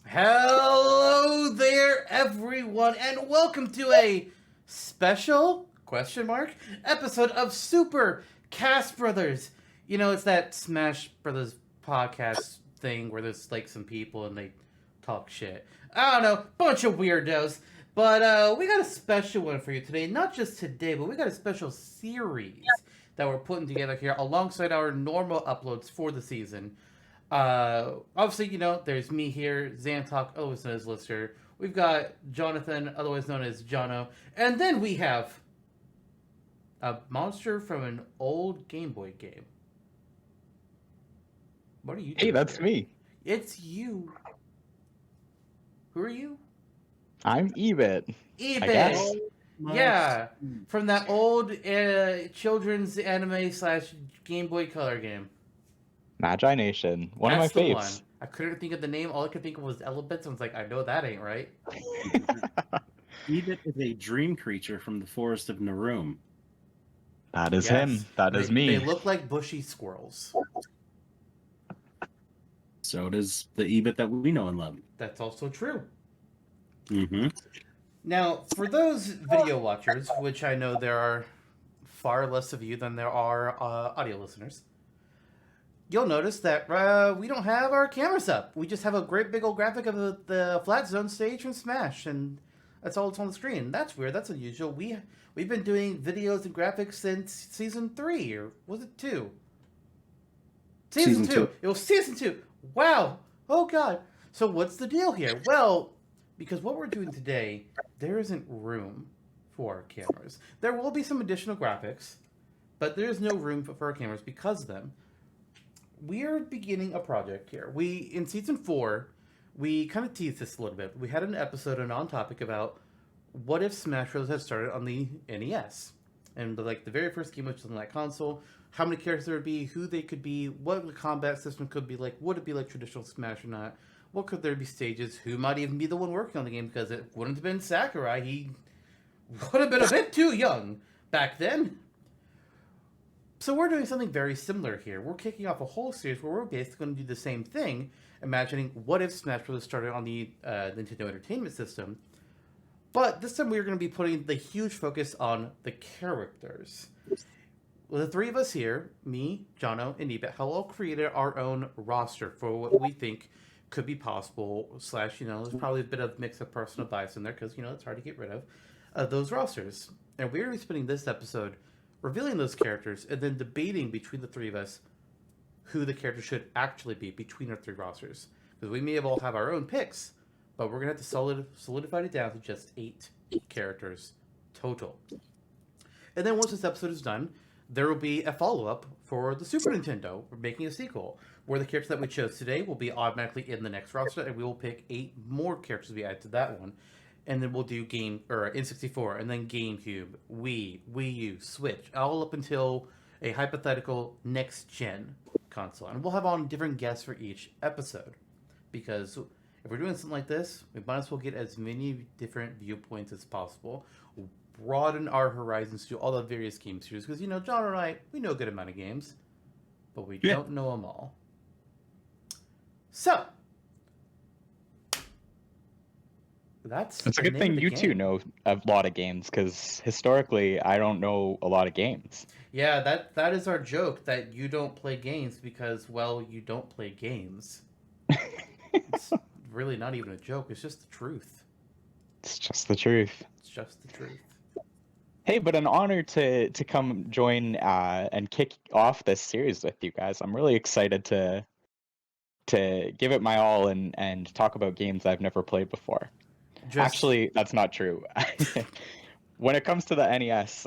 Hello there, everyone, and welcome to a special episode of Super Cast Brothers. You know, it's that Smash Brothers podcast thing where there's like some people and they talk shit. I don't know, bunch of weirdos. But we got a special one for you today. Not just today, but we got a special series that we're putting together here alongside our normal uploads for the season. Obviously, there's me here, Zantok, otherwise known as Lister. We've got Jonathan, otherwise known as Jonno. And then we have a monster from an old Game Boy game. What are you doing? Hey, that's me. It's you. Who are you? I'm Eebit. Eebit! Yeah, from that old children's anime / Game Boy Color game. Magi Nation. One That's of my the faves. one. I couldn't think of the name. All I could think of was Eebit. I was like, I know that ain't right. Eebit is a dream creature from the forest of Narum. That is him. That is me. They look like bushy squirrels. So does the Eebit that we know and love. That's also true. Mm-hmm. Now, for those video watchers, which I know there are far less of you than there are audio listeners, you'll notice that we don't have our cameras up. We just have a great big old graphic of the flat zone stage from Smash, and that's all that's on the screen. That's weird. That's unusual. We've been doing videos and graphics since season 3, or was it 2? Season 2. It was season 2. Wow. Oh god. So what's the deal here? Well, because what we're doing today, there isn't room for our cameras. There will be some additional graphics, but there is no room for our cameras because of them. We're beginning a project here. In season 4, we kind of teased this a little bit. We had an episode, an on-topic about what if Smash Bros. Had started on the NES. And the very first game which was on that console, how many characters there would be, who they could be, what the combat system could be like, would it be like traditional Smash or not, what could there be stages, who might even be the one working on the game, because it wouldn't have been Sakurai. He would have been a bit too young back then. So we're doing something very similar here. We're kicking off a whole series where we're basically going to do the same thing, imagining what if Smash Bros. Started on the Nintendo Entertainment System. But this time we're going to be putting the huge focus on the characters. Well, the three of us here, me, Jonno, and Eebit, have all created our own roster for what we think could be possible, / there's probably a bit of mix of personal bias in there because, it's hard to get rid of those rosters. And we're going to be spending this episode revealing those characters and then debating between the three of us who the character should actually be between our three rosters. Because we may all have our own picks, but we're going to have to solidify it down to just 8 characters total. And then once this episode is done, there will be a follow-up for the Super Nintendo. We're making a sequel, where the characters that we chose today will be automatically in the next roster, and we will pick 8 more characters we add to that one. And then we'll do N64, and then GameCube, Wii, Wii U, Switch, all up until a hypothetical next-gen console. And we'll have on different guests for each episode. Because if we're doing something like this, we might as well get as many different viewpoints as possible. Broaden our horizons to all the various game series. Because, John and I, we know a good amount of games. But we don't know them all. So, that's a good thing you two know a lot of games, because historically I don't know a lot of games. Yeah, that is our joke, that you don't play games because, well, you don't play games. It's really not even a joke, it's just the truth. It's just the truth. It's just the truth. Hey, but an honor to come join and kick off this series with you guys. I'm really excited to give it my all and talk about games I've never played before. Actually, that's not true. When it comes to the NES,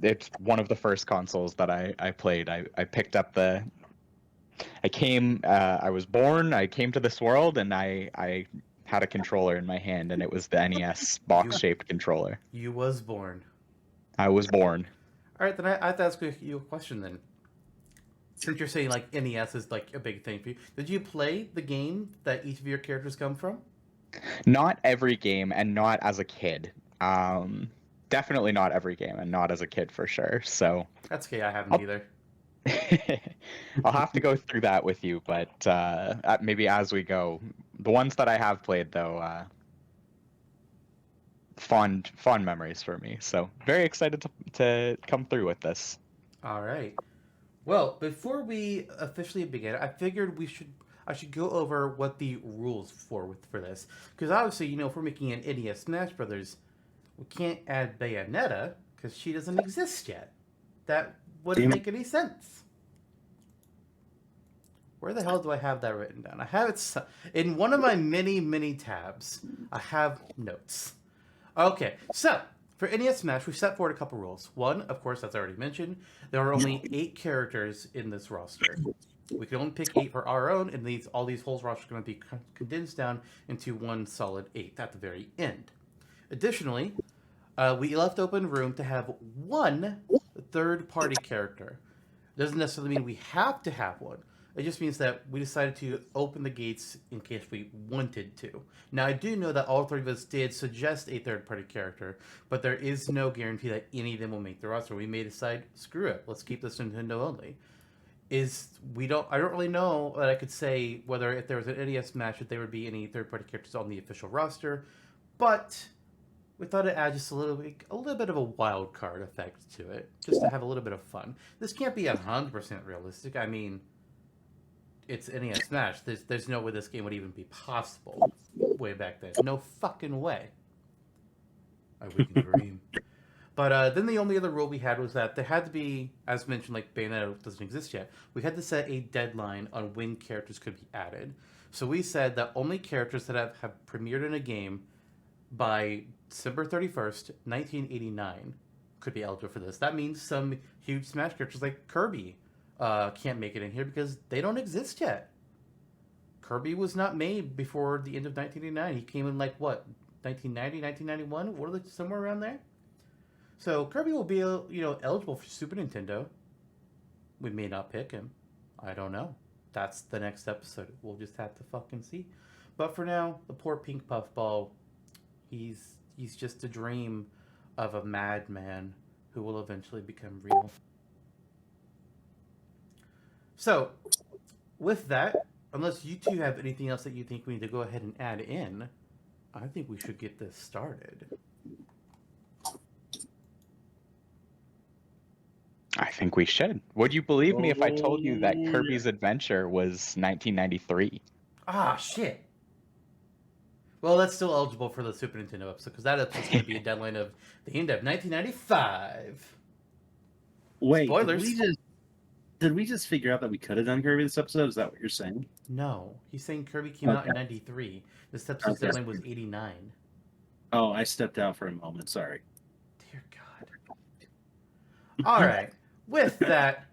it's one of the first consoles that I played. I picked up I was born, I came to this world, and I had a controller in my hand, and it was the NES box-shaped controller. You was born. I was born. All right, then I have to ask you a question then. Since you're saying NES is a big thing for you, did you play the game that each of your characters come from? Not every game, and not as a kid. Definitely not every game, and not as a kid for sure. So that's okay. I haven't either. I'll have to go through that with you, but maybe as we go. The ones that I have played, though, fond memories for me. So very excited to come through with this. All right. Well, before we officially begin, I figured I should go over what the rules for this, because obviously, if we're making an NES Smash Brothers, we can't add Bayonetta because she doesn't exist yet. That wouldn't make any sense. Where the hell do I have that written down? I have it in one of my many tabs. I have notes. Okay, so for NES Smash, we set forward a couple rules. One, of course, as I already mentioned, there are only 8 characters in this roster. We can only pick 8 for our own, and all these whole rosters are going to be condensed down into one solid 8 at the very end. Additionally, we left open room to have one third-party character. Doesn't necessarily mean we have to have one. It just means that we decided to open the gates in case we wanted to. Now, I do know that all 3 of us did suggest a third-party character, but there is no guarantee that any of them will make the roster. We may decide, screw it, let's keep this Nintendo only. I don't really know that I could say whether if there was an NES Smash, if there would be any third-party characters on the official roster, but we thought it'd add just a little bit of a wild card effect to it, just to have a little bit of fun. This can't be 100% realistic. I mean, it's NES Smash. There's no way this game would even be possible way back then. No fucking way. I wouldn't dream. But then the only other rule we had was that there had to be, as mentioned, like Bayonetta doesn't exist yet, we had to set a deadline on when characters could be added. So we said that only characters that have premiered in a game by December 31st, 1989 could be eligible for this. That means some huge Smash characters like Kirby can't make it in here because they don't exist yet. Kirby was not made before the end of 1989. He came in like what, 1990, 1991, somewhere around there. So Kirby will be eligible for Super Nintendo. We may not pick him. I don't know. That's the next episode. We'll just have to fucking see. But for now, the poor pink puffball, he's just a dream of a madman who will eventually become real. So, with that, unless you two have anything else that you think we need to go ahead and add in, I think we should get this started. I think we should. Would you believe me if I told you that Kirby's Adventure was 1993? Ah, shit. Well, that's still eligible for the Super Nintendo episode, because that episode's going to be a deadline of the end of 1995. Wait, spoilers. Did we just figure out that we could have done Kirby this episode? Is that what you're saying? No, he's saying Kirby came out in 93. This episode's deadline was 89. Oh, I stepped out for a moment. Sorry. Dear God. All right. With that,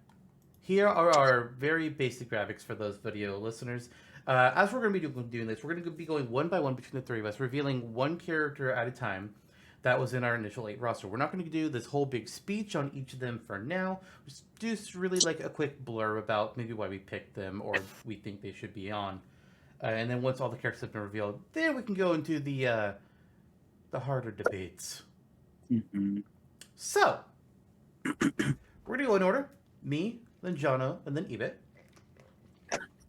here are our very basic graphics for those video listeners. As we're going to be doing this, we're going to be going one by one between the 3 of us, revealing one character at a time that was in our initial 8 roster. We're not going to do this whole big speech on each of them for now. Just really like a quick blurb about maybe why we picked them or we think they should be on. And then once all the characters have been revealed, then we can go into the harder debates. Mm-hmm. So, we're going to go in order. Me, then Jonno, and then Eebit.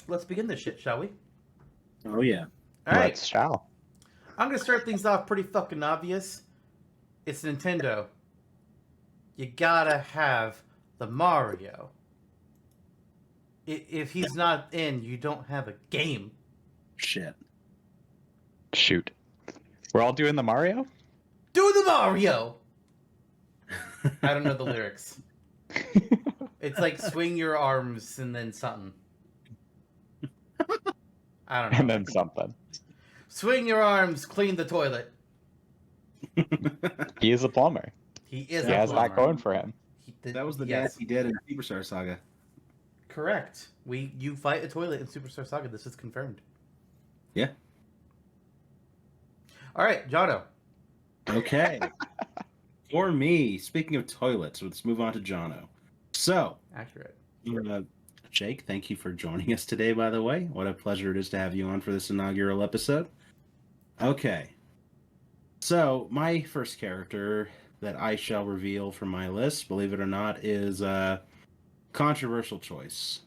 Let's begin this shit, shall we? Oh, yeah. All right. Let's shall. I'm going to start things off pretty fucking obvious. It's Nintendo. You gotta have the Mario. If he's not in, you don't have a game. Shit. Shoot. We're all doing the Mario? Do the Mario! I don't know the lyrics. It's like swing your arms and then something. I don't know. And then something. Swing your arms, clean the toilet. He is a plumber. He is He a has plumber. that going for him. That was the yes. dance he did in Superstar Saga. Correct. You fight a toilet in Superstar Saga. This is confirmed. Yeah. All right, Jonno. Okay. For me, speaking of toilets, let's move on to Jonno. So, Accurate. Jake, thank you for joining us today, by the way. What a pleasure it is to have you on for this inaugural episode. Okay. So, my first character that I shall reveal from my list, believe it or not, is controversial choice,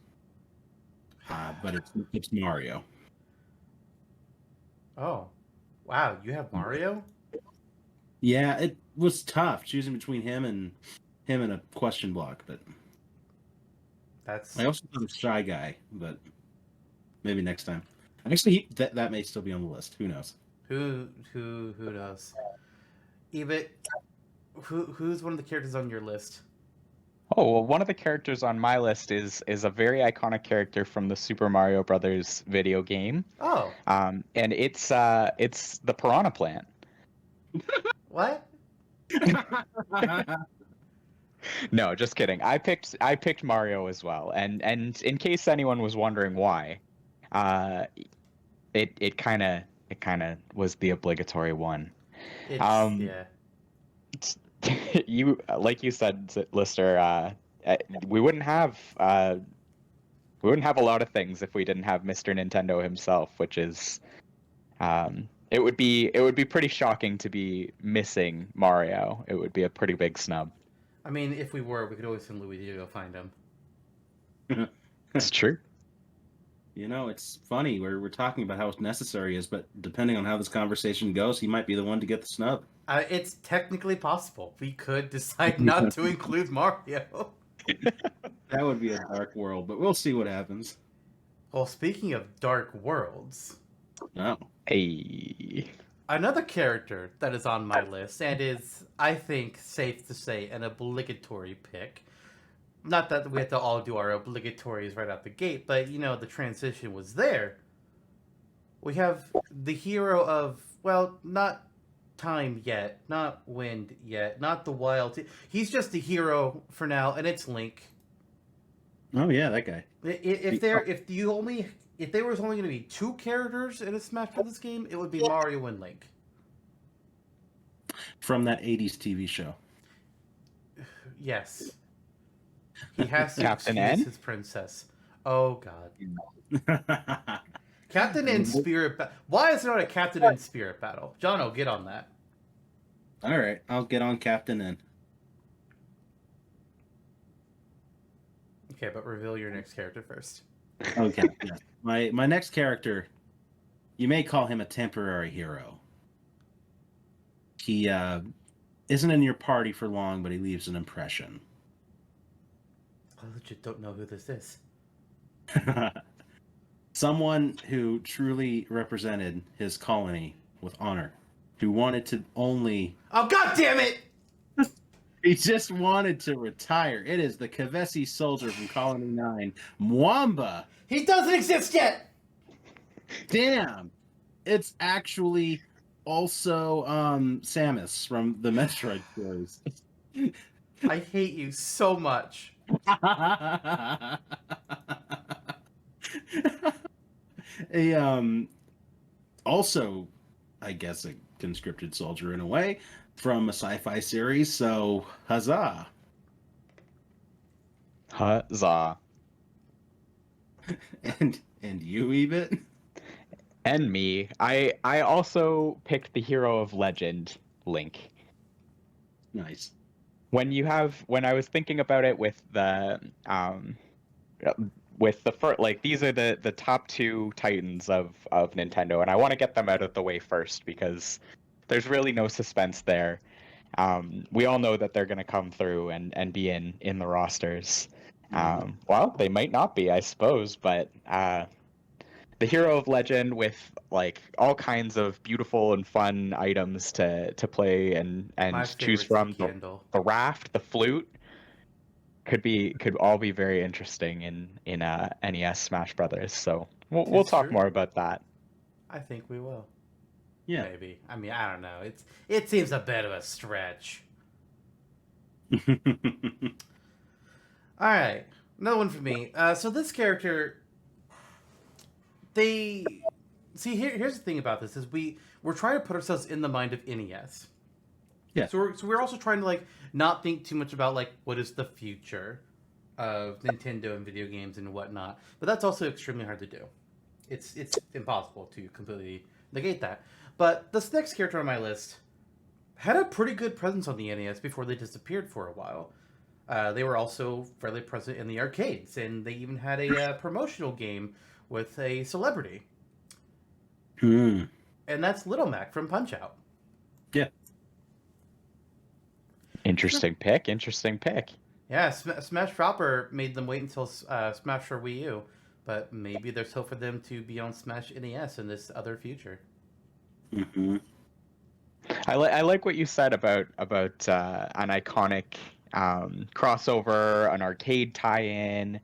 but it's Mario. Oh, wow! You have Mario? Yeah, it was tough choosing between him and a question block, but That's I also thought of Shy Guy, but maybe next time. Actually, that may still be on the list. Who knows? who knows? Eebit, who's one of the characters on your list? Oh, well, one of the characters on my list is a very iconic character from the Super Mario Brothers video game. Oh, And it's the piranha plant. what? No, just kidding. I picked Mario as well. And in case anyone was wondering why, uh, it kind of was the obligatory one. It's Um, yeah. you like you said, Lister, we wouldn't have a lot of things if we didn't have Mr. Nintendo himself, which is it would be pretty shocking to be missing Mario. It would be a pretty big snub. I mean, if we were, we could always send Louis to go find him. It's true. You know, it's funny. We're talking about how necessary is, but depending on how this conversation goes, he might be the one to get the snub. It's technically possible. We could decide not to include Mario. That would be a dark world, but we'll see what happens. Well, speaking of dark worlds, Oh. Hey. another character that is on my list and is, I think, safe to say, an obligatory pick. Not that we have to all do our obligatories right out the gate, but, you know, the transition was there. We have the hero of, well, not time yet, not wind yet, not the wild. He's just the hero for now, and it's Link. Oh yeah, that guy. If there was only going to be two characters in a Smash Bros. Game, it would be Mario and Link. From that 80s TV show. Yes. He has to Captain excuse N? his princess. Oh God. Captain N Spirit Battle. Why is there not a Captain N Spirit Battle? Jonno, get on that. All right, I'll get on Captain N. Okay, but reveal your next character first. Okay. Yeah. My next character, you may call him a temporary hero. He isn't in your party for long, but he leaves an impression. I legit don't know who this is. Someone who truly represented his colony with honor, who wanted to only... Oh, God damn it! He just wanted to retire. It is the Kavesi soldier from Colony 9, Mwamba. He doesn't exist yet! Damn. It's actually also Samus from the Metroid series. I hate you so much. Also, I guess a conscripted soldier in a way from a sci-fi series, so huzzah. Huzzah. And you, Eebit? And me. I also picked the hero of legend, Link. Nice. When I was thinking about it with the first, like, these are the top two titans of Nintendo, and I want to get them out of the way first because there's really no suspense there. We all know that they're going to come through and be in the rosters. Well, they might not be, I suppose, but the hero of legend with like all kinds of beautiful and fun items to play and choose from, the raft, the flute, could all be very interesting in NES Smash Bros. So we'll talk true. more about that. I think we will. Yeah. Maybe. I mean, I don't know. It seems a bit of a stretch. All right, another one for me. So this character, here's the thing about this is we're trying to put ourselves in the mind of NES. Yeah. So we're also trying to like not think too much about like what is the future of Nintendo and video games and whatnot. But that's also extremely hard to do. It's impossible to completely negate that. But this next character on my list had a pretty good presence on the NES before they disappeared for a while. They were also fairly present in the arcades, and they even had a promotional game with a celebrity, Hmm. and that's Little Mac from Punch Out. Yeah. Interesting pick. Interesting pick. Yeah, Smash Proper made them wait until Smash for Wii U, but maybe there's hope for them to be on Smash NES in this other future. Hmm. I like what you said about an iconic crossover, an arcade tie-in.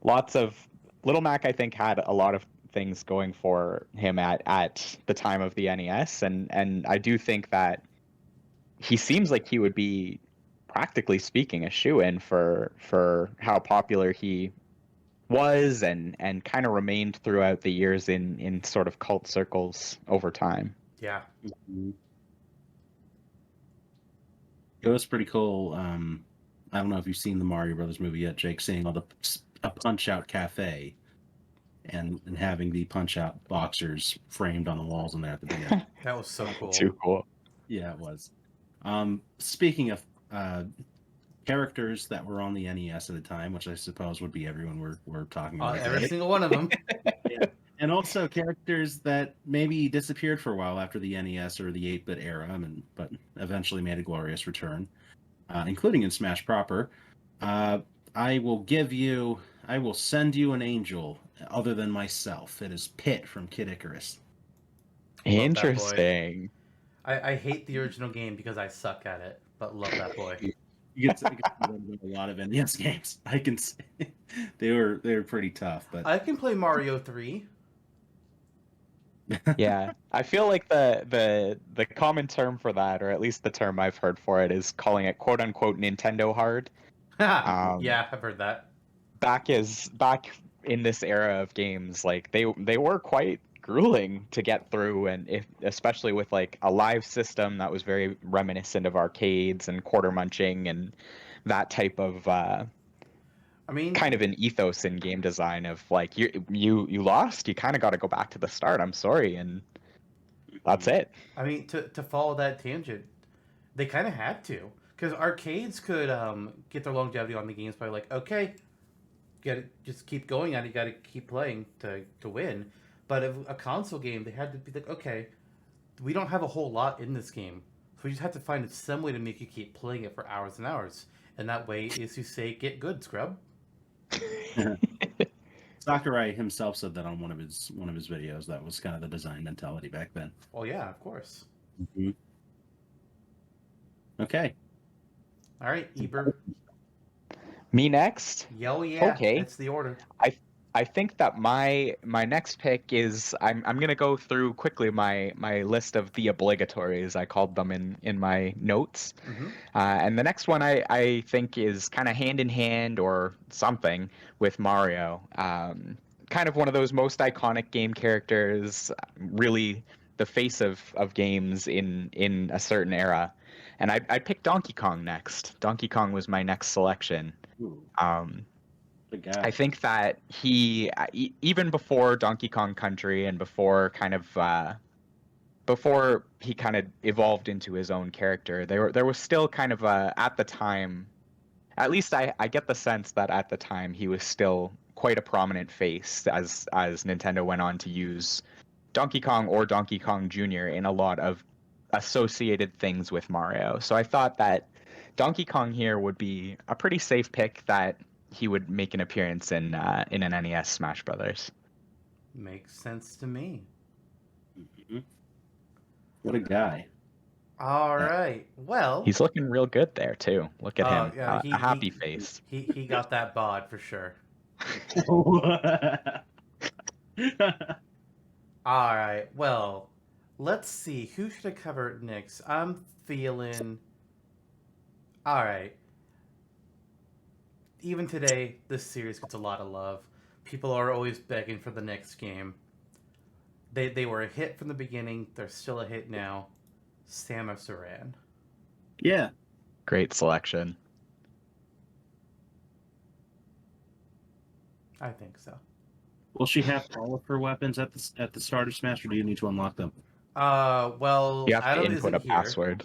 Lots of Little Mac, I think, had a lot of things going for him at the time of the NES, and I do think that he seems like he would be, practically speaking, a shoe-in for how popular he was and kind of remained throughout the years in sort of cult circles over time. Yeah. It was pretty cool. I don't know if you've seen the Mario Brothers movie yet, Jake, seeing all a Punch Out cafe and having the Punch Out boxers framed on the walls in there at the beginning. That was so cool. Too cool. Yeah, it was. Speaking of characters that were on the NES at the time, which I suppose would be everyone we're talking about. Every today. single one of them. Yeah. And also characters that maybe disappeared for a while after the NES or the 8-bit era, but eventually made a glorious return, including in Smash Proper. I will send you an angel other than myself. It is Pit from Kid Icarus. Interesting. I hate the original game because I suck at it, but love that boy. You get a lot of NES games. I can say they were pretty tough, but I can play Mario 3. Yeah, I feel like the common term for that, or at least the term I've heard for it, is calling it "quote unquote" Nintendo hard. Yeah, I've heard that. Back in this era of games, like they were quite grueling to get through, and especially with like a live system that was very reminiscent of arcades and quarter munching and that type of I mean, kind of an ethos in game design of like you lost, you kind of got to go back to the start. I'm sorry, and that's it. I mean, to follow that tangent, they kind of had to, because arcades could get their longevity on the games by like, okay, just keep going at it. You got to keep playing to win. But if a console game, they had to be like, okay, we don't have a whole lot in this game, so we just have to find some way to make you keep playing it for hours and hours. And that way is to say, get good, scrub. Sakurai himself said that on one of his videos. That was kind of the design mentality back then. Well, yeah, of course. Mm-hmm. Okay. All right, Eber. Me next? Yeah, Okay. It's the order. I think that my next pick is I'm gonna go through quickly my list of the obligatories. I called them in my notes. Mm-hmm. And the next one I think is kind of hand in hand or something with Mario. Kind of one of those most iconic game characters, really the face of games in a certain era. And I picked Donkey Kong next. Donkey Kong was my next selection. Ooh, good guy. I think that he, even before Donkey Kong Country and before he kind of evolved into his own character, there was still kind of at the time, at least I get the sense that at the time he was still quite a prominent face as Nintendo went on to use Donkey Kong or Donkey Kong Jr. in a lot of associated things with Mario. So I thought that Donkey Kong here would be a pretty safe pick that he would make an appearance in an NES Smash Bros. Makes sense to me. Mm-hmm. What a guy. All right. Well, He's looking real good there too. Look at him, yeah, a happy face. He got that bod for sure. All right. Well, let's see. Who should I cover next? I'm feeling. All right. Even today, this series gets a lot of love. People are always begging for the next game. They were a hit from the beginning. They're still a hit now. Samus Aran. Yeah. Great selection. I think so. Will she have all of her weapons at the start of Smash, or do you need to unlock them? Well, You have to Adam input isn't a here. password.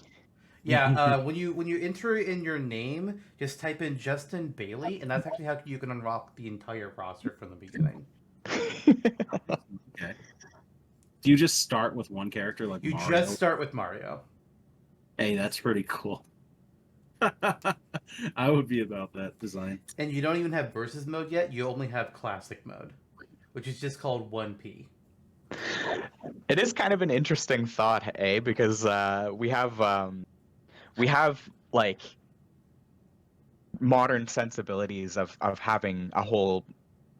Yeah, when you enter in your name, just type in Justin Bailey, and that's actually how you can unlock the entire roster from the beginning. Okay. Do you just start with one character like You Mario? just start with Mario. Hey, that's pretty cool. I would be about that design. And you don't even have versus mode yet, you only have classic mode, which is just called 1P. It is kind of an interesting thought, because we have like modern sensibilities of having a whole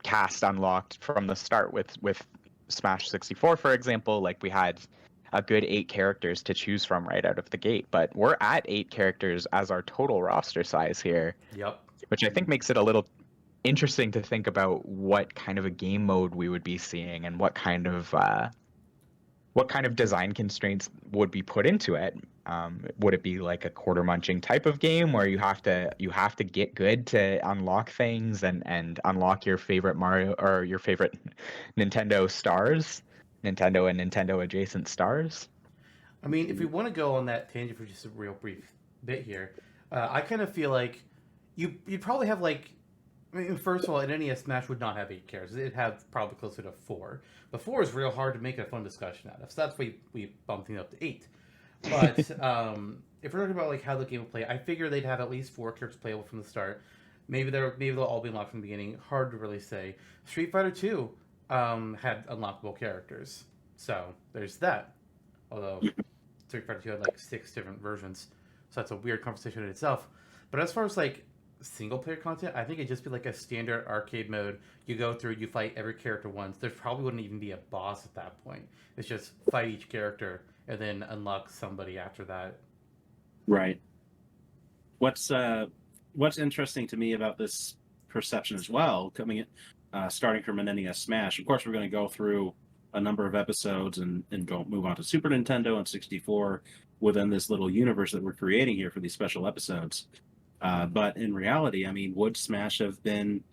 cast unlocked from the start with Smash 64, for example. Like, we had a good 8 characters to choose from right out of the gate, but we're at 8 characters as our total roster size here, Yep. which I think makes it a little interesting to think about what kind of a game mode we would be seeing and what kind of design constraints would be put into it. Would it be like a quarter munching type of game where you have to get good to unlock things and unlock your favorite Mario or your favorite Nintendo stars, Nintendo and Nintendo adjacent stars? I mean, if we want to go on that tangent for just a real brief bit here, I kind of feel like you'd probably have like. I mean, first of all, an NES Smash would not have 8 characters. It'd have probably closer to 4. But 4 is real hard to make a fun discussion out of. So that's why we bumped it up to 8. But if we're talking about like how the game will play, I figure they'd have at least 4 characters playable from the start. Maybe they'll all be unlocked from the beginning. Hard to really say. Street Fighter 2 had unlockable characters, so there's that. Although Street Fighter 2 had like 6 different versions, so that's a weird conversation in itself. But as far as like single player content, I think it'd just be like a standard arcade mode. You go through, you fight every character once. There probably wouldn't even be a boss at that point. It's just fight each character and then unlock somebody after that. Right. What's interesting to me about this perception as well, starting from an NES Smash. Of course, we're going to go through a number of episodes and move on to Super Nintendo and 64 within this little universe that we're creating here for these special episodes. But in reality, I mean, would Smash have been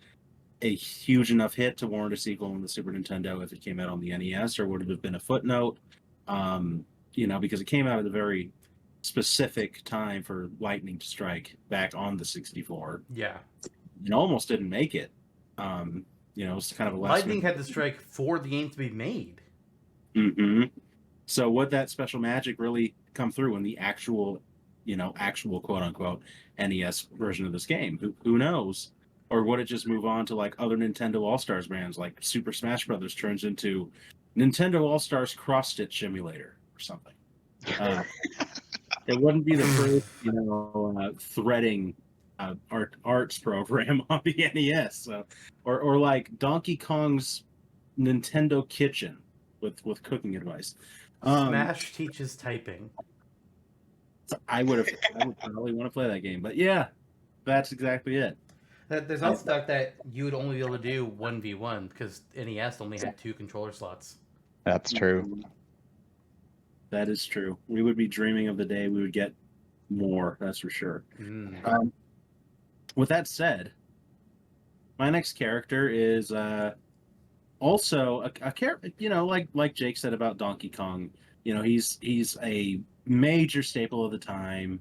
a huge enough hit to warrant a sequel on the Super Nintendo if it came out on the NES, or would it have been a footnote? Because it came out at a very specific time for lightning to strike back on the 64. Yeah. It almost didn't make it. It's kind of a lightning had to strike for the game to be made. Mm-hmm. So would that special magic really come through in the actual quote unquote NES version of this game? Who knows? Or would it just move on to like other Nintendo All-Stars brands, like Super Smash Bros. Turns into Nintendo All-Stars Cross-Stitch Simulator or something? It wouldn't be the first, threading arts program on the NES. So, or like Donkey Kong's Nintendo Kitchen with cooking advice. Smash teaches typing. I would probably want to play that game, but yeah, that's exactly it. There's also the fact that you would only be able to do 1v1 because NES only had 2 controller slots. That's true. That is true. We would be dreaming of the day we would get more. That's for sure. With that said, my next character is also a character. Like Jake said about Donkey Kong. He's a major staple of the time.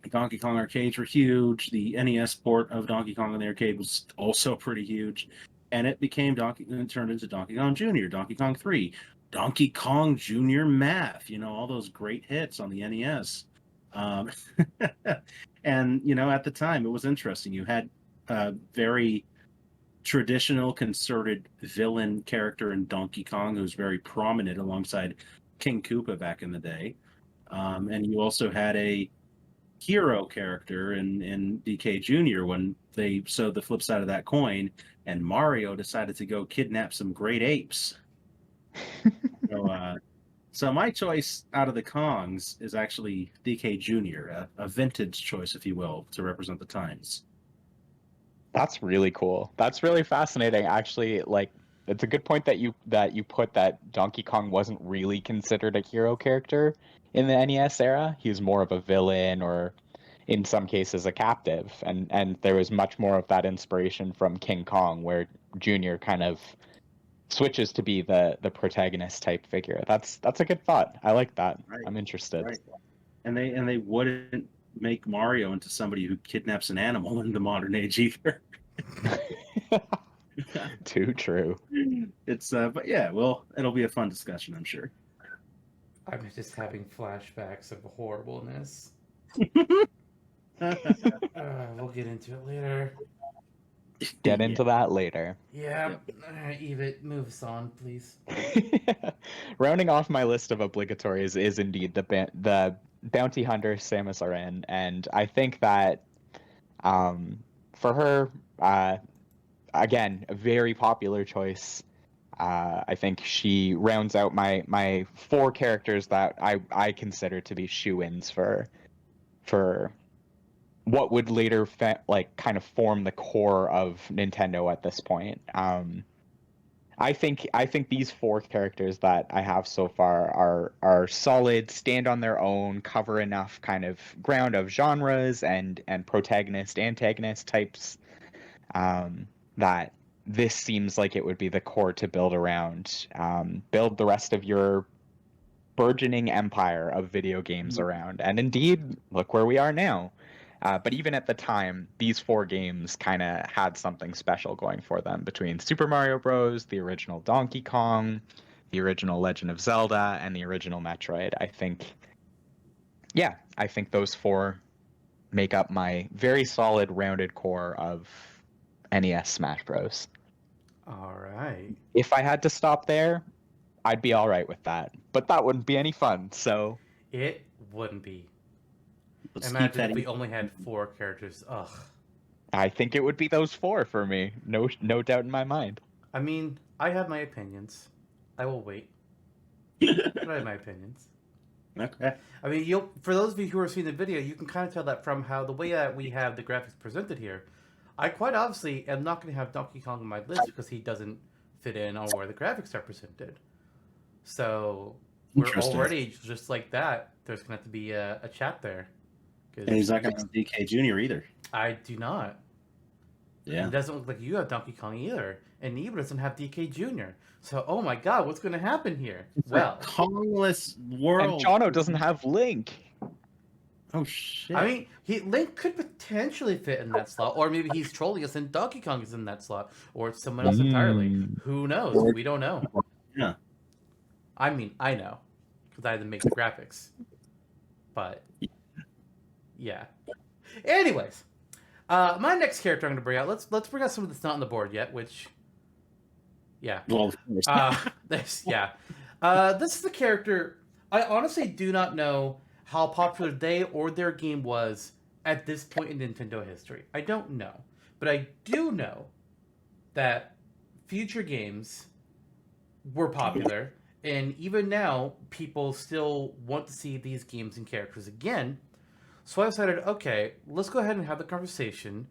Donkey Kong arcades were huge. The NES port of Donkey Kong on the arcade was also pretty huge, and it turned into Donkey Kong Jr., Donkey Kong 3, Donkey Kong Jr. Math. All those great hits on the NES. And at the time it was interesting. You had a very traditional concerted villain character in Donkey Kong who's very prominent alongside King Koopa back in the day, and you also had a hero character in DK Jr. when they sewed the flip side of that coin, and Mario decided to go kidnap some great apes. So my choice out of the Kongs is actually DK Jr., a vintage choice, if you will, to represent the times. That's really cool. That's really fascinating. Actually, like, it's a good point that you put that Donkey Kong wasn't really considered a hero character in the NES era. He was more of a villain, or in some cases a captive, and there was much more of that inspiration from King Kong, where Junior kind of switches to be the protagonist type figure. That's a good thought. I like that. Right. I'm interested. Right. and they wouldn't make Mario into somebody who kidnaps an animal in the modern age either. Too true. It's but yeah, well, it'll be a fun discussion, I'm sure. I'm just having flashbacks of horribleness. We'll get into it later. Get into that later. Yeah. Yep. All right, Eebit, move us on, please. Rounding off my list of obligatories is indeed the bounty hunter Samus Aran, and I think that for her, again, a very popular choice. I think she rounds out my 4 characters that I consider to be shoo-ins for what would later kind of form the core of Nintendo at this point. I think these 4 characters that I have so far are solid, stand on their own, cover enough kind of ground of genres and protagonist antagonist types that this seems like it would be the core to build around. Build the rest of your burgeoning empire of video games around. And indeed, look where we are now. But even at the time, these 4 games kind of had something special going for them between Super Mario Bros., the original Donkey Kong, the original Legend of Zelda, and the original Metroid. I think those 4 make up my very solid, rounded core of NES Smash Bros. All right. If I had to stop there, I'd be all right with that. But that wouldn't be any fun, so... It wouldn't be. Let's keep Imagine that if we only had 4 characters. Ugh. I think it would be those 4 for me. No doubt in my mind. I mean, I have my opinions. I will wait. But I have my opinions. Okay. I mean, for those of you who are seeing the video, you can kind of tell that from how the way that we have the graphics presented here. I quite obviously am not going to have Donkey Kong on my list because he doesn't fit in on where the graphics are presented. So we're already just like that. There's going to have to be a chat there. And he's not going to have DK Jr. either. I do not. Yeah. It doesn't look like you have Donkey Kong either. And Eebit doesn't have DK Jr. So, oh my god, what's going to happen here? It's well, a Kongless world. And Jonno doesn't have Link. Oh, shit. I mean, Link could potentially fit in that slot. Or maybe he's trolling us and Donkey Kong is in that slot. Or it's someone else entirely. Who knows? We don't know. Yeah. I mean, I know. Because I had to make the graphics. But, yeah. Anyways. My next character I'm going to bring out, let's bring out someone that's not on the board yet, which, yeah. Well, of course. This is the character, I honestly do not know how popular they or their game was at this point in Nintendo history. I don't know. But I do know that future games were popular, and even now, people still want to see these games and characters again. So I decided, okay, let's go ahead and have the conversation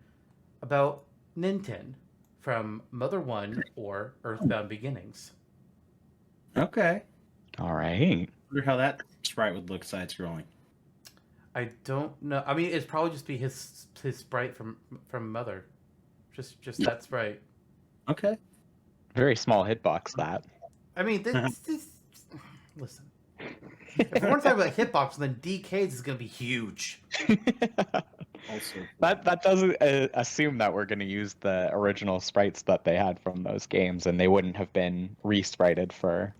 about Ninten from Mother 1 or Earthbound Beginnings. Okay. All right. I wonder how that sprite would look side-scrolling. I don't know. I mean, it'd probably just be his sprite from Mother. Just that sprite. Okay. Very small hitbox, that. I mean, this listen. If we're going to talk about hitbox, then DK's is going to be huge. Also, That doesn't assume that we're going to use the original sprites that they had from those games, and they wouldn't have been re-sprited for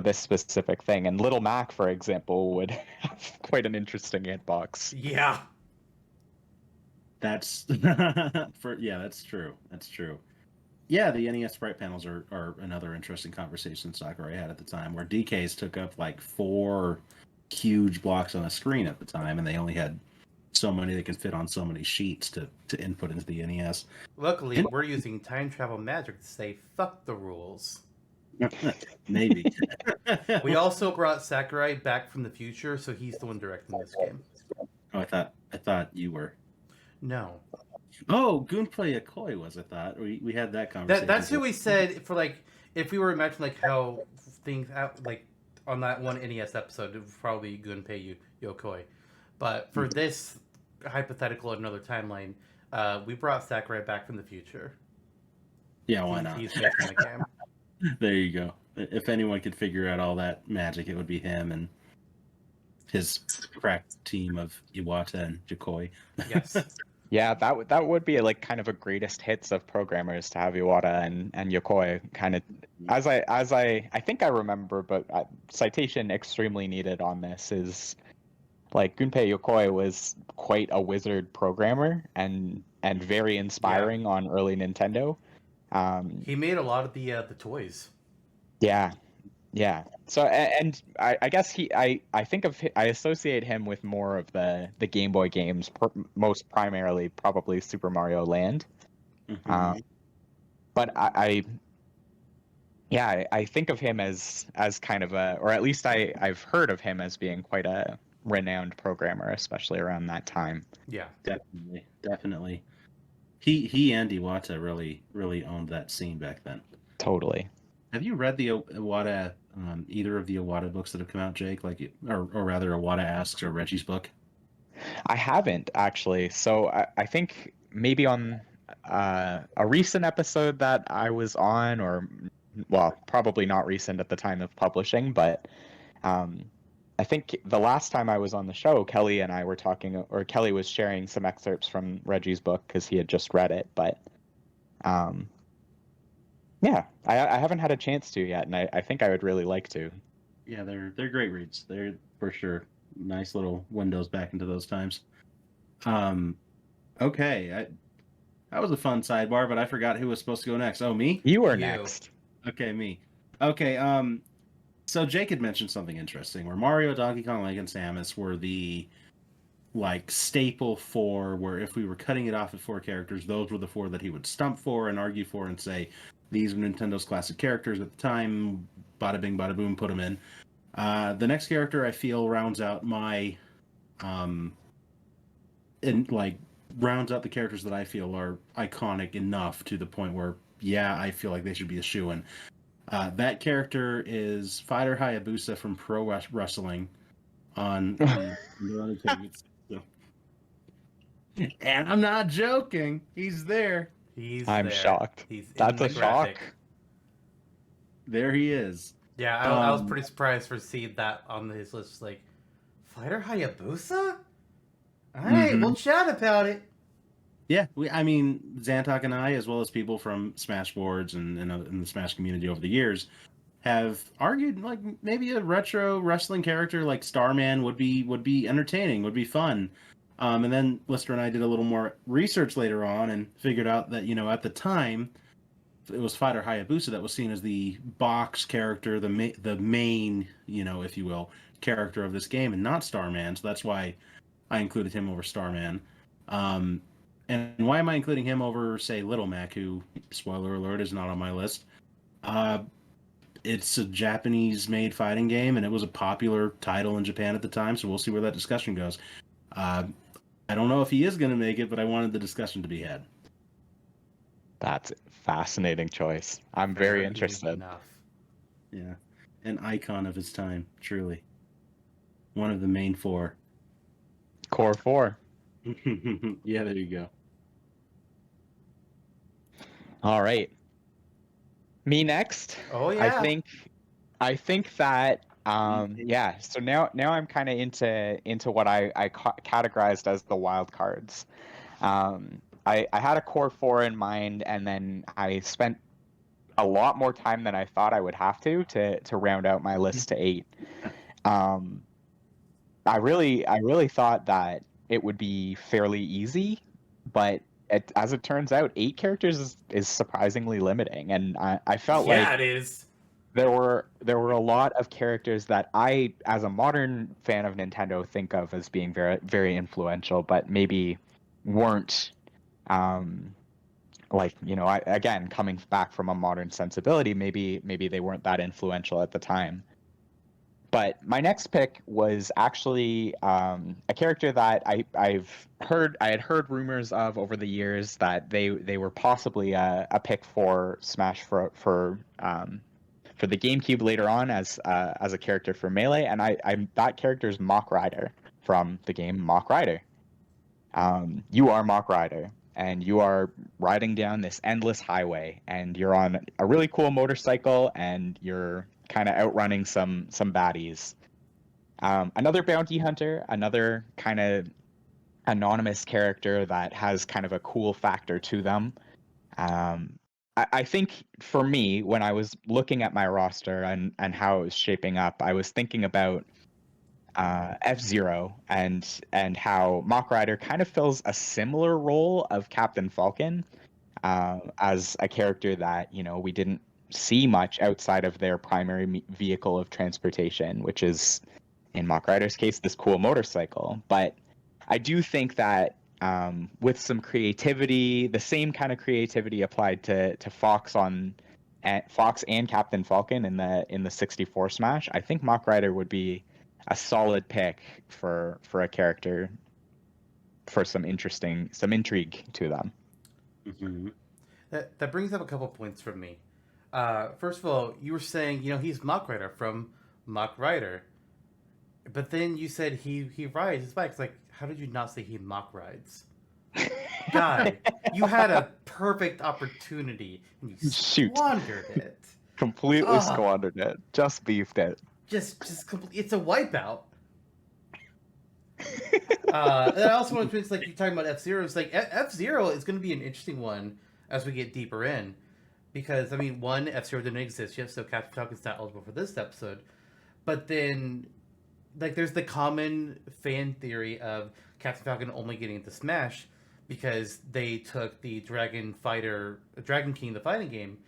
this specific thing. And Little Mac, for example, would have quite an interesting hitbox. Yeah. that's that's true. That's true. Yeah, the NES sprite panels are another interesting conversation Sakurai had at the time, where DKs took up like 4 huge blocks on a screen at the time, and they only had so many they could fit on so many sheets to input into the NES. Luckily, we're using time travel magic to say fuck the rules. Maybe. We also brought Sakurai back from the future, so he's the one directing this game. Oh, I thought you were. No. Oh, Gunplay Akoi was, I thought. We had that conversation. That's who we said for, like, if we were imagining, like, how things out, like, on that one NES episode, it would probably be Gunpei Yokoi. But for this hypothetical another timeline, we brought Sakurai back from the future. Yeah, why not? He's making the game. There you go. If anyone could figure out all that magic, it would be him. And his crack team of Iwata and Yokoi. Yes. Yeah, that would be like kind of a greatest hits of programmers to have Iwata and Yokoi kind of as I think I remember, but citation extremely needed on this is like Gunpei Yokoi was quite a wizard programmer and very inspiring on early Nintendo. He made a lot of the toys. Yeah, yeah. So and I guess I think I associate him with more of the Game Boy games, most primarily probably Super Mario Land. Mhm. But I think of him as kind of a, or at least I've heard of him as being quite a renowned programmer, especially around that time. Yeah. Definitely. He and Iwata really owned that scene back then. Totally. Have you read the Iwata, either of the Iwata books that have come out, Jake? Like, or rather, Iwata Asks or Reggie's book? I haven't actually. So I think maybe on a recent episode that I was on, or well, probably not recent at the time of publishing, but I think the last time I was on the show, Kelly and I were talking, or Kelly was sharing some excerpts from Reggie's book because he had just read it. But yeah, I haven't had a chance to yet, and I think I would really like to. Yeah, they're great reads. They're for sure nice little windows back into those times. Okay, that was a fun sidebar, but I forgot who was supposed to go next. Oh, me? You are You. next. Okay, me. Okay, so Jake had mentioned something interesting where Mario, Donkey Kong, and Samus were the like staple four, where if we were cutting it off at four characters, those were the four that he would stump for and argue for and say these were Nintendo's classic characters at the time. Bada bing, bada boom, put them in. The next character I feel rounds out my and like rounds out the characters that I feel are iconic enough to the point where I feel like they should be a shoo-in. That character is Fighter Hayabusa from Pro Wrestling on the Entertainment System. And I'm not joking. He's there. I'm shocked. He's That's in a the graphic. shock. There he is. Yeah, I was pretty surprised for seeing that on his list. Like, Fighter Hayabusa? Alright, we'll chat about it. Yeah, I mean, Zantok and I, as well as people from Smash boards and in the Smash community over the years, have argued like maybe a retro wrestling character like Starman would be entertaining, would be fun. And then Lister and I did a little more research later on and figured out that at the time it was Fighter Hayabusa that was seen as the box character, the main if you will, character of this game, and not Starman. So that's why I included him over Starman. And why am I including him over, say, Little Mac, who, spoiler alert, is not on my list? It's a Japanese-made fighting game, and it was a popular title in Japan at the time, so we'll see where that discussion goes. I don't know if he is going to make it, but I wanted the discussion to be had. That's a fascinating choice. I'm very interested. Enough. Yeah, an icon of his time, truly. One of the main four. Core 4. Yeah, there you go. All right. Me next. Oh yeah. I think that so now I'm kind of into what I categorized as the wild cards. I had a core 4 in mind, and then I spent a lot more time than I thought I would have to round out my list to 8. I really thought that it would be fairly easy, but as it turns out, 8 characters is surprisingly limiting, and I felt like it is. there were a lot of characters that I, as a modern fan of Nintendo, think of as being very very influential, but maybe weren't again, coming back from a modern sensibility, maybe they weren't that influential at the time. But my next pick was actually a character that I had heard rumors of over the years that they were possibly a pick for Smash for the GameCube later on as a character for Melee, and that character is Mach Rider from the game Mach Rider. You are Mach Rider, and you are riding down this endless highway, and you're on a really cool motorcycle, and you're kind of outrunning some baddies. Another bounty hunter, another kind of anonymous character that has kind of a cool factor to them. I think for me, when I was looking at my roster and how it was shaping up, I was thinking about F-Zero and how Mach Rider kind of fills a similar role of Captain Falcon, as a character that, you know, we didn't see much outside of their primary vehicle of transportation, which is, in Mach Rider's case, this cool motorcycle. But I do think that with some creativity, the same kind of creativity applied to Fox Fox and Captain Falcon in the 64 Smash, I think Mach Rider would be a solid pick for a character for some intrigue to them. Mm-hmm. That brings up a couple points from me. First of all, you were saying, you know, he's Mach Rider from Mach Rider. But then you said he rides his bike. It's like, how did you not say he Mach rides? Guy, you had a perfect opportunity and you Shoot. squandered it. Completely squandered it. Just beefed it. It's a wipeout. And I also want to mention, like, you're talking about F-Zero. It's like F-Zero is going to be an interesting one as we get deeper in, because I mean, one, F-Zero didn't exist yet, so Captain Falcon's not eligible for this episode. But then, like, there's the common fan theory of Captain Falcon only getting into Smash because they took the Dragon King, the fighting game,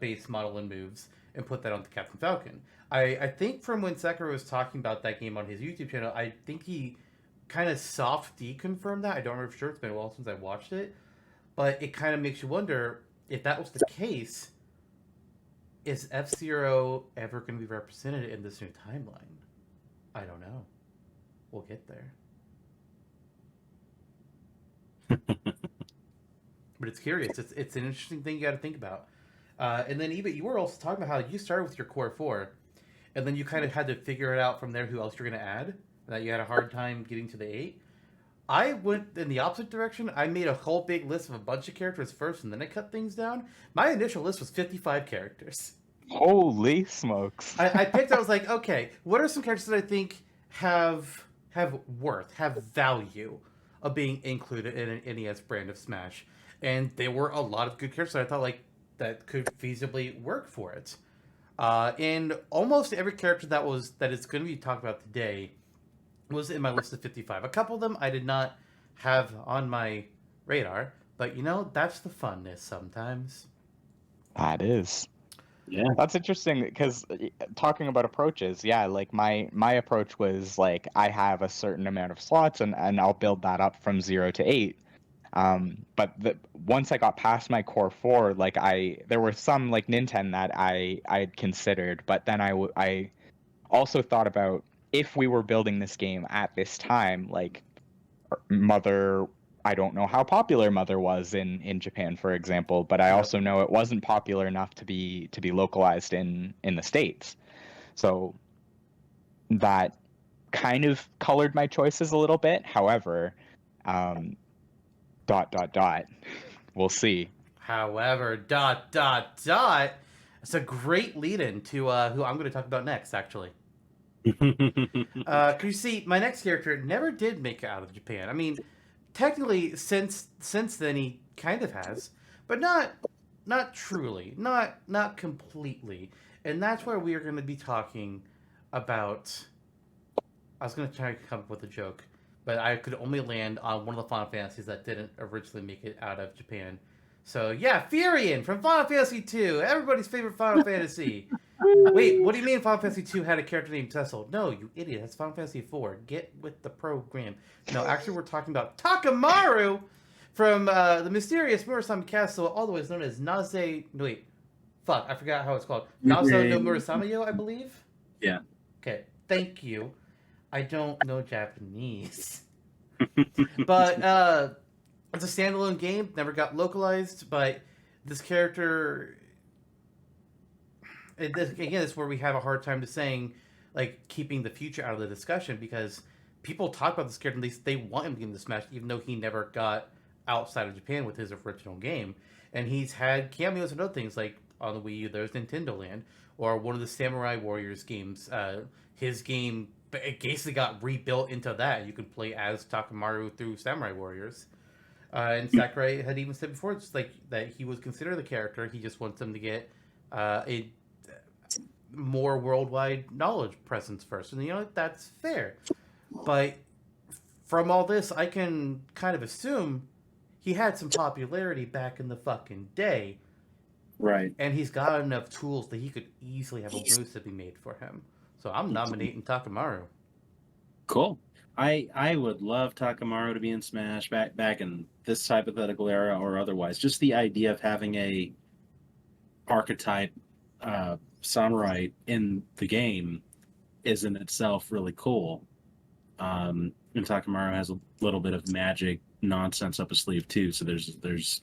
base model and moves, and put that onto Captain Falcon. I think from when Sakura was talking about that game on his YouTube channel, I think he kind of soft deconfirmed that. I don't remember for sure. It's been a while since I watched it. But it kind of makes you wonder, if that was the case, is F-Zero ever going to be represented in this new timeline? I don't know. We'll get there. But it's curious. It's an interesting thing you got to think about. And then, Eebit, you were also talking about how you started with your core 4, and then you kind of had to figure it out from there who else you're going to add, and that you had a hard time getting to the 8. I went in the opposite direction. I made a whole big list of a bunch of characters first, and then I cut things down. My initial list was 55 characters. Holy smokes. I picked, I was like, okay, what are some characters that I think have worth, have value of being included in an NES brand of Smash? And there were a lot of good characters that I thought, like, that could feasibly work for it. And almost every character that is going to be talked about today was in my list of 55. A couple of them I did not have on my radar, but you know, that's the funness sometimes. That is. Yeah. That's interesting, because talking about approaches, yeah, like my approach was like, I have a certain amount of slots and I'll build that up from 0 to 8. But once I got past my core 4, like there were some like Nintendo that I'd considered, but then I also thought about, if we were building this game at this time, like Mother, I don't know how popular Mother was in Japan, for example, but I also know it wasn't popular enough to be localized in the States. So that kind of colored my choices a little bit. However, ... We'll see. However, ... It's a great lead-in to who I'm going to talk about next, actually. Cause you see, my next character never did make it out of Japan. I mean, technically, since then he kind of has, but not truly, not completely. And that's why we are going to be talking about. I was going to try to come up with a joke, but I could only land on one of the Final Fantasies that didn't originally make it out of Japan. So yeah, Furion from Final Fantasy II, everybody's favorite Final Fantasy. Wait, what do you mean Final Fantasy II had a character named Cecil? No, you idiot, that's Final Fantasy IV. Get with the program. No, actually we're talking about Takamaru from the mysterious Murasame Castle, otherwise known as Naze... No, wait. Fuck, I forgot how it's called. Naze no Murasame-yo, I believe? Yeah. Okay, thank you. I don't know Japanese. But it's a standalone game, never got localized, but this character... Again, it's where we have a hard time to saying, like, keeping the future out of the discussion, because people talk about this character and they want him to get into Smash, even though he never got outside of Japan with his original game. And he's had cameos and other things, like on the Wii U, there's Nintendo Land, or one of the Samurai Warriors games. His game but it basically got rebuilt into that. You can play as Takamaru through Samurai Warriors. And Sakurai had even said before, it's like that he was considered the character. He just wants them to get a more worldwide knowledge presence first, and that's fair. But from all this, I can kind of assume he had some popularity back in the fucking day, Right. and he's got enough tools that he could easily have a moveset be made for him. So I'm nominating Takamaru. Cool. I would love Takamaru to be in Smash back in this hypothetical era or otherwise. Just the idea of having a archetype samurai in the game is in itself really cool. And Takamaru has a little bit of magic nonsense up his sleeve too. So there's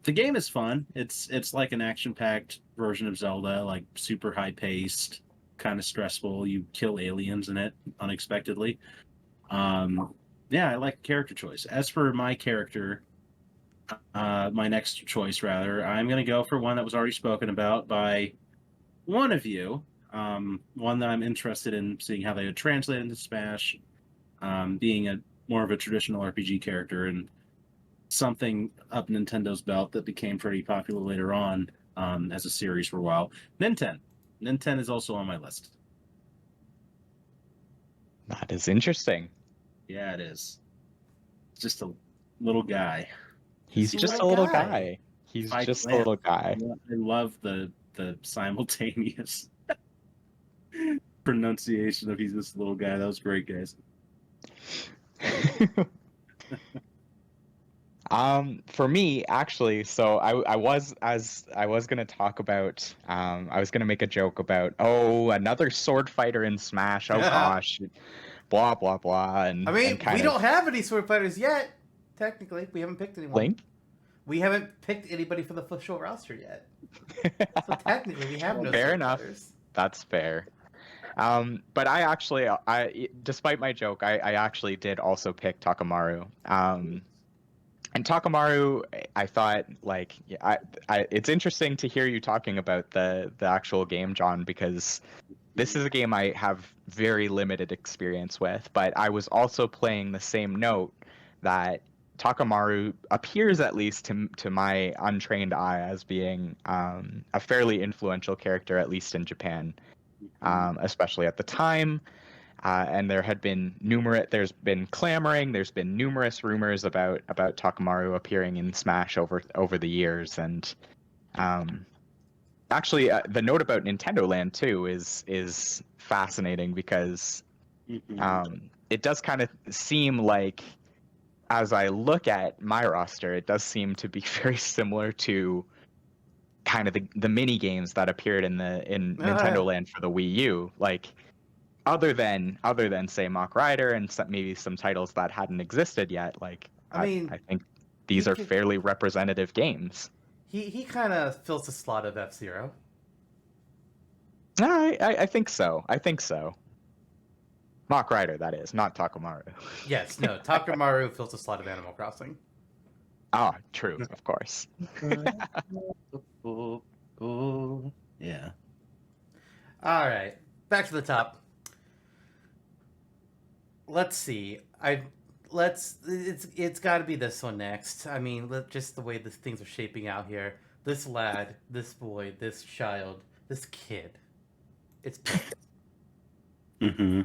the game is fun. It's like an action-packed version of Zelda, like super high-paced, kind of stressful. You kill aliens in it unexpectedly. Yeah, I like character choice. As for my character, my next choice rather, I'm going to go for one that was already spoken about by one of you. One that I'm interested in seeing how they would translate into Smash, being a more of a traditional RPG character and something up Nintendo's belt that became pretty popular later on as a series for a while. Ninten. Ninten is also on my list. That is interesting. Yeah, it is. It's just a little guy. He's He's a just little a little guy. guy. He's I just a laugh. little guy. I love the simultaneous pronunciation of he's this little guy. That was great, guys. For me, actually, so I was gonna talk about I was gonna make a joke about another sword fighter in Smash. Oh gosh, blah blah blah, and I mean, and kind we of don't have any sword fighters yet. Technically, we haven't picked anyone. Link. We haven't picked anybody for the official roster yet. So technically, we have no Fair sword enough. fighters. That's fair. But despite my joke, I actually did also pick Takamaru. And Takamaru, I thought it's interesting to hear you talking about the actual game, John, because this is a game I have very limited experience with. But I was also playing the same note that Takamaru appears, at least to my untrained eye, as being a fairly influential character, at least in Japan, especially at the time. And there's been clamoring, there's been numerous rumors about Takamaru appearing in Smash over the years, and actually the note about Nintendo Land too is fascinating because it does kind of seem like, as I look at my roster, it does seem to be very similar to kind of the mini games that appeared in Nintendo Land for the Wii U, like. Other than say Mach Rider and maybe some titles that hadn't existed yet, like I think these are fairly representative games. He kind of fills the slot of F-Zero. I think so. I think so. Mach Rider, that is, not Takamaru. Yes, no, Takamaru fills the slot of Animal Crossing. Ah, true, of course. Yeah. All right, back to the top. Let's see. It's got to be this one next. I mean, just the way things are shaping out here. This lad, this boy, this child, this kid. It's Mm-hmm.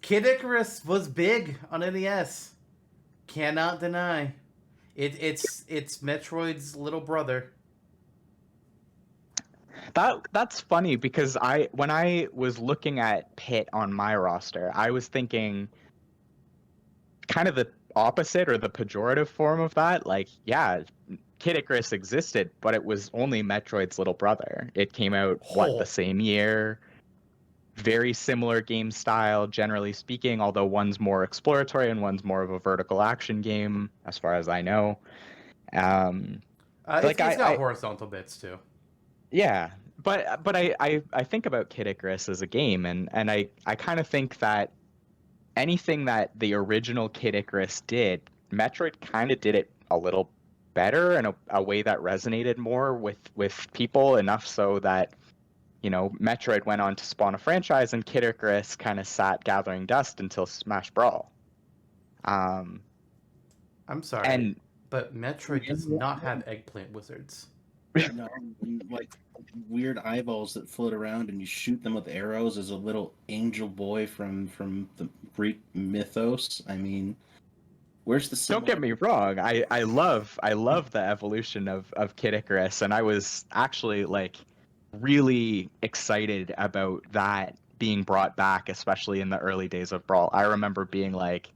Kid Icarus was big on NES. Cannot deny. It's Metroid's little brother. That's funny because when I was looking at Pit on my roster, I was thinking kind of the opposite or the pejorative form of that. Like, yeah, Kid Icarus existed, but it was only Metroid's little brother. It came out the same year. Very similar game style, generally speaking, although one's more exploratory and one's more of a vertical action game, as far as I know. It's got horizontal bits too. Yeah, but I think about Kid Icarus as a game, and I kind of think that anything that the original Kid Icarus did, Metroid kind of did it a little better in a way that resonated more with people, enough so that Metroid went on to spawn a franchise, and Kid Icarus kind of sat gathering dust until Smash Brawl. I'm sorry, And but Metroid does not have eggplant wizards. No, like weird eyeballs that float around, and you shoot them with arrows as a little angel boy from the Greek mythos. I mean, where's the don't get me wrong, I love the evolution of Kid Icarus, and I was actually like really excited about that being brought back, especially in the early days of Brawl. I remember being like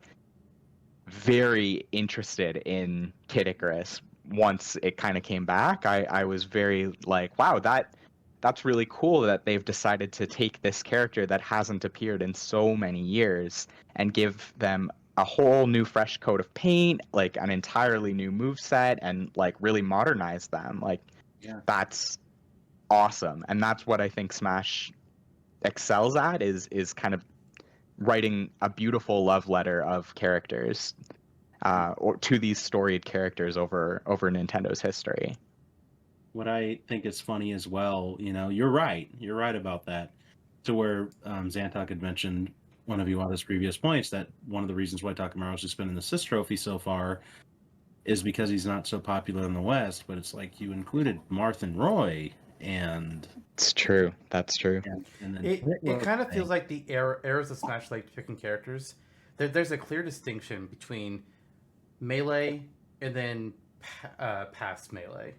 very interested in Kid Icarus once it kind of came back. I was very like, wow, that's really cool that they've decided to take this character that hasn't appeared in so many years and give them a whole new fresh coat of paint, like an entirely new move set, and like really modernize them. Like, Yeah. that's awesome. And that's what I think Smash excels at, is kind of writing a beautiful love letter of characters, or to these storied characters over Nintendo's history. What I think is funny as well, you're right. You're right about that. To where Zantok had mentioned one of Iwata's previous points, that one of the reasons why Takamaru's just been in the Sys Trophy so far is because he's not so popular in the West. But it's like you included Marth and Roy, and It's true. That's true. and then It kind of feels like the eras of Smash, like picking characters. There's a clear distinction between Melee and then past Melee.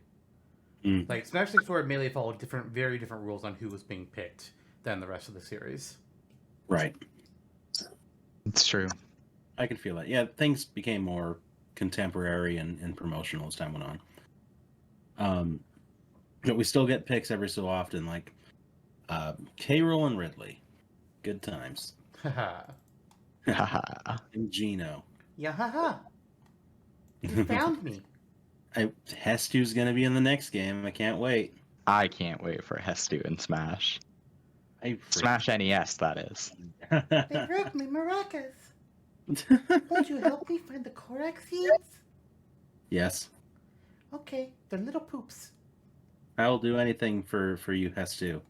Mm. Like Smash 64 and Melee followed very different rules on who was being picked than the rest of the series. Right. It's true. I can feel that. Yeah, things became more contemporary and promotional as time went on. But we still get picks every so often, like K-Rool and Ridley. Good times. Haha. And Gino. Yeah, haha. You found me. Hestu's going to be in the next game. I can't wait. I can't wait for Hestu and Smash. Smash NES, that is. They broke my maracas. Would you help me find the Korak seeds? Yes. Okay, they're little poops. I'll do anything for you, Hestu.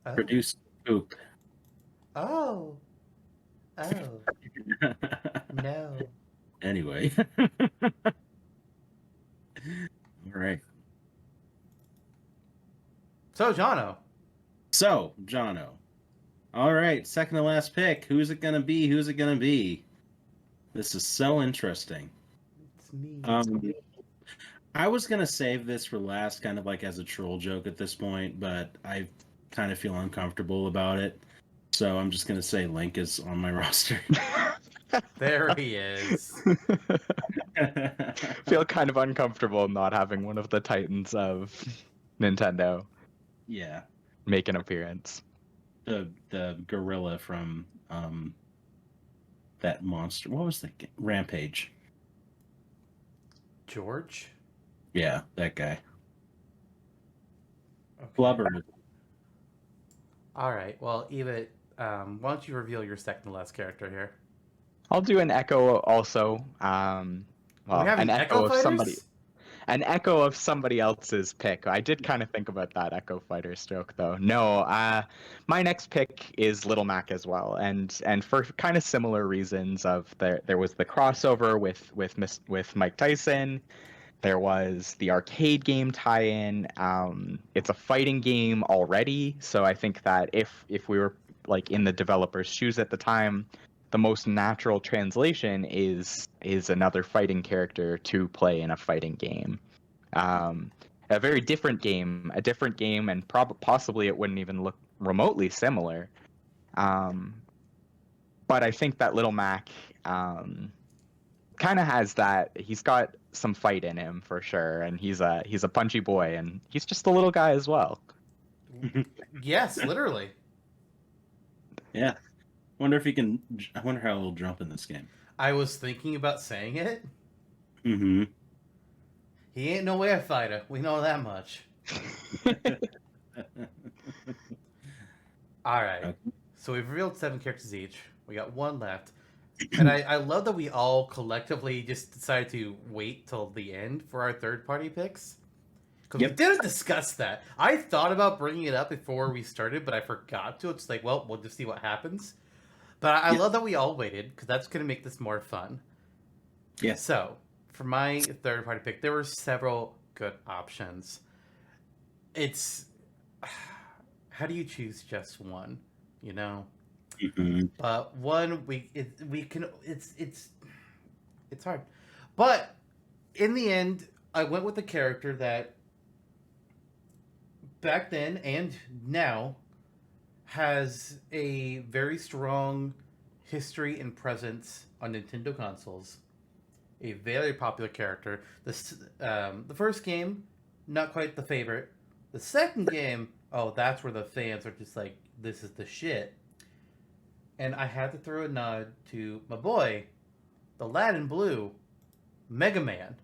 Oh. Produce poop. Oh. Oh. No. Anyway. All right. So, Jonno. All right, second to last pick. Who's it gonna be? This is so interesting. It's me. I was gonna save this for last, kind of like as a troll joke at this point, but I kind of feel uncomfortable about it. So I'm just gonna say Link is on my roster. There he is. Feel kind of uncomfortable not having one of the titans of Nintendo Yeah. make an appearance. The gorilla from that monster. What was the game? Rampage? George? Yeah, that guy. Okay. Blubber. Alright, well, Eebit, why don't you reveal your second to last character here? I'll do an echo also. Well, we have an echo of fighters? an echo of somebody else's pick. I did kind of think about that Echo Fighters joke, though. No, my next pick is Little Mac as well, and for kind of similar reasons. Of there was the crossover with Mike Tyson. There was the arcade game tie-in. It's a fighting game already, so I think that if we were like in the developer's shoes at the time, the most natural translation is another fighting character to play in a fighting game. A very different game, and possibly it wouldn't even look remotely similar. But I think that Little Mac kind of has that. He's got some fight in him for sure, and he's a punchy boy, and he's just a little guy as well. Yes, literally. Yeah. I wonder how he'll jump in this game. I was thinking about saying it. Mm-hmm. He ain't no air fighter. We know that much. Alright. Okay. So we've revealed 7 characters each. We got 1 left. And I love that we all collectively just decided to wait till the end for our third party picks. Because we didn't discuss that. I thought about bringing it up before we started, but I forgot to. It's like, well, we'll just see what happens. But I love that we all waited, because that's going to make this more fun. Yeah. So, for my third-party pick, there were several good options. It's... How do you choose just one? You know? Mm-hmm. But one, it's hard. But, in the end, I went with a character that back then and now has a very strong history and presence on Nintendo consoles. A very popular character. The first game, not quite the favorite. The second game, oh, that's where the fans are just like, this is the shit. And I had to throw a nod to my boy, the lad in blue, Mega Man.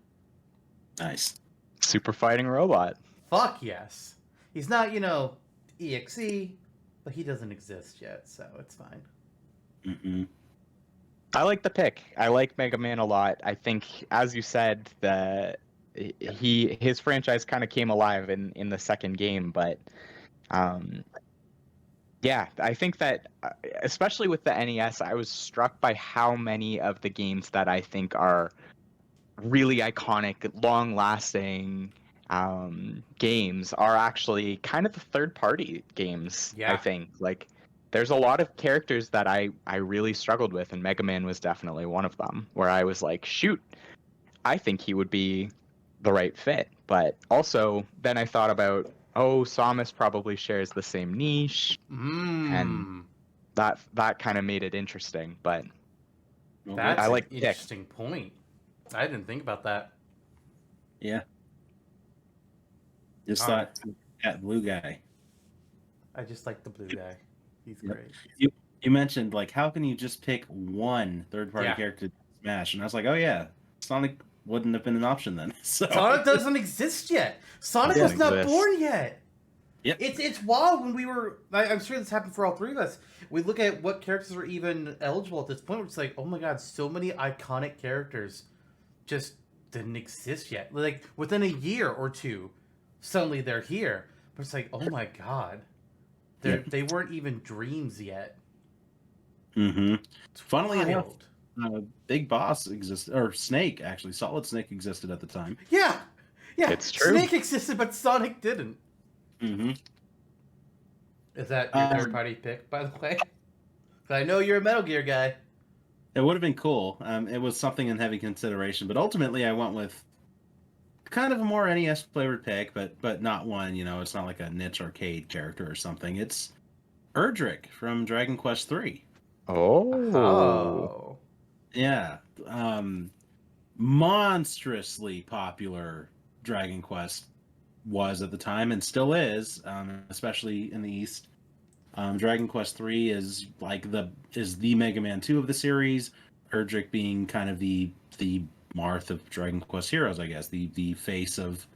Nice. Super fighting robot. Fuck yes. He's not, EXE, but he doesn't exist yet, so it's fine. Mm-mm. I like the pick. I like Mega Man a lot. I think, as you said, his franchise kind of came alive in the second game, but yeah, I think that especially with the NES, I was struck by how many of the games that I think are really iconic, long-lasting games are actually kind of the third-party games. Yeah. I think there's a lot of characters that I really struggled with, and Mega Man was definitely one of them. Where I was like, shoot, I think he would be the right fit. But also, then I thought about, Samus probably shares the same niche, and that kind of made it interesting. But That's I like an interesting point. I didn't think about that. Yeah. Just thought that blue guy. I just like the blue guy. He's Yep. great. You mentioned how can you just pick one third-party character to Smash? And I was like, oh yeah, Sonic wouldn't have been an option then. So Sonic doesn't exist yet. Sonic was not born yet. Yep. It's wild when we were. I'm sure this happened for all three of us. We look at what characters are even eligible at this point. It's like, oh my god, so many iconic characters just didn't exist yet. Like within a year or two, suddenly they're here. But it's like, oh my god, they weren't even dreams yet. Mm-hmm. Funnily enough, Wild. Big Boss existed, or Snake actually, Solid Snake existed at the time. Yeah, it's true. Snake existed, but Sonic didn't. Mm-hmm. Is that your third party pick, by the way? 'Cause I know you're a Metal Gear guy. It would have been cool. It was something in heavy consideration, but ultimately I went with kind of a more NES flavored pick, but not one. It's not like a niche arcade character or something. It's Erdrick from Dragon Quest III. Oh. Yeah. Monstrously popular Dragon Quest was at the time and still is, especially in the East. Dragon Quest III is the Mega Man 2 of the series. Erdrick being kind of the Marth of Dragon Quest Heroes, I guess, the face of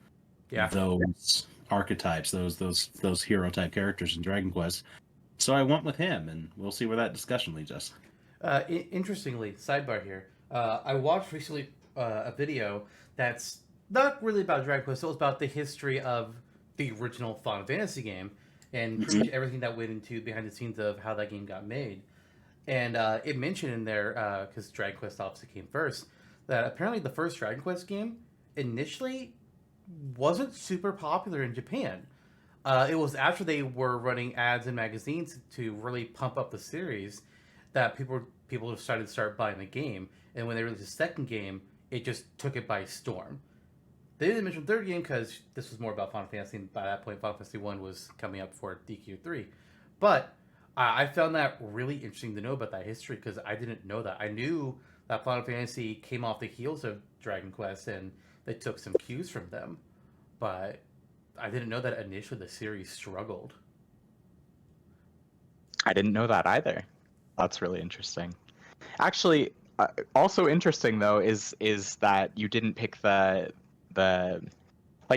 those archetypes, those hero type characters in Dragon Quest. So I went with him, and we'll see where that discussion leads us. Interestingly, sidebar here, I watched recently a video that's not really about Dragon Quest. It was about the history of the original Final Fantasy game and pretty much everything that went into behind the scenes of how that game got made. And it mentioned in there, because Dragon Quest obviously came first, that apparently the first Dragon Quest game initially wasn't super popular in Japan. It was after they were running ads in magazines to really pump up the series that people started buying the game. And when they released the second game, it just took it by storm. They didn't mention the third game because this was more about Final Fantasy, and by that point, Final Fantasy 1 was coming up for DQ3. But I found that really interesting to know about that history because I didn't know that. I knew that Final Fantasy came off the heels of Dragon Quest and they took some cues from them. But I didn't know that initially the series struggled. I didn't know that either. That's really interesting. Actually, also interesting though is that you didn't pick the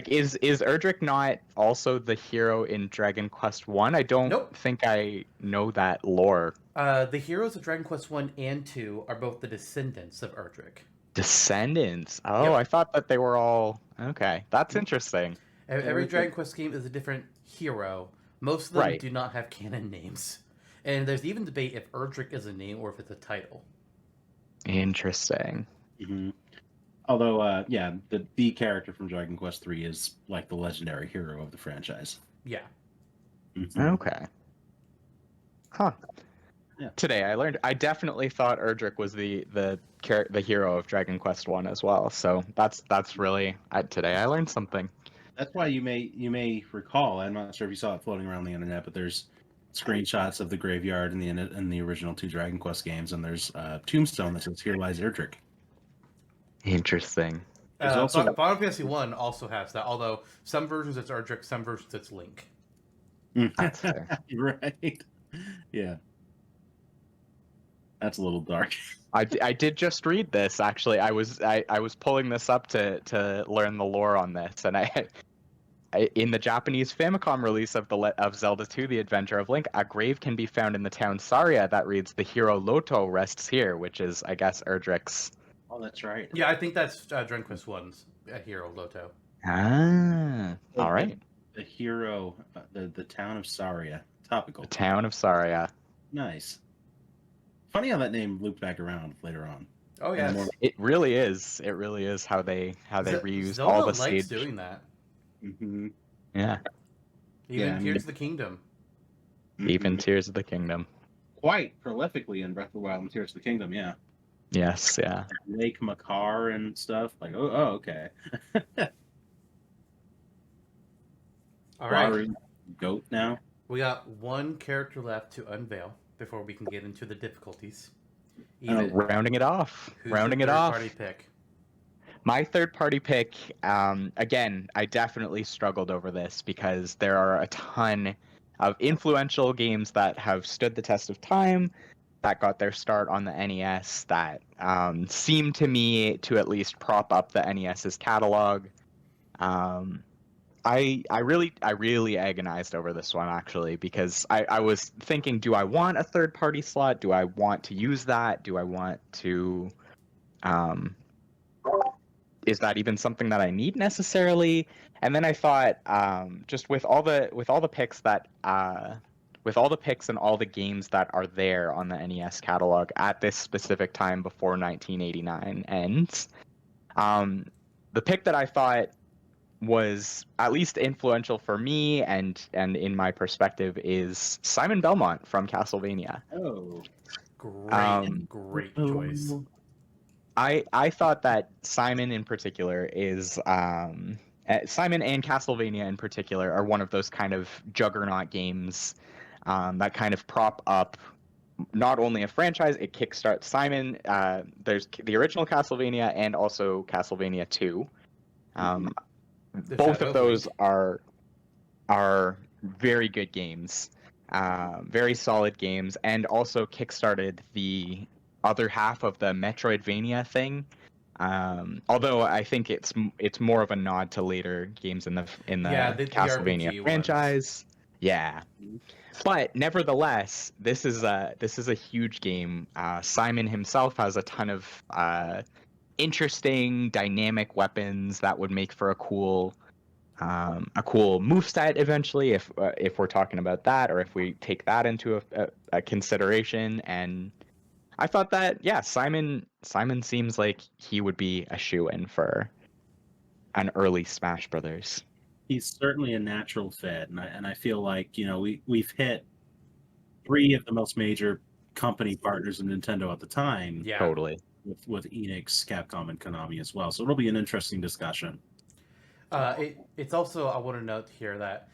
is Erdrick not also the hero in Dragon Quest 1? I don't think I know that lore. The heroes of Dragon Quest 1 and 2 are both the descendants of Erdrick. Descendants? Oh, yep. I thought that they were all... Okay, that's interesting. Every Dragon Quest game is a different hero. Most of them Right. do not have canon names. And there's even debate if Erdrick is a name or if it's a title. Interesting. Mm-hmm. Although, yeah, the character from Dragon Quest III is like the legendary hero of the franchise. Yeah. Mhm. Okay. Huh. Yeah. Today I learned. I definitely thought Erdrick was the hero of Dragon Quest One as well. So that's really today I learned something. That's why you may recall. I'm not sure if you saw it floating around the internet, but there's screenshots of the graveyard in the original 2 Dragon Quest games, and there's a tombstone that says "Here lies Erdrick." Interesting. There's also Final Fantasy 1 also has that, although some versions it's Erdrick, some versions it's Link. That's fair. Right. Yeah. That's a little dark. I did just read this actually. I was pulling this up to learn the lore on this, and in the Japanese Famicom release of of Zelda 2: The Adventure of Link, a grave can be found in the town Saria that reads "The hero Loto rests here," which is, I guess, Erdrick's. Oh, that's right. Yeah, I think that's Dragon Quest 1's hero, Loto. Ah, all right. The hero, the town of Saria. Topical. The town of Saria. Nice. Funny how that name looped back around later on. Oh, yes. It really is. It really is how they reused Zelda all the likes stage. doing that. Mm-hmm. Yeah, Even Tears of the Kingdom. even Tears of the Kingdom. Quite prolifically in Breath of the Wild and Tears of the Kingdom, yeah. Yes, yeah. Lake Makar and stuff. Like, oh okay. All right. Watery goat now. We got one character left to unveil before we can get into the difficulties. Eebit, Rounding it off. who's Rounding your it off. third-party pick? My third party pick, again, I definitely struggled over this because there are a ton of influential games that have stood the test of time, that got their start on the NES, that seem to me to at least prop up the NES's catalog. I really agonized over this one actually because I was thinking, do I want a third party slot? Do I want to use that? Do I want to is that even something that I need necessarily? And then I thought, just with all the picks that with all the picks and all the games that are there on the NES catalog at this specific time before 1989 ends, the pick that I thought was at least influential for me and in my perspective is Simon Belmont from Castlevania. Oh. Great choice. I thought that Simon in particular is Simon and Castlevania in particular are one of those kind of juggernaut games that kind of prop up not only a franchise, it kickstarts Simon. There's the original Castlevania and also Castlevania 2. Both of those are very good games, very solid games, and also kickstarted the other half of the Metroidvania thing. Although I think it's more of a nod to later games in the Castlevania RPG franchise. Yeah. But nevertheless, this is a huge game. Simon himself has a ton of interesting, dynamic weapons that would make for a cool moveset eventually, if we're talking about that, or if we take that into a consideration. And I thought that, yeah, Simon seems like he would be a shoo-in for an early Smash Brothers. He's certainly a natural fit, and I feel like we've hit 3 of the most major company partners in Nintendo at the time. Yeah, Totally. With Enix, Capcom, and Konami as well. So it'll be an interesting discussion. It's also, I want to note here that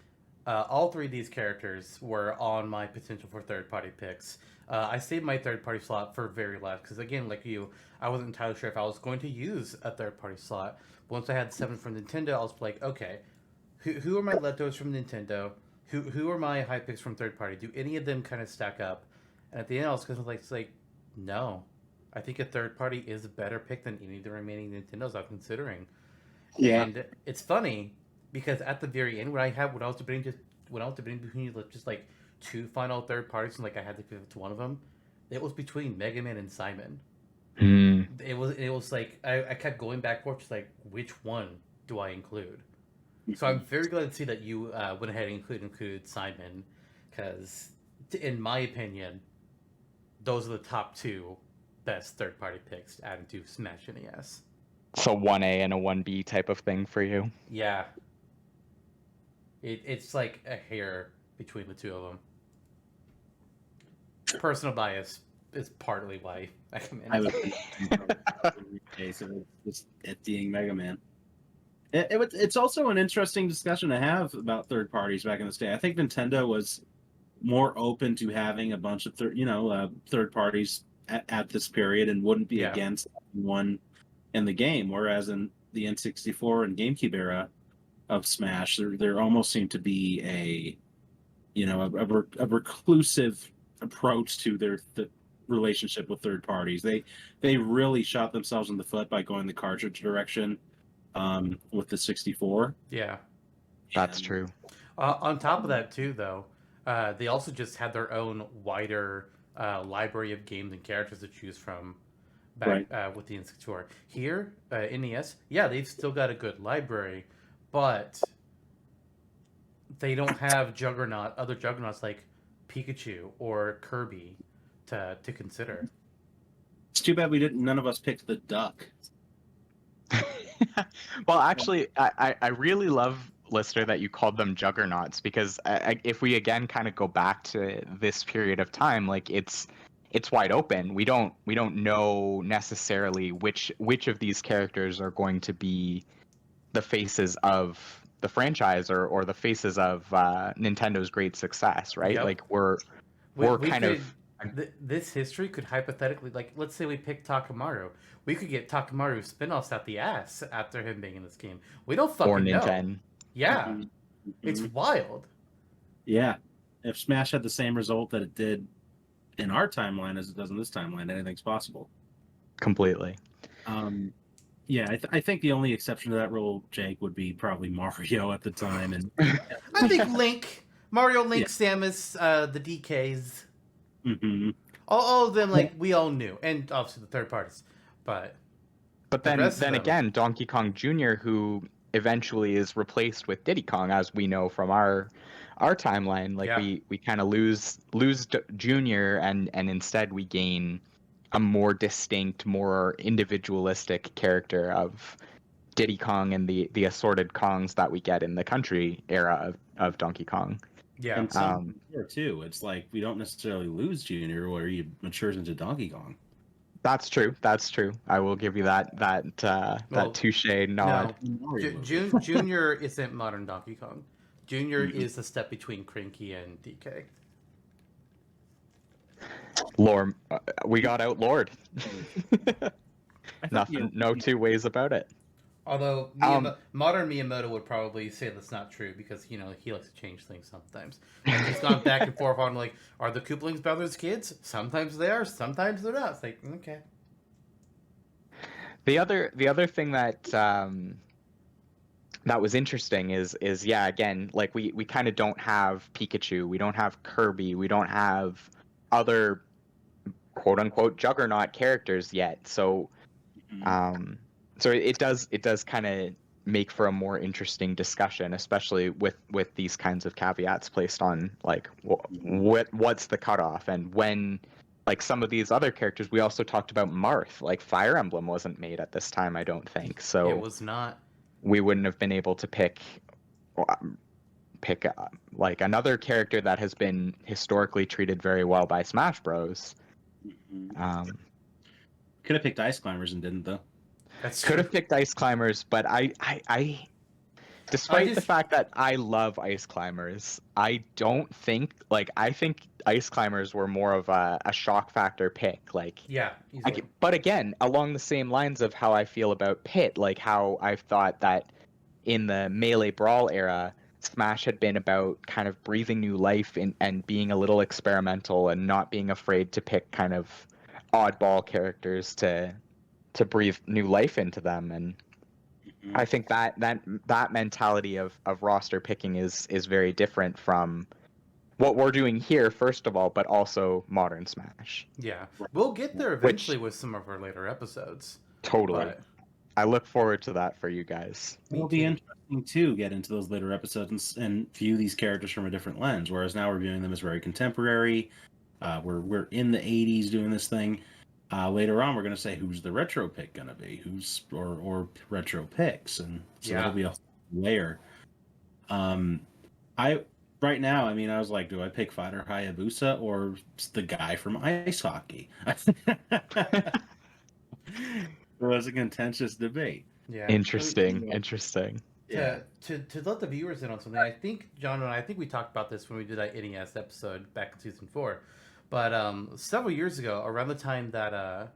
all 3 of these characters were on my potential for third-party picks. I saved my third-party slot for very last because, again, like you, I wasn't entirely sure if I was going to use a third-party slot. But once I had 7 from Nintendo, I was like, okay, who are my Letos from Nintendo? Who are my high picks from third-party? Do any of them kind of stack up? And at the end, I was kind of like, no. I think a third-party is a better pick than any of the remaining Nintendos I'm considering. Yeah. And it's funny because at the very end, when I was debating between just like 2 final third parties, and like I had to pick to one of them, it was between Mega Man and Simon. It was like I kept going back and forth, just like which one do I include? So I'm very glad to see that you went ahead and included Simon, because in my opinion, those are the top two best third-party picks added to Smash NES. So 1A and a 1B type of thing for you. Yeah, it's like a hair between the two of them. Personal bias is partly why I come in. I would think case of just it being Mega Man. It's also an interesting discussion to have about third parties back in this day. I think Nintendo was more open to having a bunch of third parties at this period and wouldn't be against one in the game. Whereas in the N64 and GameCube era of Smash, there almost seemed to be a reclusive approach to the relationship with third parties. They really shot themselves in the foot by going the cartridge direction with the 64. Yeah, That's true. On top of that, too, though, they also just had their own wider library of games and characters to choose from back with the N64. Here, NES, yeah, they've still got a good library, but they don't have other juggernauts like Pikachu or Kirby to consider. It's too bad none of us picked the duck. Well, actually, I really love, Lister, that you called them juggernauts, because if we again kind of go back to this period of time, like it's wide open. We don't know necessarily which of these characters are going to be the faces of the franchise or the faces of Nintendo's great success, right? Yep. Like we're kind of this history could hypothetically, like, let's say we pick Takamaru. We could get Takamaru spin-offs out the ass after him being in this game. We don't fucking know. Yeah. Mm-hmm. It's wild. Yeah. If Smash had the same result that it did in our timeline as it does in this timeline, anything's possible. Completely. Yeah, I think the only exception to that rule, Jake, would be probably Mario at the time. And I think Mario, Link, Samus, the DKs. Mm-hmm. All of them, like, we all knew. And obviously the third parties. But then again, Donkey Kong Jr., who eventually is replaced with Diddy Kong, as we know from our timeline. Like we kind of lose Junior, and instead we gain a more distinct, more individualistic character of Diddy Kong and the assorted Kongs that we get in the country era of Donkey Kong. Yeah, and some too. It's like we don't necessarily lose Junior, where he matures into Donkey Kong. That's true. I will give you that touche nod. No, Junior isn't modern Donkey Kong. Junior is the step between Cranky and DK. Lore, we got outlawed. Nothing, no two ways about it. Although modern Miyamoto would probably say that's not true, because he likes to change things sometimes. And he's gone back and forth on, like, are the Koopalings brothers kids? Sometimes they are, sometimes they're not. It's like, okay. The other thing that that was interesting is again, like we kind of don't have Pikachu, we don't have Kirby, we don't have other quote unquote juggernaut characters yet. So so it does kind of make for a more interesting discussion, especially with these kinds of caveats placed on, like, what's the cutoff, and when, like, some of these other characters. We also talked about Marth. Like, Fire Emblem wasn't made at this time, I don't think. So it was not. We wouldn't have been able to pick like another character that has been historically treated very well by Smash Bros. Could have picked Ice Climbers and didn't, though. Could have picked Ice Climbers, but I despite the fact that I love Ice Climbers, I don't think, like, I think Ice Climbers were more of a shock factor pick. Like, but again, along the same lines of how I feel about Pit, like how I've thought that in the Melee Brawl era, Smash had been about kind of breathing new life and being a little experimental and not being afraid to pick kind of oddball characters to breathe new life into them. And I think that mentality of roster picking is very different from what we're doing here, first of all, but also modern Smash. Yeah, we'll get there eventually with some of our later episodes. Totally. I look forward to that for you guys. Me It'll be too. interesting to get into those later episodes and view these characters from a different lens. Whereas now we're viewing them as very contemporary. We're in the '80s doing this thing. Later on, we're going to say who's the retro pick going to be, or retro picks, and so that'll be a layer. I right now, I mean, I was like, do I pick Fighter Hayabusa or the guy from ice hockey? It was a contentious debate. Yeah. Interesting. Yeah. Interesting. Yeah. To let the viewers in on something, I think John and I think we talked about this when we did that NES episode back in season 4, but several years ago, around the time that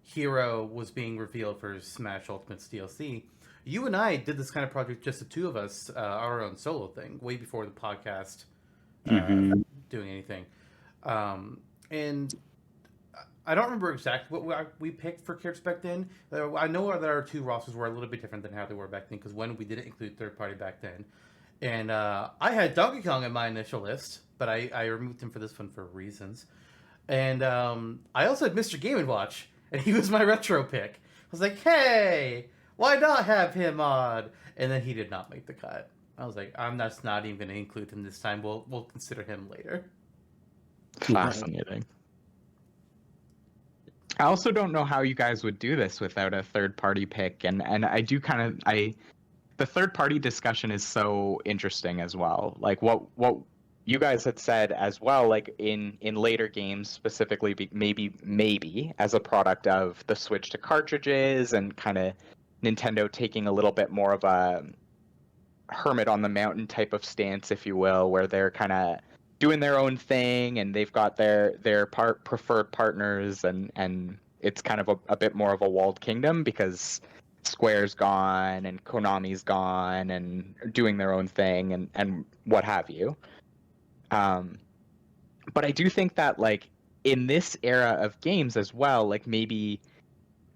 Hero was being revealed for Smash Ultimate's DLC, you and I did this kind of project, just the two of us, our own solo thing, way before the podcast doing anything, and I don't remember exactly what we picked for characters back then. I know that our two rosters were a little bit different than how they were back then, because when we didn't include third party back then. And I had Donkey Kong in my initial list, but I removed him for this one for reasons. And I also had Mr. Game & Watch, and he was my retro pick. I was like, hey, why not have him on? And then he did not make the cut. I was like, I'm just not even going to include him this time. We'll consider him later. Fascinating. I also don't know how you guys would do this without a third party pick, and I do kind of the third party discussion is so interesting as well. Like what you guys had said as well, like in later games specifically, maybe as a product of the switch to cartridges and kind of Nintendo taking a little bit more of a hermit on the mountain type of stance, if you will, where they're kind of doing their own thing and they've got their preferred partners, and it's kind of a bit more of a walled kingdom because Square's gone and Konami's gone and doing their own thing and what have you. But I do think that like in this era of games as well, like maybe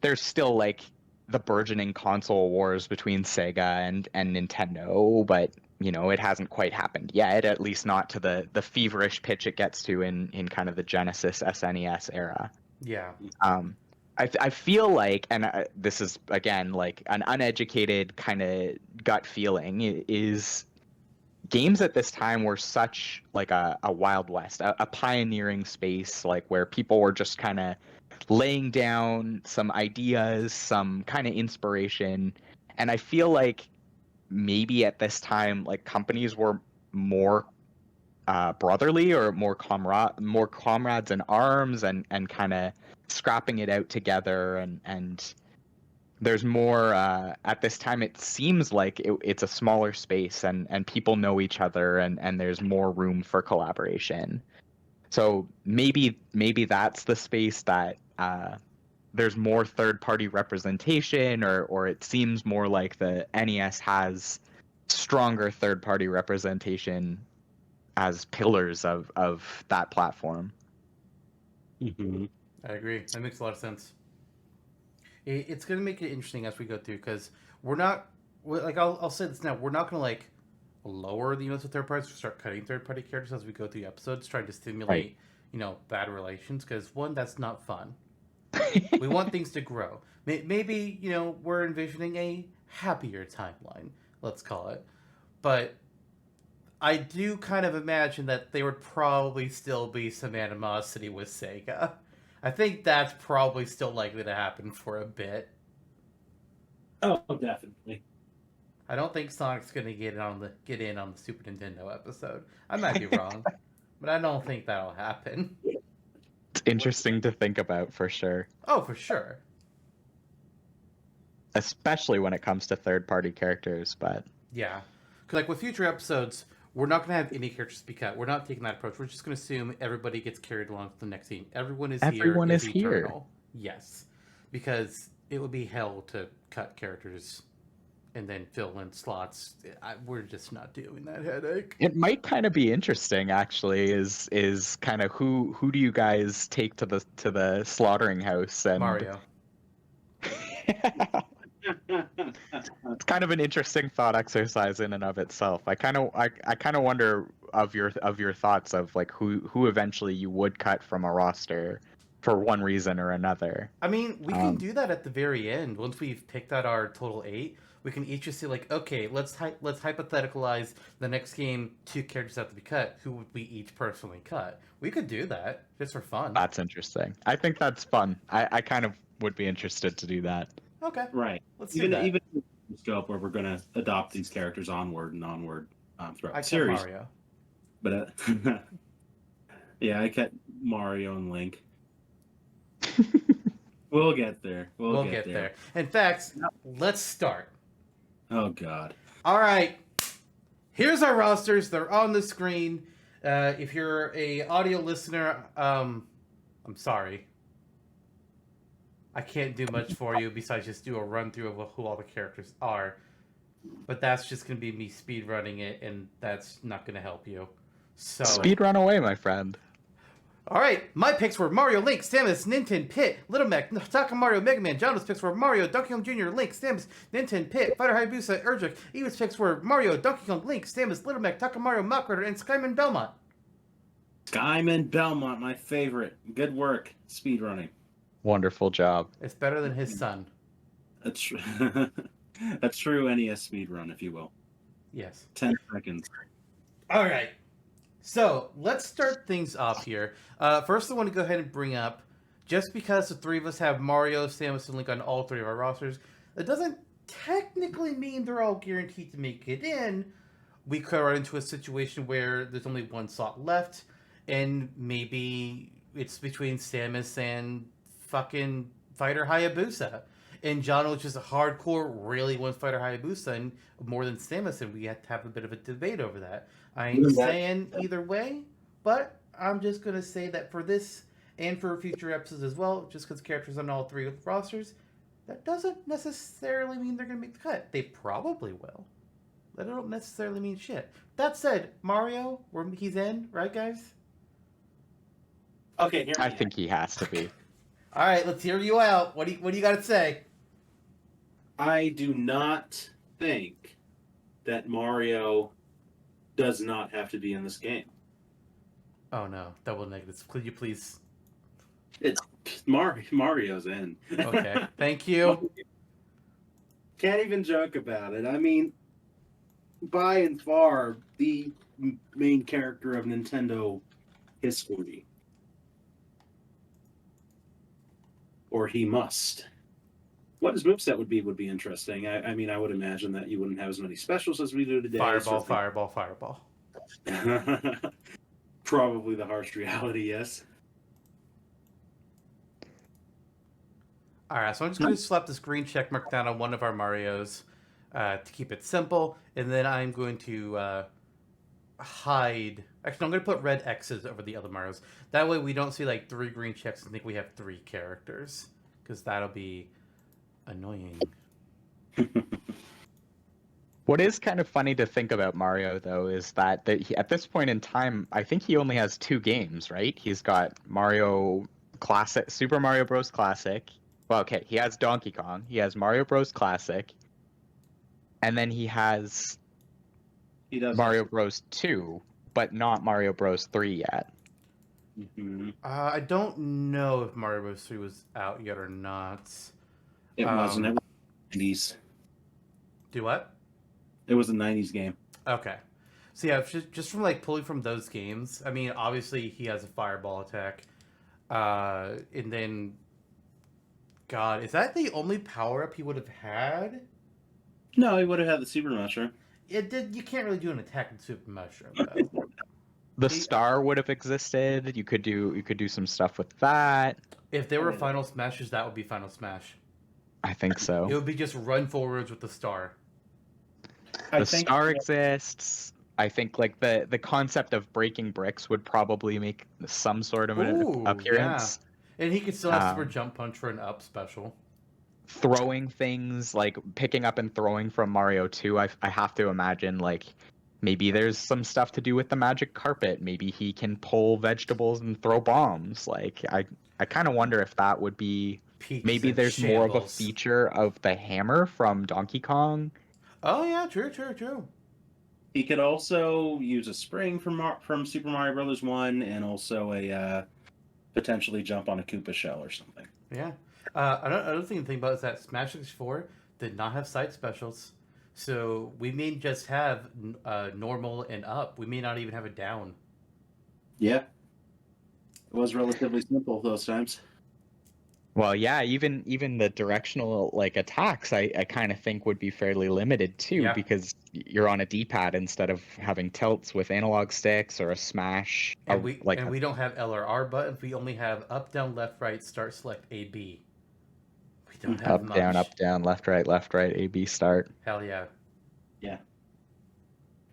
there's still like the burgeoning console wars between Sega and Nintendo, but you know, it hasn't quite happened yet, at least not to the feverish pitch it gets to in kind of the Genesis SNES era. Yeah. I feel like, and this is again like an uneducated kind of gut feeling, is games at this time were such like a Wild West, a pioneering space, like where people were just kind of laying down some ideas, some kind of inspiration, and I feel like maybe at this time like companies were more brotherly or more comrades in arms and kind of scrapping it out together, and there's more at this time it seems like it's a smaller space and people know each other and there's more room for collaboration. So maybe that's the space that there's more third-party representation, or it seems more like the NES has stronger third-party representation as pillars of that platform. Mm-hmm. I agree. That makes a lot of sense. It's going to make it interesting as we go through, because I'll say this now, we're not going to like lower the units of third parties or start cutting third party characters as we go through episodes, trying to stimulate, bad relations, because one, that's not fun. We want things to grow. Maybe, we're envisioning a happier timeline, let's call it. But I do kind of imagine that there would probably still be some animosity with Sega. I think that's probably still likely to happen for a bit. Oh, definitely. I don't think Sonic's going to get in on the Super Nintendo episode. I might be wrong, but I don't think that'll happen. It's interesting to think about for sure. Oh, for sure. Especially when it comes to third-party characters, but yeah, because like with future episodes, we're not going to have any characters be cut. We're not taking that approach. We're just going to assume everybody gets carried along to the next scene. Everyone is here. Eternal. Yes, because it would be hell to cut characters and then fill in slots. We're just not doing that headache. It might kind of be interesting, actually. Is kind of who do you guys take to the slaughtering house? And Mario. It's kind of an interesting thought exercise in and of itself. I kind of wonder of your thoughts of like who eventually you would cut from a roster. for one reason or another. I mean, we can do that at the very end. Once we've picked out our total 8, we can each just say like, okay, let's hypotheticalize the next game 2 characters have to be cut. Who would we each personally cut? We could do that just for fun. That's interesting. I think that's fun. I kind of would be interested to do that. Okay. Right. Let's do that. Even in the scope where we're going to adopt these characters onward and onward throughout I the series. Mario. But yeah, I cut Mario and Link. We'll get there. We'll get there. In fact, let's start. Oh God. All right. Here's our rosters. They're on the screen. If you're a audio listener, I'm sorry. I can't do much for you besides just do a run through of who all the characters are. But that's just going to be me speed running it, and that's not going to help you. So Speed run away, my friend. all right, my picks were Mario, Link, Samus, Ninten, Pit, Little Mac, Taka Mario, Mega Man. Jonno's picks were Mario, Donkey Kong Jr., Link, Samus, Ninten, Pit, Fighter Hayabusa, Urjuk. Eebit's picks were Mario, Donkey Kong, Link, Samus, Little Mac, Taka Mario, Mach Rider, and Skyman Belmont. Skyman Belmont, my favorite. Good work, speedrunning. Wonderful job. It's better than his son. That's true NES speedrun, if you will. Yes. 10 seconds. All right. So let's start things off here. First, I want to go ahead and bring up, just because the 3 of us have Mario, Samus, and Link on all 3 of our rosters, that doesn't technically mean they're all guaranteed to make it in. We could run into a situation where there's only 1 slot left, and maybe it's between Samus and fucking Fighter Hayabusa. And Jonno just hardcore really wants Fighter Hayabusa and more than Samus, and we have to have a bit of a debate over that. I ain't saying either way, but I'm just going to say that for this and for future episodes as well, just because characters on all 3 rosters, that doesn't necessarily mean they're going to make the cut. They probably will. That don't necessarily mean shit. That said, Mario, he's in, right, guys? Okay, I think he has to be. All right, let's hear you out. What do you got to say? I do not think that Mario does not have to be in this game. Oh no, double negatives. Could you please? It's Mario's in. Okay, thank you. Can't even joke about it. I mean, by and far, the main character of Nintendo history. Or he must. What his moveset would be interesting. I mean, I would imagine that you wouldn't have as many specials as we do today. Fireball, fireball, fireball. Probably the harsh reality, yes. All right, so I'm just going to slap this green check mark down on one of our Marios to keep it simple, and then I'm going to hide. Actually, I'm going to put red X's over the other Marios. That way, we don't see like 3 green checks and think we have 3 characters, because that'll be annoying. What is kind of funny to think about Mario, though, is that at this point in time, I think he only has 2 games, right? He's got Mario Classic, Super Mario Bros. Classic. Well, okay, he has Donkey Kong. He has Mario Bros. Classic. And then he has Mario Bros. 2, but not Mario Bros. 3 yet. Mm-hmm. I don't know if Mario Bros. 3 was out yet or not. It wasn't. It was 90s. Do what? It was a 90s game. Okay. So yeah, just from like pulling from those games, I mean, obviously he has a fireball attack. And then, God, is that the only power-up he would have had? No, he would have had the Super Mushroom. It did. You can't really do an attack with Super Mushroom, though. The star would have existed. You could do some stuff with that. If there were Final Smashes, that would be Final Smash. I think so. It would be just run forwards with the star. The star exists. I think like the concept of breaking bricks would probably make some sort of an appearance. Yeah. And he could still have Super Jump Punch for an up special. Throwing things, like picking up and throwing from Mario 2, I have to imagine like maybe there's some stuff to do with the magic carpet. Maybe he can pull vegetables and throw bombs. Like I kind of wonder if that would be maybe there's more of a feature of the hammer from Donkey Kong. Oh yeah, true. He could also use a spring from Super Mario Brothers 1, and also potentially jump on a Koopa shell or something. Yeah. Another thing to think about is that Smash 64 did not have side specials. So we may just have normal and up. We may not even have a down. Yeah, it was relatively simple those times. Well, yeah, even the directional like attacks, I kind of think would be fairly limited too, Yeah. because you're on a D-pad instead of having tilts with analog sticks or a smash. And we don't have L or R buttons. We only have up, down, left, right, start, select, A, B. We don't have much. up, down, left, right, A, B, start. Hell yeah. Yeah,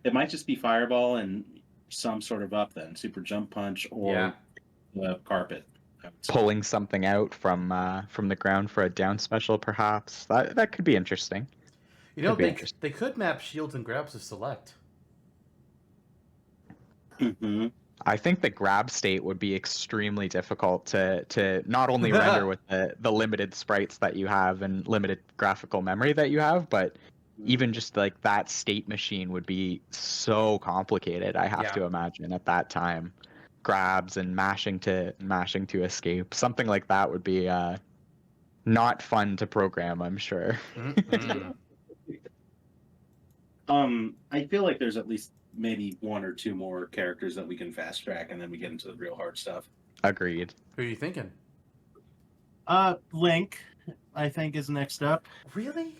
it might just be fireball and some sort of up then, super jump punch or Yeah. Carpet. Pulling something out from the ground for a down special, perhaps. That could be interesting. You know, Could be they interesting. could map shields and grabs to select. Mm-hmm. I think the grab state would be extremely difficult to not only render with the limited sprites that you have and limited graphical memory that you have, but even just like that state machine would be so complicated, I have Yeah. to imagine at that time. Grabs and mashing to escape. Something like that would be not fun to program, I'm sure. Mm-mm. I feel like there's at least maybe one or two more characters that we can fast track, and then we get into the real hard stuff. Agreed. Who are you thinking? Link, I think, is next up. Really?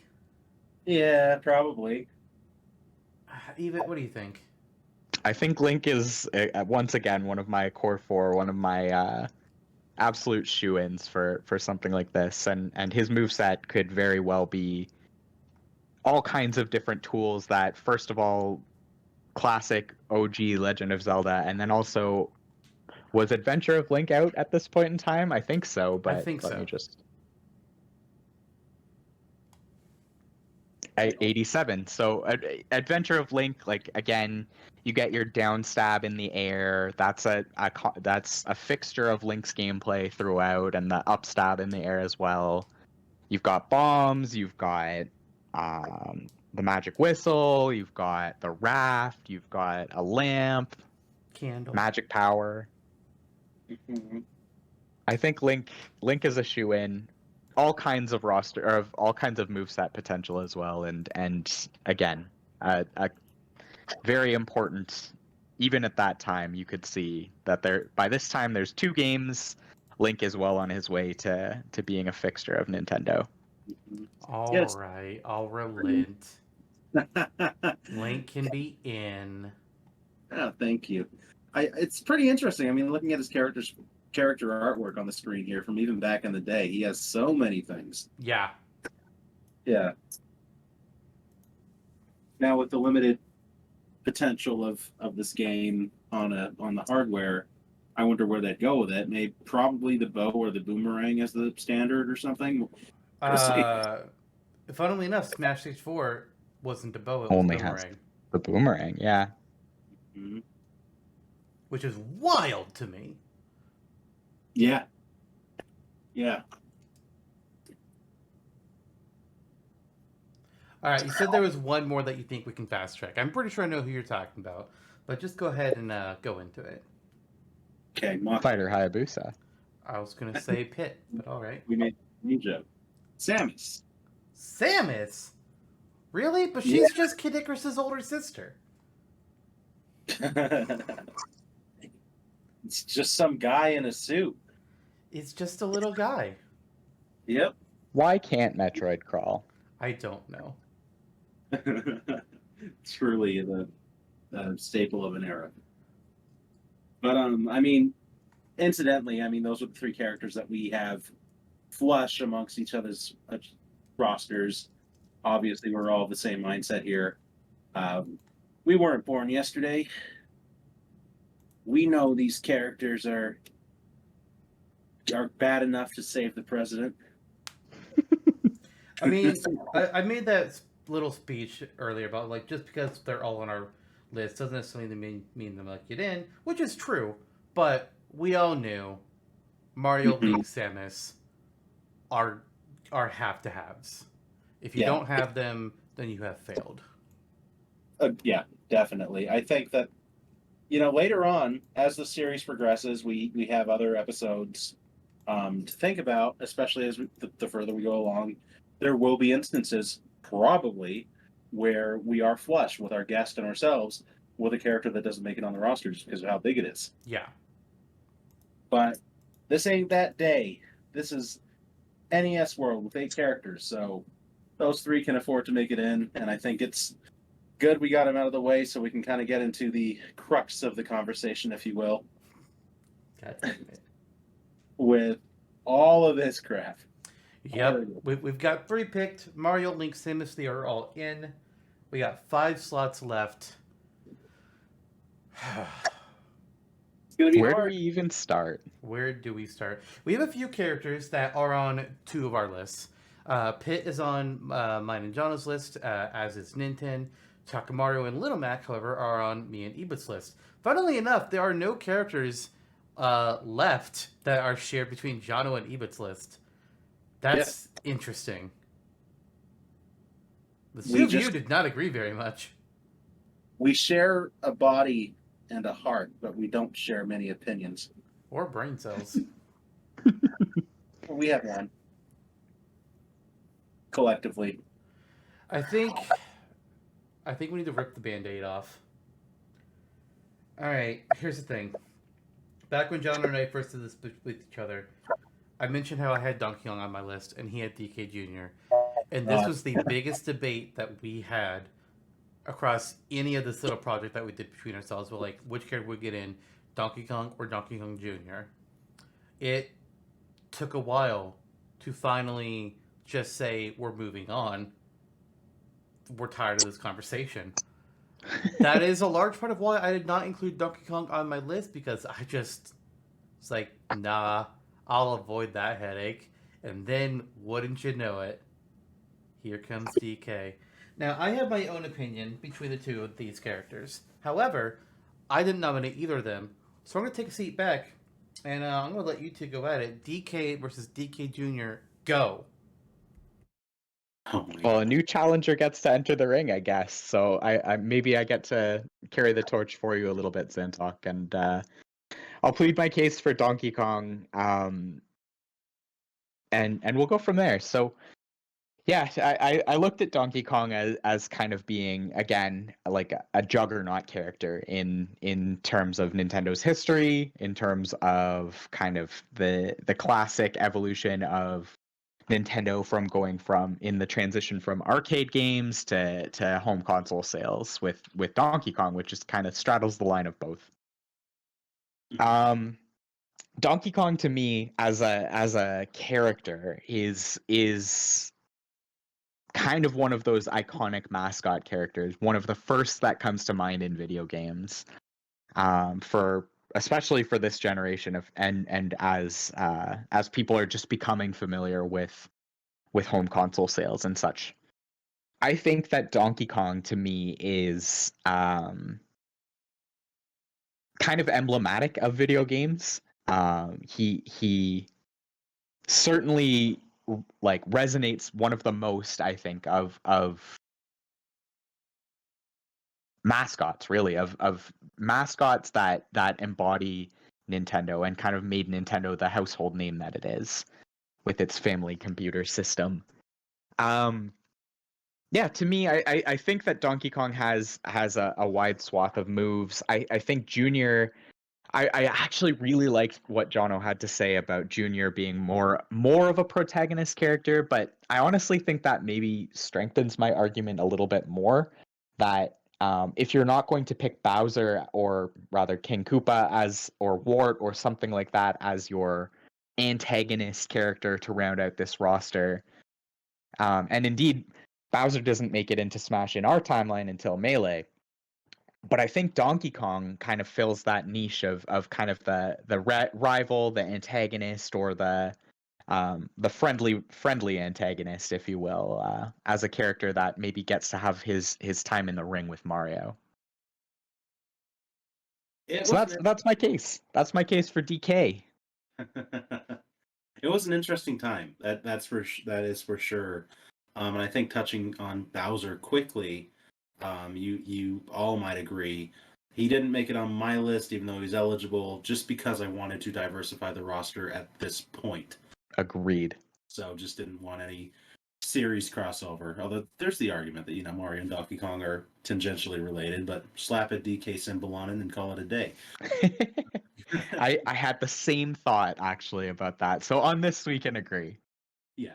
Yeah, probably. Eebit, what do you think? I think Link is once again one of my core four, one of my absolute shoe-ins for something like this, and his moveset could very well be all kinds of different tools that, first of all, classic OG Legend of Zelda, and then also, was Adventure of Link out at this point in time? I think so, but I think let so. me just 87. So Adventure of Link, like again, you get your down stab in the air. That's a fixture of Link's gameplay throughout, and the up stab in the air as well. You've got bombs. You've got the magic whistle. You've got the raft. You've got a lamp. Candle. Magic power. Mm-hmm. I think Link is a shoe-in. All kinds of roster or all kinds of moveset potential as well, and again, a very important. Even at that time, you could see that by this time there's 2 games. Link is well on his way to being a fixture of Nintendo. All Yes. right, I'll relent. Link can be in. Oh, thank you. It's pretty interesting. I mean, looking at his character artwork on the screen here from even back in the day, he has so many things. Yeah. Yeah. Now with the limited potential of this game on the hardware, I wonder where they'd go with it. Maybe probably the bow or the boomerang as the standard or something. Funnily enough, Smash 64 wasn't the bow; it was Only boomerang, has the boomerang. Yeah. Mm-hmm. which is wild to me. Yeah. Yeah. All right, you said there was one more that you think we can fast track. I'm pretty sure I know who you're talking about, but just go ahead and go into it. Okay. Fighter Hayabusa. I was gonna say Pit, but all right. We made Ninja. Samus. Samus, really? But she's just Kid Icarus's older sister. It's just some guy in a suit. It's just a little guy. Yep. Why can't Metroid crawl? I don't know. Truly the staple of an era. But I mean, incidentally, I mean those are the 3 characters that we have flush amongst each other's rosters. Obviously, we're all the same mindset here. We weren't born yesterday. We know these characters are bad enough to save the president. I mean, I made that little speech earlier about like just because they're all on our list doesn't necessarily mean them like get in, which is true. But we all knew Mario, Link, Samus are have to haves. If you don't have them, then you have failed. Yeah, definitely. I think that later on, as the series progresses, we have other episodes to think about, especially as the further we go along. There will be instances, probably, where we are flush with our guest and ourselves with a character that doesn't make it on the roster just because of how big it is. Yeah. But this ain't that day. This is NES World with 8 characters, so those 3 can afford to make it in, and I think it's good we got them out of the way so we can kind of get into the crux of the conversation, if you will, God damn it. with all of this crap. Yep. We've got 3 picked. Mario, Link, Samus, they are all in. We got 5 slots left. It's gonna be Where do hard. we even start? Where do we start? We have a few characters that are on 2 of our lists. Pit is on mine and Jonno's list, as is Ninten. Takamaru and Little Mac, however, are on me and Eebit's list. Funnily enough, there are no characters left that are shared between Jonno and Eebit's list. That's interesting. The two of you did not agree very much. We share a body and a heart, but we don't share many opinions. Or brain cells. We have one. Collectively. I think we need to rip the Band-Aid off. Alright, here's the thing. Back when John and I first did this with each other, I mentioned how I had Donkey Kong on my list, and he had DK Jr. And this was the biggest debate that we had across any of this little project that we did between ourselves. We're like, which character would get in, Donkey Kong or Donkey Kong Jr.? It took a while to finally just say, we're moving on. We're tired of this conversation. That is a large part of why I did not include Donkey Kong on my list, because I just, it's like, nah, I'll avoid that headache. And then, wouldn't you know it, here comes DK. Now, I have my own opinion between the two of these characters. However, I didn't nominate either of them. So I'm going to take a seat back, and I'm going to let you two go at it. DK versus DK Jr., go. Oh Well, a new challenger gets to enter the ring, I guess. So I maybe I get to carry the torch for you a little bit, Zantok, and I'll plead my case for Donkey Kong, and we'll go from there. So, yeah, I looked at Donkey Kong as kind of being, again, like a juggernaut character in terms of Nintendo's history, in terms of kind of the classic evolution of Nintendo from going from in the transition from arcade games to home console sales with Donkey Kong, which just kind of straddles the line of both. Donkey Kong to me as a character is kind of one of those iconic mascot characters, one of the first that comes to mind in video games, for especially for this generation of and as people are just becoming familiar with home console sales and such. I think that Donkey Kong to me is kind of emblematic of video games. He certainly like resonates one of the most, I think, of mascots, really, of mascots that embody Nintendo and kind of made Nintendo the household name that it is with its family computer system. Yeah, to me, I think that Donkey Kong has a wide swath of moves. I think Junior, I actually really liked what Jonno had to say about Junior being more of a protagonist character, but I honestly think that maybe strengthens my argument a little bit more. That if you're not going to pick Bowser, or rather King Koopa or Wart or something like that as your antagonist character to round out this roster, and indeed, Bowser doesn't make it into Smash in our timeline until Melee. But I think Donkey Kong kind of fills that niche of kind of the rival, the antagonist, or the friendly antagonist, if you will, as a character that maybe gets to have his time in the ring with Mario. So that's my case. That's my case for DK. It was an interesting time. That is for sure. And I think touching on Bowser quickly, you all might agree He didn't make it on my list, even though he's eligible, just because I wanted to diversify the roster at this point. Agreed. So just didn't want any series crossover. Although there's the argument that, Mario and Donkey Kong are tangentially related, but slap a DK symbol on it and call it a day. I had the same thought actually about that. So on this we can agree. Yeah.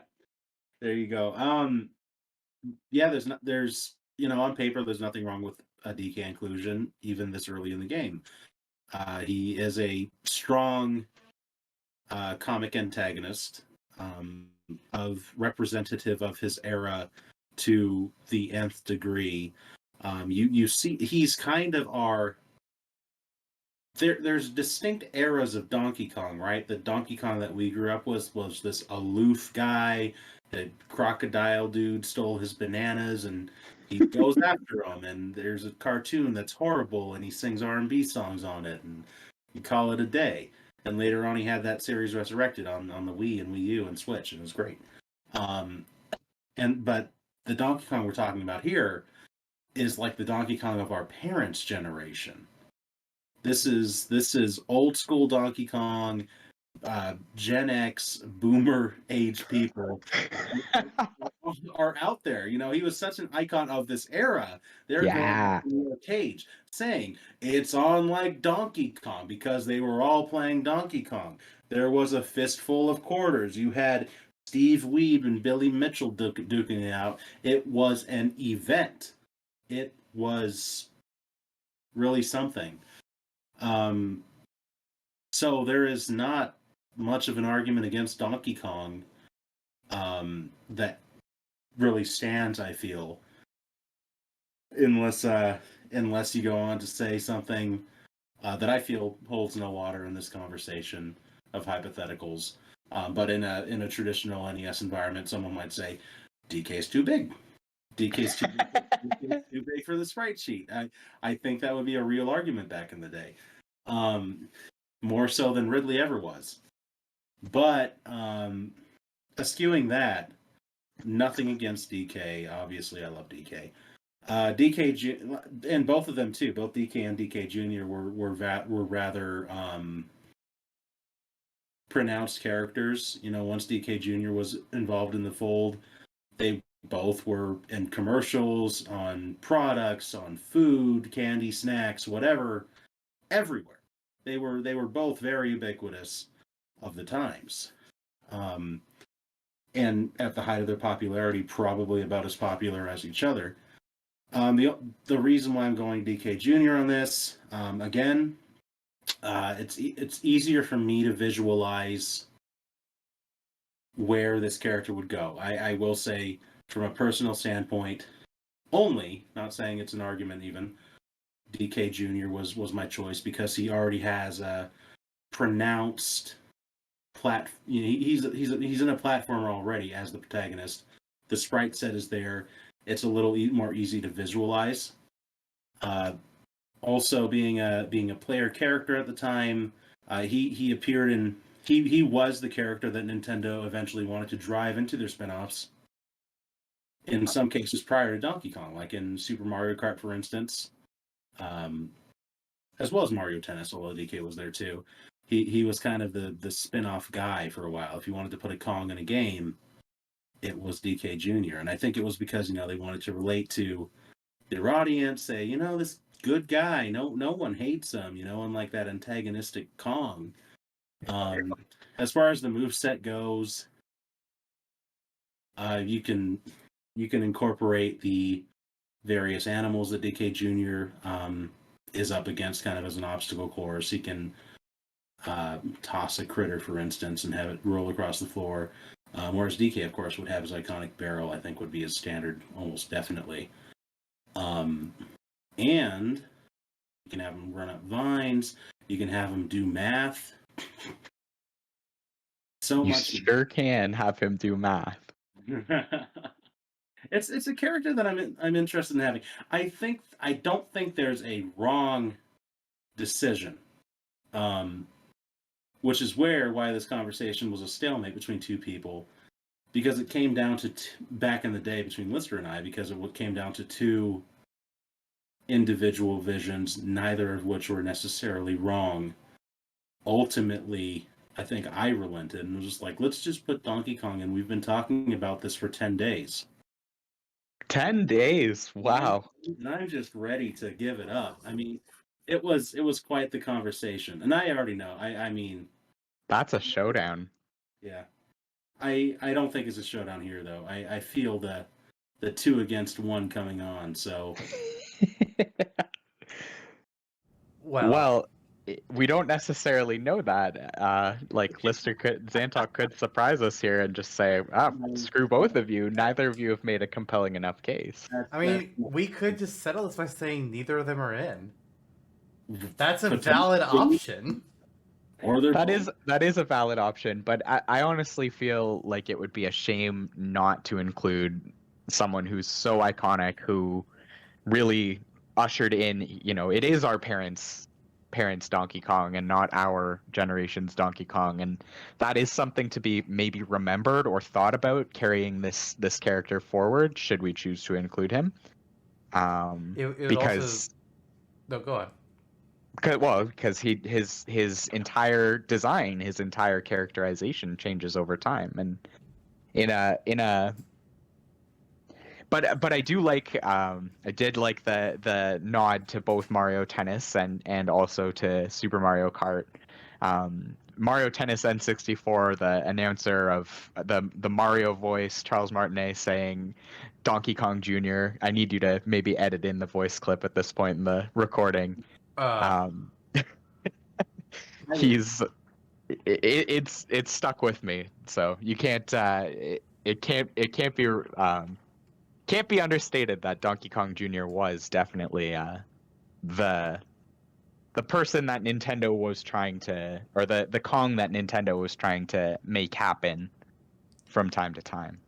There you go. Yeah, there's on paper there's nothing wrong with a DK inclusion even this early in the game. He is a strong comic antagonist, of representative of his era to the nth degree. You see he's kind of our there's distinct eras of Donkey Kong, right? The Donkey Kong that we grew up with was this aloof guy. The crocodile dude stole his bananas, and he goes after him. And there's a cartoon that's horrible, and he sings R&B songs on it, and you call it a day. And later on, he had that series resurrected on the Wii and Wii U and Switch, and it was great. But the Donkey Kong we're talking about here is like the Donkey Kong of our parents' generation. This is old school Donkey Kong, Gen X, boomer age people are out there. He was such an icon of this era. They're going to a cage saying it's on like Donkey Kong because they were all playing Donkey Kong. There was a fistful of quarters. You had Steve Wiebe and Billy Mitchell duking it out. It was an event. It was really something. So there is not much of an argument against Donkey Kong that really stands, I feel, unless you go on to say something that I feel holds no water in this conversation of hypotheticals. But in a traditional NES environment, someone might say, DK's too big. DK's too big. DK's too big for the sprite sheet. I think that would be a real argument back in the day. More so than Ridley ever was. But eschewing that, nothing against DK. Obviously, I love DK. DK and both of them too. Both DK and DK Jr. were rather pronounced characters. Once DK Jr. was involved in the fold, they both were in commercials, on products, on food, candy, snacks, whatever, everywhere. They were both very ubiquitous of the times. And at the height of their popularity, probably about as popular as each other. The reason why I'm going DK Jr. on this, again, it's easier for me to visualize where this character would go. I will say, from a personal standpoint, only, not saying it's an argument even, DK Jr. was my choice because he already has a pronounced he's in a platformer already as the protagonist. The sprite set is there. It's a little more easy to visualize. Also, being a player character at the time, he appeared in he was the character that Nintendo eventually wanted to drive into their spin-offs. In some cases, prior to Donkey Kong, like in Super Mario Kart, for instance, as well as Mario Tennis, although DK was there too. He was kind of the spin-off guy for a while. If you wanted to put a Kong in a game, it was DK Jr. And I think it was because, they wanted to relate to their audience, say, this good guy, no one hates him, unlike that antagonistic Kong. As far as the moveset goes, you can incorporate the various animals that DK Jr. Is up against kind of as an obstacle course. He can toss a critter, for instance, and have it roll across the floor. Whereas DK, of course, would have his iconic barrel, I think would be his standard, almost definitely. And you can have him run up vines. You can have him do math. You sure can have him do math. It's a character that I'm interested in having. I don't think there's a wrong decision. Which is why this conversation was a stalemate between two people, because it came down to back in the day between Lister and I, because it came down to two individual visions, neither of which were necessarily wrong. Ultimately, I think I relented and was just like, let's just put Donkey Kong in. We've been talking about this for 10 days. 10 days. Wow. And I'm just ready to give it up. I mean, it was quite the conversation. And I already know. I mean, That's a showdown. yeah. I don't think it's a showdown here though. I feel the 2 against 1 coming on, so Well, we don't necessarily know that. Like Zantok could surprise us here and just say, screw both of you. Neither of you have made a compelling enough case. I mean, we could just settle this by saying neither of them are in. That's a valid option. Or they're That is a valid option, but I honestly feel like it would be a shame not to include someone who's so iconic, who really ushered in, it is our parents' Donkey Kong and not our generation's Donkey Kong, and that is something to be maybe remembered or thought about, carrying this character forward should we choose to include him. It Because also... No, go on. because his entire design, his entire characterization changes over time, and but I do like I did like the nod to both Mario Tennis and also to Super Mario Kart. Mario Tennis N64, the announcer of the Mario voice, Charles Martinet, saying Donkey Kong Jr. I need you to maybe edit in the voice clip at this point in the recording. He's it's stuck with me, so you can't it can't be understated that Donkey Kong Jr. was definitely the person that Nintendo was trying to, or the Kong that Nintendo was trying to make happen from time to time.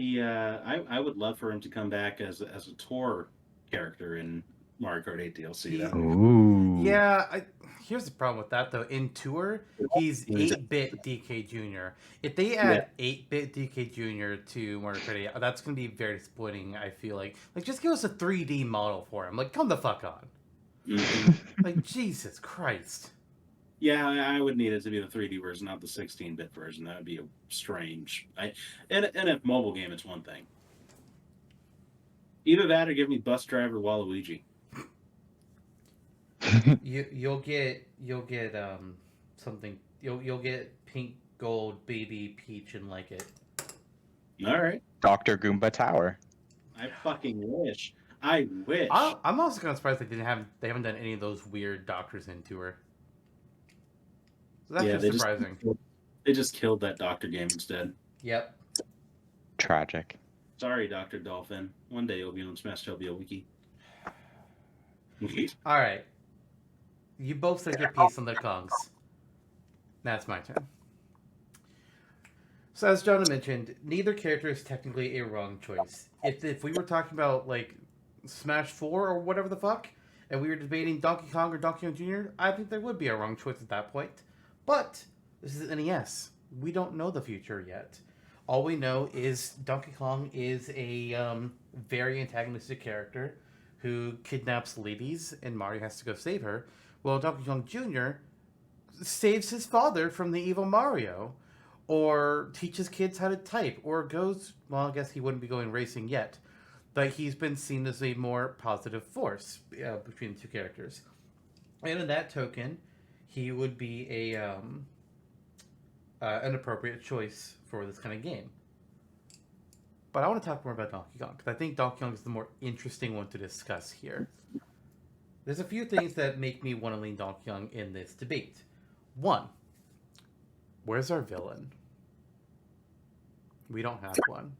I would love for him to come back as a tour character in Mario Kart 8 DLC. Ooh. Yeah, here's the problem with that though. In Tour, he's 8-bit DK Jr. If they add 8-bit DK Jr. to Mario Kart 8, that's gonna be very disappointing. I feel like just give us a 3D model for him. Like, come the fuck on. Like, Jesus Christ. Yeah, I would need it to be the 3D version, not the 16-bit version. That would be strange. And a mobile game, it's one thing. Either that or give me Bus Driver Waluigi. You'll get something. You'll get Pink Gold Baby Peach and like it. All right. Dr. Goomba Tower. I fucking wish. I wish. I'm also kind of surprised they haven't done any of those weird doctors in Tour. So that's just surprising. They just killed that Doctor game instead. Yep. Tragic. Sorry, Dr. Dolphin. One day you'll be on Smash Tobia Wiki. All right. You both said your piece on the Kongs. Now it's my turn. So as Jonno mentioned, neither character is technically a wrong choice. If we were talking about like Smash 4 or whatever the fuck, and we were debating Donkey Kong or Donkey Kong Jr., I think there would be a wrong choice at that point. But this is NES. We don't know the future yet. All we know is Donkey Kong is a very antagonistic character who kidnaps ladies, and Mario has to go save her. Well, Donkey Kong Jr. saves his father from the evil Mario, or teaches kids how to type, or goes, well, I guess he wouldn't be going racing yet, but he's been seen as a more positive force between the two characters. And in that token, he would be an appropriate choice for this kind of game. But I want to talk more about Donkey Kong, because I think Donkey Kong is the more interesting one to discuss here. There's a few things that make me want to lean Donkey Kong in this debate. One, where's our villain? We don't have one.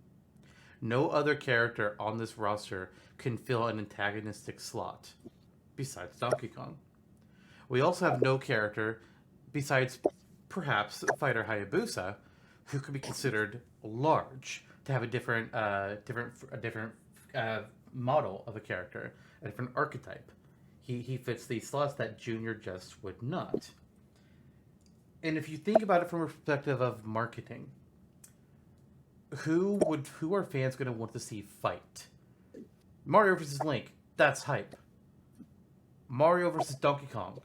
No other character on this roster can fill an antagonistic slot besides Donkey Kong. We also have no character besides perhaps Fighter Hayabusa who could be considered large, to have a different model of a character, a different archetype. He fits these slots that Junior just would not. And if you think about it from a perspective of marketing, who are fans going to want to see fight? Mario vs. Link. That's hype. Mario versus Donkey Kong.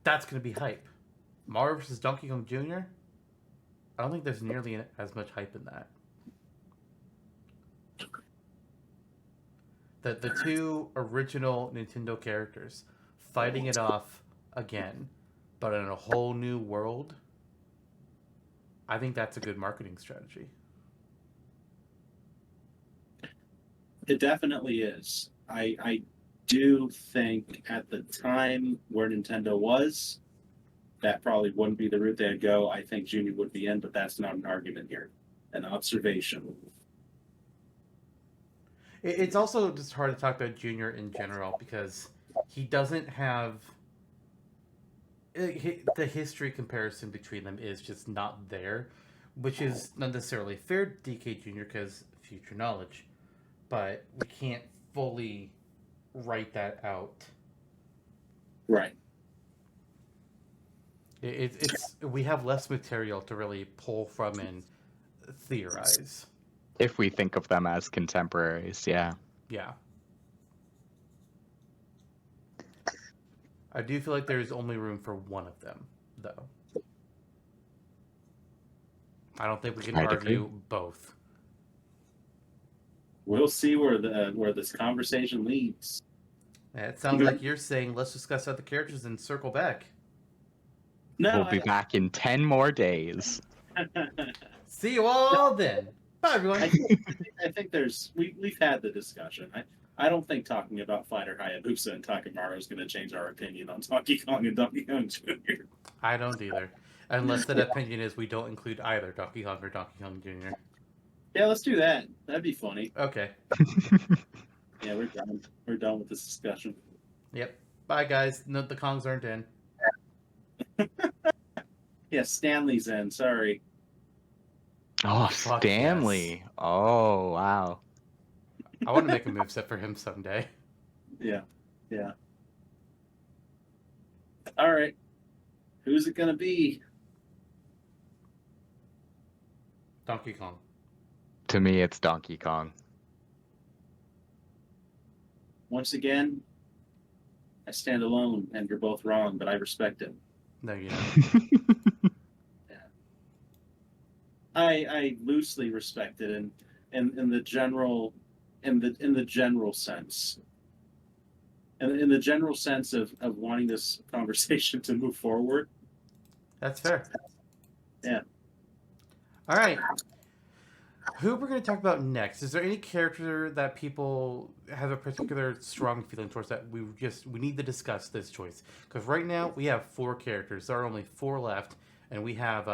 That's going to be hype. Mario versus Donkey Kong Jr. I don't think there's nearly as much hype in that. The two original Nintendo characters fighting it off again, but in a whole new world. I think that's a good marketing strategy. It definitely is. I do think at the time where Nintendo was, that probably wouldn't be the route they'd go. I think Junior would be in, but that's not an argument here. An observation. It's also just hard to talk about Junior in general because he doesn't have the history comparison between them is just not there, which is not necessarily fair to DK Junior because future knowledge, but we can't fully write that out. Right. It's we have less material to really pull from and theorize. If we think of them as contemporaries, yeah. Yeah. I do feel like there's only room for one of them, though. I don't think we can argue both. We'll see where this conversation leads. It sounds like you're saying let's discuss other characters and circle back. No, We'll be back in 10 more days. See you all then. Bye, everyone. I think we've had the discussion. I don't think talking about Fighter Hayabusa and Takemaru is going to change our opinion on Donkey Kong and Donkey Kong Jr. I don't either. Unless that opinion is we don't include either Donkey Kong or Donkey Kong Jr. Yeah, let's do that. That'd be funny. Okay. Yeah, we're done. We're done with this discussion. Yep. Bye, guys. No, the Kongs aren't in. Yeah, Stanley's in. Sorry. Oh, Fuck Stanley. yes. Oh, wow. I want to make a moveset for him someday. Yeah. All right. Who's it going to be? Donkey Kong. To me, it's Donkey Kong. Once again, I stand alone, and you're both wrong, but I respect it. No, you don't. I loosely respect it, and in the general sense, and in the general sense of wanting this conversation to move forward. That's fair. Yeah. All right. Who we're going to talk about next? Is there any character that people have a particular strong feeling towards that we need to discuss this choice? Because right now we have 4 characters. There are only 4 left, and we have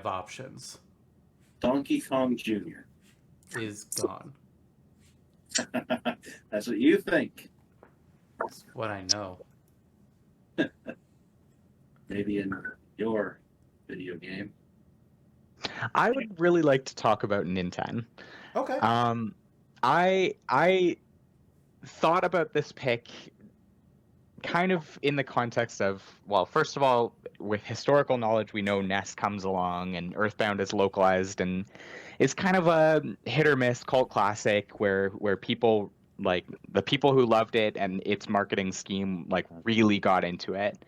options. Donkey Kong Jr. is gone. That's what you think. That's what I know. Maybe in your video game. I would really like to talk about Nintendo. Okay. I thought about this pick kind of in the context of, well, first of all, with historical knowledge, we know NES comes along and Earthbound is localized and is kind of a hit or miss cult classic where people, like the people who loved it and its marketing scheme, like really got into it.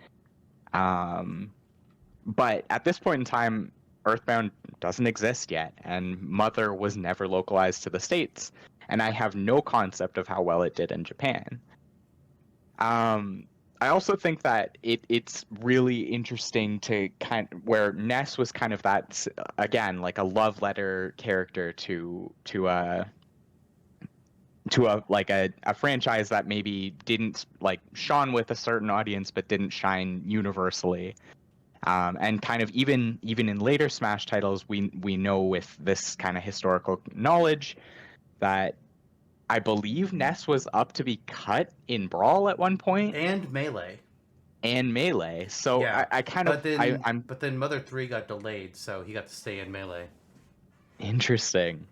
But at this point in time, Earthbound doesn't exist yet, and Mother was never localized to the States, and I have no concept of how well it did in Japan. I also think that it's really interesting to where Ness was kind of that, again, like a love letter character to a franchise that maybe didn't like shone with a certain audience but didn't shine universally. And kind of even in later Smash titles, we know with this kind of historical knowledge that I believe Ness was up to be cut in Brawl at one point. And Melee. So yeah. But then Mother 3 got delayed, so he got to stay in Melee. Interesting.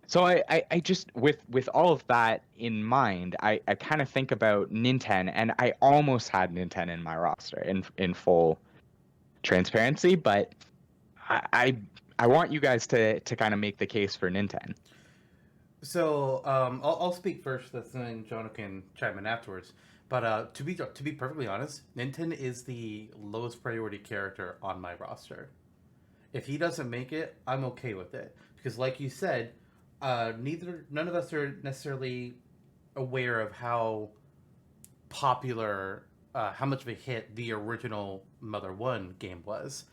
So I just, with all of that in mind, I kind of think about Nintendo, and I almost had Nintendo in my roster in full transparency, but I want you guys to kind of make the case for Nintendo. So I'll speak first, and then Jonno can chime in afterwards. But to be perfectly honest, Ninten is the lowest priority character on my roster. If he doesn't make it, I'm okay with it because, like you said, none of us are necessarily aware of how popular, how much of a hit the original Mother One game was.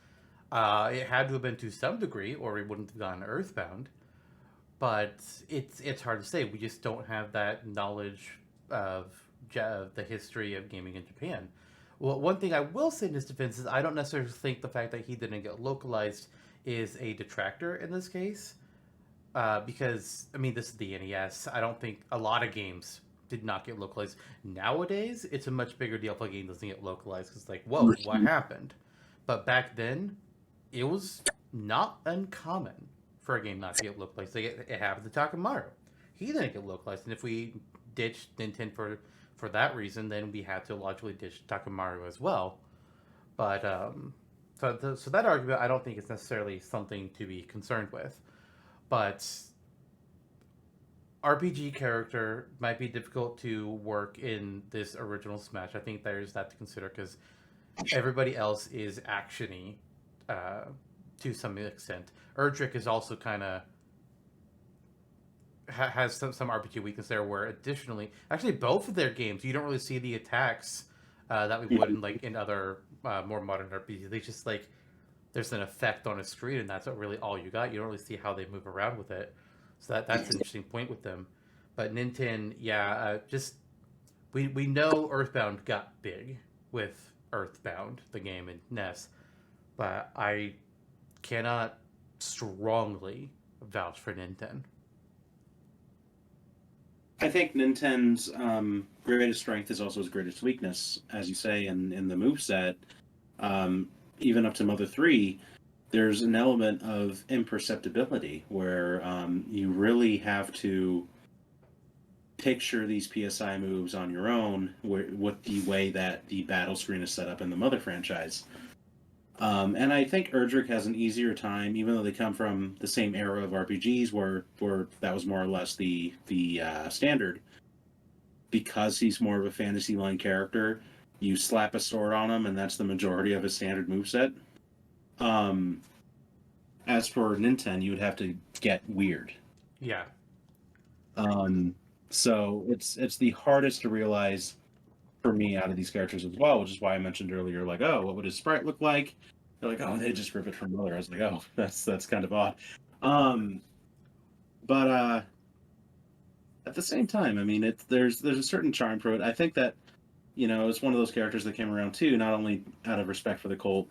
It had to have been to some degree, or we wouldn't have gone Earthbound. But it's hard to say. We just don't have that knowledge of the history of gaming in Japan. Well, one thing I will say in his defense is I don't necessarily think the fact that he didn't get localized is a detractor in this case. Because, I mean, this is the NES. I don't think a lot of games did not get localized. Nowadays, it's a much bigger deal if a game doesn't get localized because, like, whoa, what happened? But back then, it was not uncommon for a game not to get localized. Like, it happened to Takamaru. He didn't get localized, and if we ditched Nintendo for that reason, then we had to logically ditch Takamaru as well. But so that argument, I don't think is necessarily something to be concerned with. But RPG character might be difficult to work in this original Smash. I think there's that to consider because everybody else is actiony to some extent. Erdrick is also kind of has some RPG weakness there. Where additionally, actually, both of their games, you don't really see the attacks that we would in other more modern RPGs. They just like there's an effect on a screen, and that's really all you got. You don't really see how they move around with it. So that's an interesting point with them. But Nintendo, yeah, just we know Earthbound got big with Earthbound, the game in NES, but I cannot strongly vouch for Nintendo. I think Nintendo's greatest strength is also his greatest weakness, as you say, in the moveset. Even up to Mother 3, there's an element of imperceptibility where you really have to picture these PSI moves on your own with the way that the battle screen is set up in the Mother franchise. And I think Erdrick has an easier time, even though they come from the same era of RPGs where that was more or less the standard. Because he's more of a fantasy line character, you slap a sword on him, and that's the majority of his standard moveset. As for Nintendo, you would have to get weird. Yeah. So it's the hardest to realize for me out of these characters as well, which is why I mentioned earlier, like, oh, what would his sprite look like? They're like, oh, they just rip it from Mother. I was like, oh, that's kind of odd. But at the same time, I mean, there's a certain charm for it. I think that it's one of those characters that came around too, not only out of respect for the cult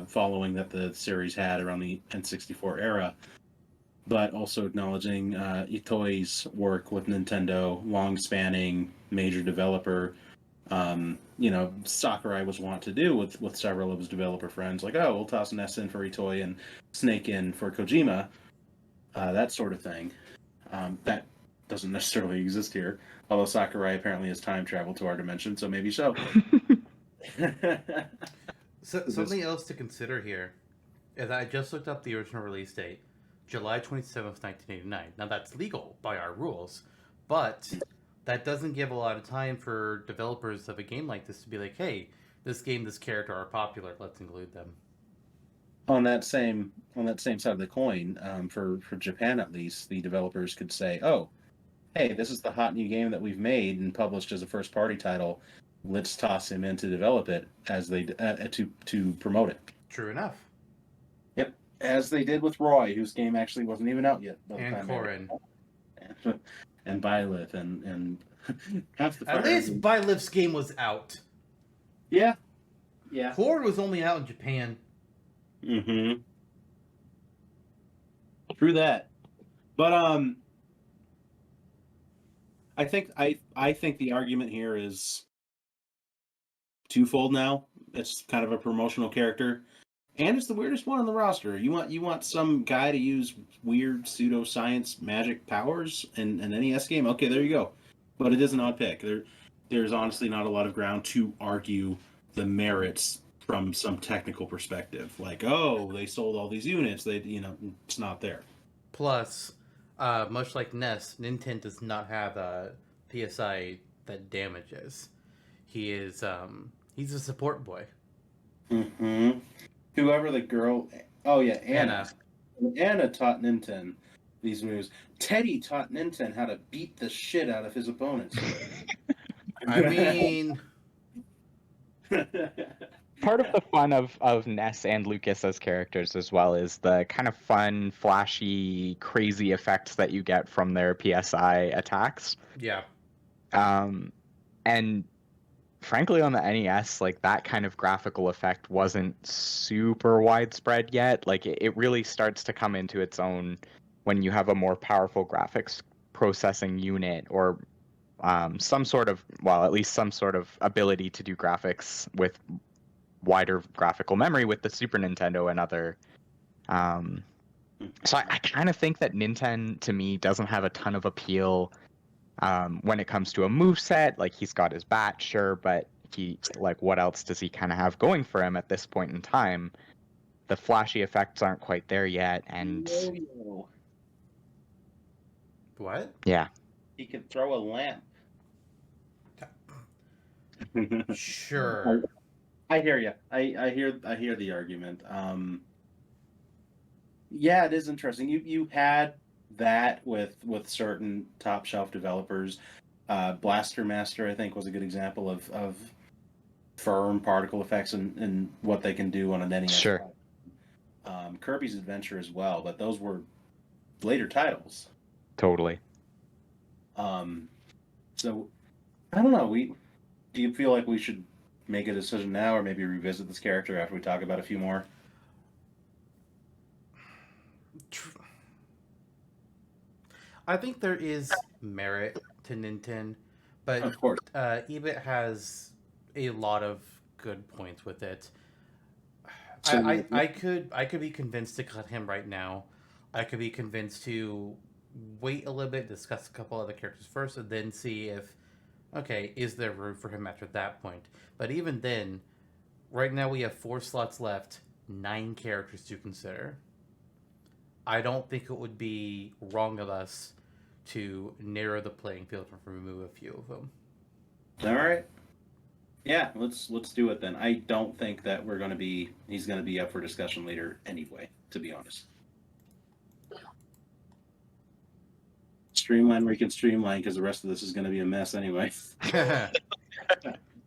following that the series had around the N64 era, but also acknowledging Itoi's work with Nintendo, long-spanning major developer. Sakurai was wont to do with several of his developer friends, like, oh, we'll toss an S in for Itoi and Snake in for Kojima, that sort of thing. That doesn't necessarily exist here, although Sakurai apparently has time traveled to our dimension, so maybe so. So something else to consider here is I just looked up the original release date, July 27th, 1989. Now that's legal by our rules, but that doesn't give a lot of time for developers of a game like this to be like, hey, this game, this character are popular, let's include them. On that same side of the coin, for Japan at least, the developers could say, oh, hey, this is the hot new game that we've made and published as a first party title. Let's toss him in to develop it as they to promote it. True enough. Yep, as they did with Roy, whose game actually wasn't even out yet. And Corin. And Byleth and half the. At least Byleth's game was out. Yeah. Corin was only out in Japan. Mm-hmm. True that, but I think the argument here is twofold now. It's kind of a promotional character, and it's the weirdest one on the roster. You want some guy to use weird pseudoscience magic powers in an NES game? Okay, there you go. But it is an odd pick. There's honestly not a lot of ground to argue the merits from some technical perspective. Like, oh, they sold all these units. It's not there. Plus, Much like NES, Nintendo does not have a PSI that damages. He's a support boy. Mm-hmm. Whoever the girl. Oh yeah, Anna. Anna taught Nintendo these moves. Teddy taught Nintendo how to beat the shit out of his opponents. I mean, Part of the fun of Ness and Lucas as characters as well is the kind of fun, flashy, crazy effects that you get from their PSI attacks. yeah. And frankly, on the NES, like that kind of graphical effect wasn't super widespread yet. Like it really starts to come into its own when you have a more powerful graphics processing unit or some sort of, well, at least some sort of ability to do graphics with wider graphical memory with the Super Nintendo and other. So I kind of think that Nintendo to me doesn't have a ton of appeal when it comes to a move set. Like he's got his bat, sure, but what else does he kind of have going for him at this point in time? The flashy effects aren't quite there yet, and What? yeah, he could throw a lamp. Sure. I hear you. I hear the argument. Yeah, it is interesting. You had that with certain top shelf developers. Blaster Master, I think, was a good example of firm particle effects and what they can do on an NES. sure. Kirby's Adventure as well, but those were later titles. Totally. So I don't know. Do you feel like we should make a decision now, or maybe revisit this character after we talk about a few more? I think there is merit to Nintendo, but Of course. Eebit has a lot of good points with it. So I could be convinced to cut him right now. I could be convinced to wait a little bit, discuss a couple other characters first, and then see if okay, is there room for him after that point? But even then, right now we have 4 slots left, 9 characters to consider. I don't think it would be wrong of us to narrow the playing field and remove a few of them. All right. Yeah, let's do it then. I don't think that he's gonna be up for discussion later anyway, to be honest. Streamline where you can streamline, because the rest of this is gonna be a mess anyway.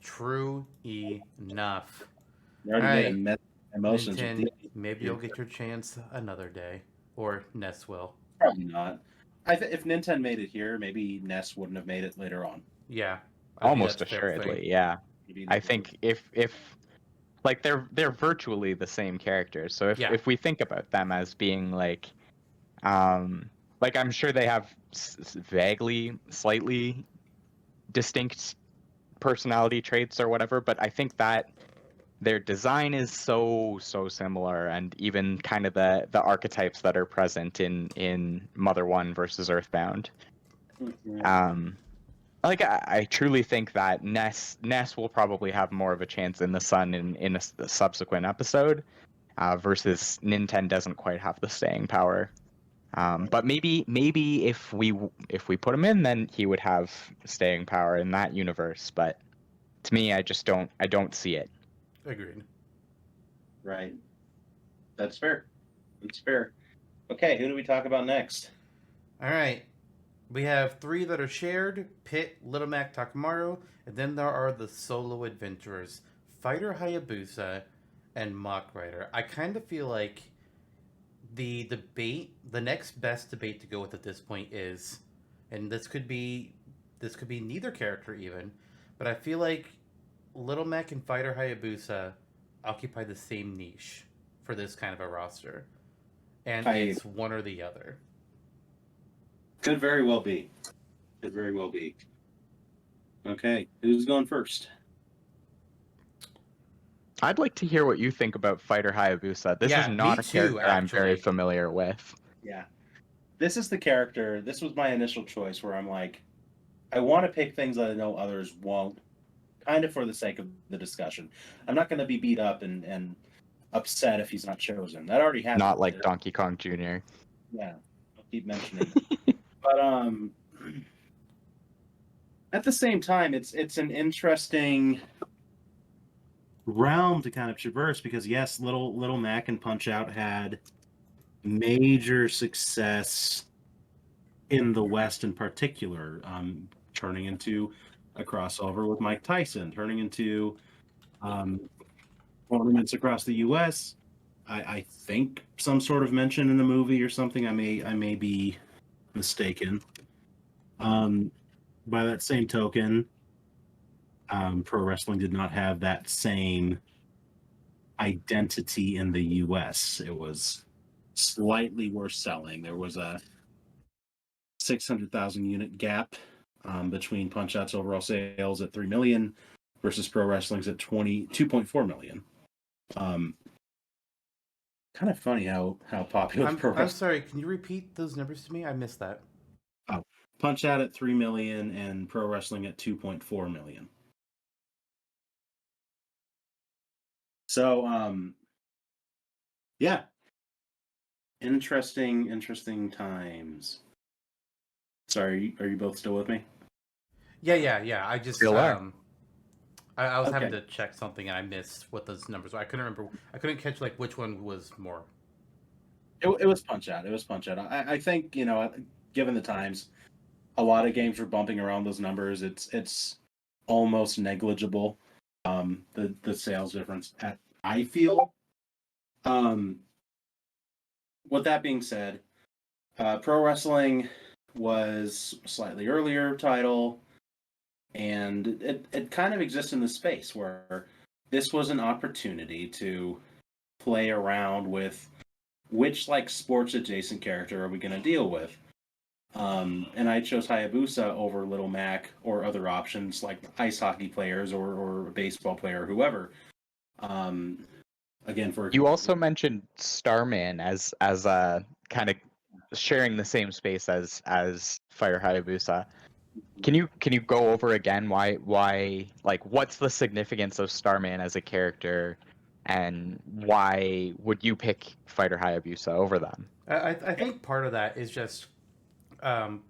True enough. We already All made a right. mess emotions. Nintendo, maybe you'll get your chance another day. Or Ness will. Probably not. If Nintendo made it here, maybe NES wouldn't have made it later on. Yeah. Almost assuredly, yeah. I think if like they're virtually the same characters. So if we think about them as being like I'm sure they have vaguely, slightly distinct personality traits or whatever, but I think that their design is so similar, and even kind of the archetypes that are present in Mother 1 versus Earthbound. Mm-hmm. I truly think that Ness will probably have more of a chance in the sun in a subsequent episode, versus Nintendo doesn't quite have the staying power. But maybe if we put him in, then he would have staying power in that universe. But to me, I don't see it. Agreed. Right. That's fair. That's fair. Okay, who do we talk about next? All right. We have 3 that are shared: Pit, Little Mac, Takamaru, and then there are the solo adventurers: Fighter Hayabusa and Mock Rider. I kind of feel like the next best debate to go with at this point is, and this could be neither character even, but I feel like Little Mac and Fighter Hayabusa occupy the same niche for this kind of a roster, and it's one or the other. Could very well be. Could very well be. Okay, who's going first? I'd like to hear what you think about Fighter Hayabusa. This is not a character I'm very familiar with. Yeah. This is the character, this was my initial choice where I'm like, I want to pick things that I know others won't, kind of for the sake of the discussion. I'm not going to be beat up and upset if he's not chosen. That already happened. Not like Donkey Kong Jr. Yeah. keep mentioning. But at the same time, it's an interesting realm to kind of traverse because yes, Little Mac and Punch Out had major success in the West in particular, turning into a crossover with Mike Tyson, turning into tournaments across the U.S. I think some sort of mention in the movie or something. I may be mistaken. By that same token, pro wrestling did not have that same identity in the U.S. It was slightly worse selling. There was a 600,000 unit gap between Punch Out's overall sales at 3 million versus Pro Wrestling's at 2.4 million. Kind of funny how popular Pro Wrestling. I'm sorry, can you repeat those numbers to me? I missed that. Oh, Punch Out at 3 million and Pro Wrestling at 2.4 million. So, yeah, interesting times. Sorry, are you both still with me? Yeah. I just Still are. I was Okay. having to check something and I missed what those numbers were. I couldn't remember. I couldn't catch like which one was more. It was Punch Out. It was Punch Out. I think, given the times, a lot of games were bumping around those numbers. It's almost negligible. The sales difference I feel. With that being said, Pro Wrestling was a slightly earlier title, and it kind of exists in the space where this was an opportunity to play around with which sports adjacent character are we going to deal with. And I chose Hayabusa over Little Mac or other options like ice hockey players or a baseball player, whoever. Again, You also mentioned Starman as kind of sharing the same space as Fire Hayabusa. Can you go over again why what's the significance of Starman as a character, and why would you pick Fighter Hayabusa over them? I think part of that is just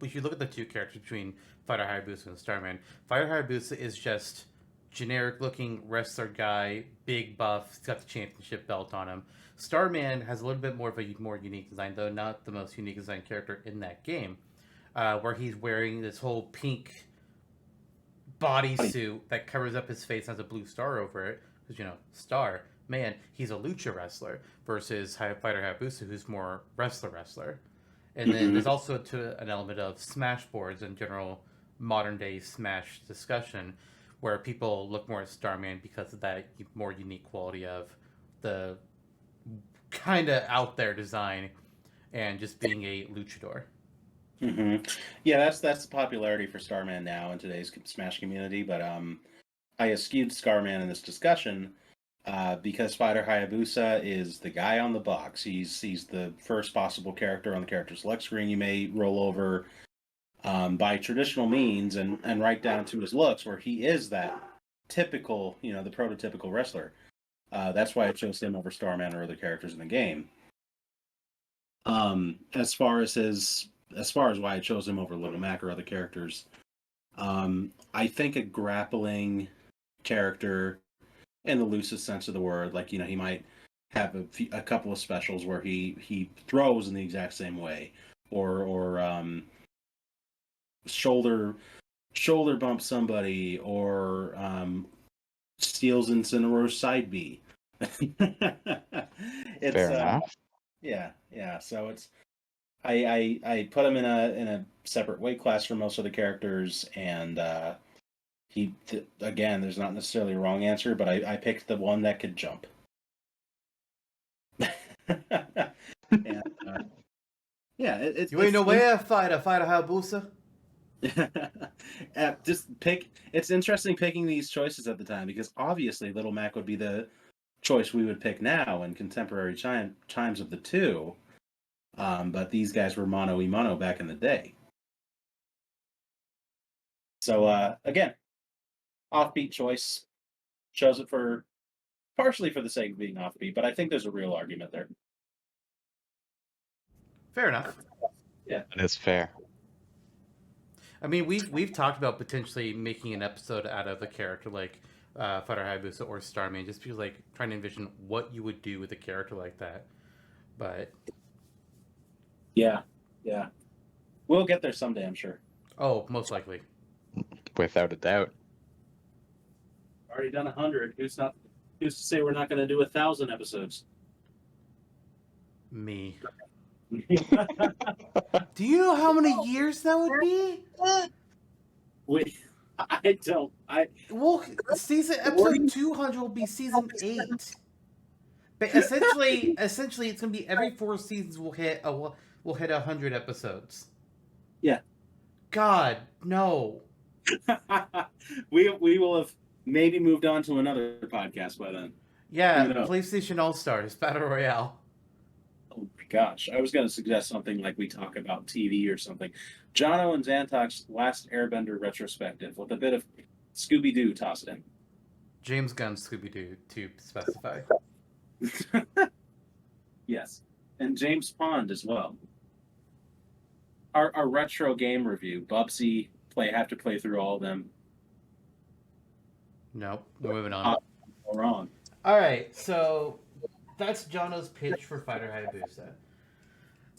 if you look at the two characters between Fighter Hayabusa and Starman, Fighter Hayabusa is just generic looking wrestler guy, big buff, he's got the championship belt on him. Starman has a little bit more of a more unique design, though not the most unique design character in that game, where he's wearing this whole pink bodysuit that covers up his face, has a blue star over it. Because, Star, man, he's a lucha wrestler versus Fighter Hayabusa, who's more wrestler. And then there's also an element of Smash boards and general modern day Smash discussion, where people look more at Starman because of that more unique quality of the kind of out there design and just being a luchador. Mm-hmm. Yeah, that's the popularity for Starman now in today's Smash community. But I eschewed Starman in this discussion because Fighter Hayabusa is the guy on the box. He's the first possible character on the character select screen you may roll over by traditional means, and right down to his looks, where he is that typical, the prototypical wrestler. That's why I chose him over Starman or other characters in the game. As far as why I chose him over Little Mac or other characters, I think a grappling character in the loosest sense of the word, he might have a couple of specials where he throws in the exact same way, or shoulder bump somebody, or steals Incineroar's side B. It's Fair enough. yeah. So it's I put him in a separate weight class from most of the characters, and again, there's not necessarily a wrong answer, but I picked the one that could jump. And, You ain't no way Fighter Hayabusa. Just pick. It's interesting picking these choices at the time because obviously Little Mac would be the choice we would pick now in contemporary times of the two. But these guys were mono y mono back in the day. So again, offbeat choice. Chose it partially for the sake of being offbeat, but I think there's a real argument there. Fair enough. Yeah. That is fair. I mean, we've talked about potentially making an episode out of a character like Fighter Hayabusa or Starman, just because like trying to envision what you would do with a character like that. But Yeah. We'll get there someday, I'm sure. oh, most likely. Without a doubt. Already done 100. Who's to say we're not going to do 1,000 episodes? Me. Do you know how many years that would be? I don't. Well, episode 200 will be season 8. But essentially, it's gonna be every 4 seasons we'll hit 100 episodes. Yeah. God, no. we will have maybe moved on to another podcast by then. Yeah, You know. PlayStation All Stars Battle Royale. Oh my gosh, I was going to suggest something like we talk about TV or something. Jonno and Zantok's Last Airbender retrospective with a bit of Scooby-Doo tossed in. James Gunn Scooby-Doo to specify. Yes, and James Pond as well. Our retro game review, Bubsy, have to play through all of them. Nope, we're moving on. All wrong. All right, so that's Jonno's pitch for Fighter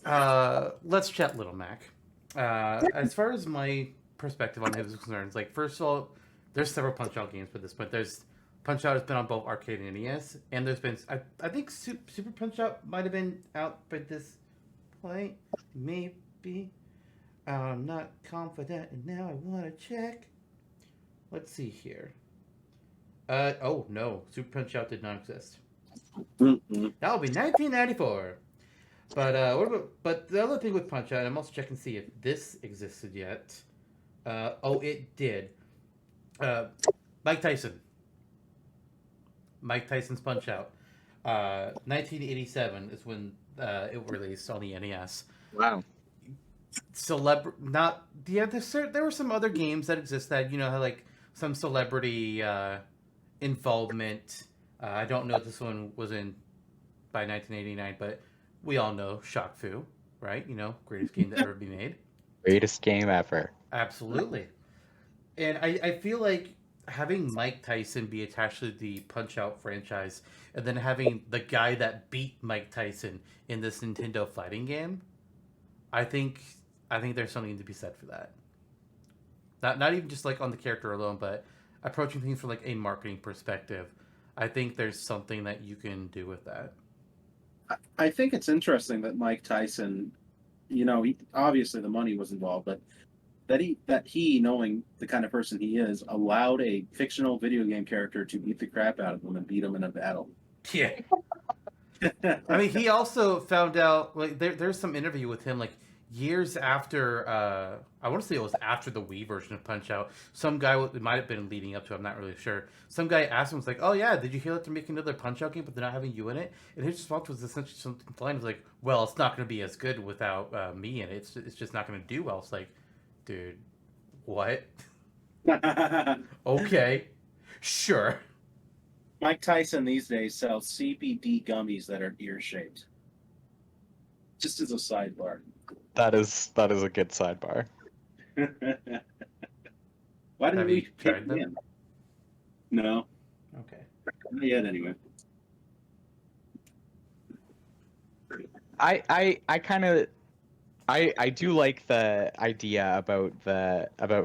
Hayabusa. Let's chat Little Mac. As far as my perspective on him is concerned, like first of all, there's several Punch-Out games at this point. There's Punch-Out has been on both arcade and NES, and there's been I think Super Punch-Out might have been out by this point, maybe. I'm not confident, and now I want to check. Let's see here. Oh no, Super Punch-Out did not exist. Mm-mm. That would be 1994. But what about? But the other thing with Punch-Out, I'm also checking to see if this existed yet. Oh, it did. Mike Tyson. Mike Tyson's Punch-Out. 1987 is when it released on the NES. Wow. There were some other games that exist that had like some celebrity involvement. I don't know if this one was in by 1989, but we all know Shaq Fu, right? Greatest game to ever be made. Greatest game ever. Absolutely. And I feel like having Mike Tyson be attached to the Punch-Out franchise, and then having the guy that beat Mike Tyson in this Nintendo fighting game, I think there's something to be said for that. Not even just like on the character alone, but approaching things from like a marketing perspective. I think there's something that you can do with that. I think it's interesting that Mike Tyson, obviously the money was involved, but that he, knowing the kind of person he is, allowed a fictional video game character to beat the crap out of him and beat him in a battle. Yeah. I mean, he also found out, like, there's some interview with him, like, years after, I want to say it was after the Wii version of Punch-Out. Some guy, it might have been leading up to, I'm not really sure. Some guy asked him, was like, oh yeah, did you hear that they're making another Punch-Out game, but they're not having you in it? And his response was essentially something line was like, well, it's not going to be as good without me in it. It's just not going to do well. It's like, dude, what? Okay, sure. Mike Tyson these days sells CBD gummies that are ear-shaped. Just as a sidebar. That is a good sidebar. Why didn't Have we you tried pick them? him? No. Okay. Not yet, anyway. I kind of I do like the idea about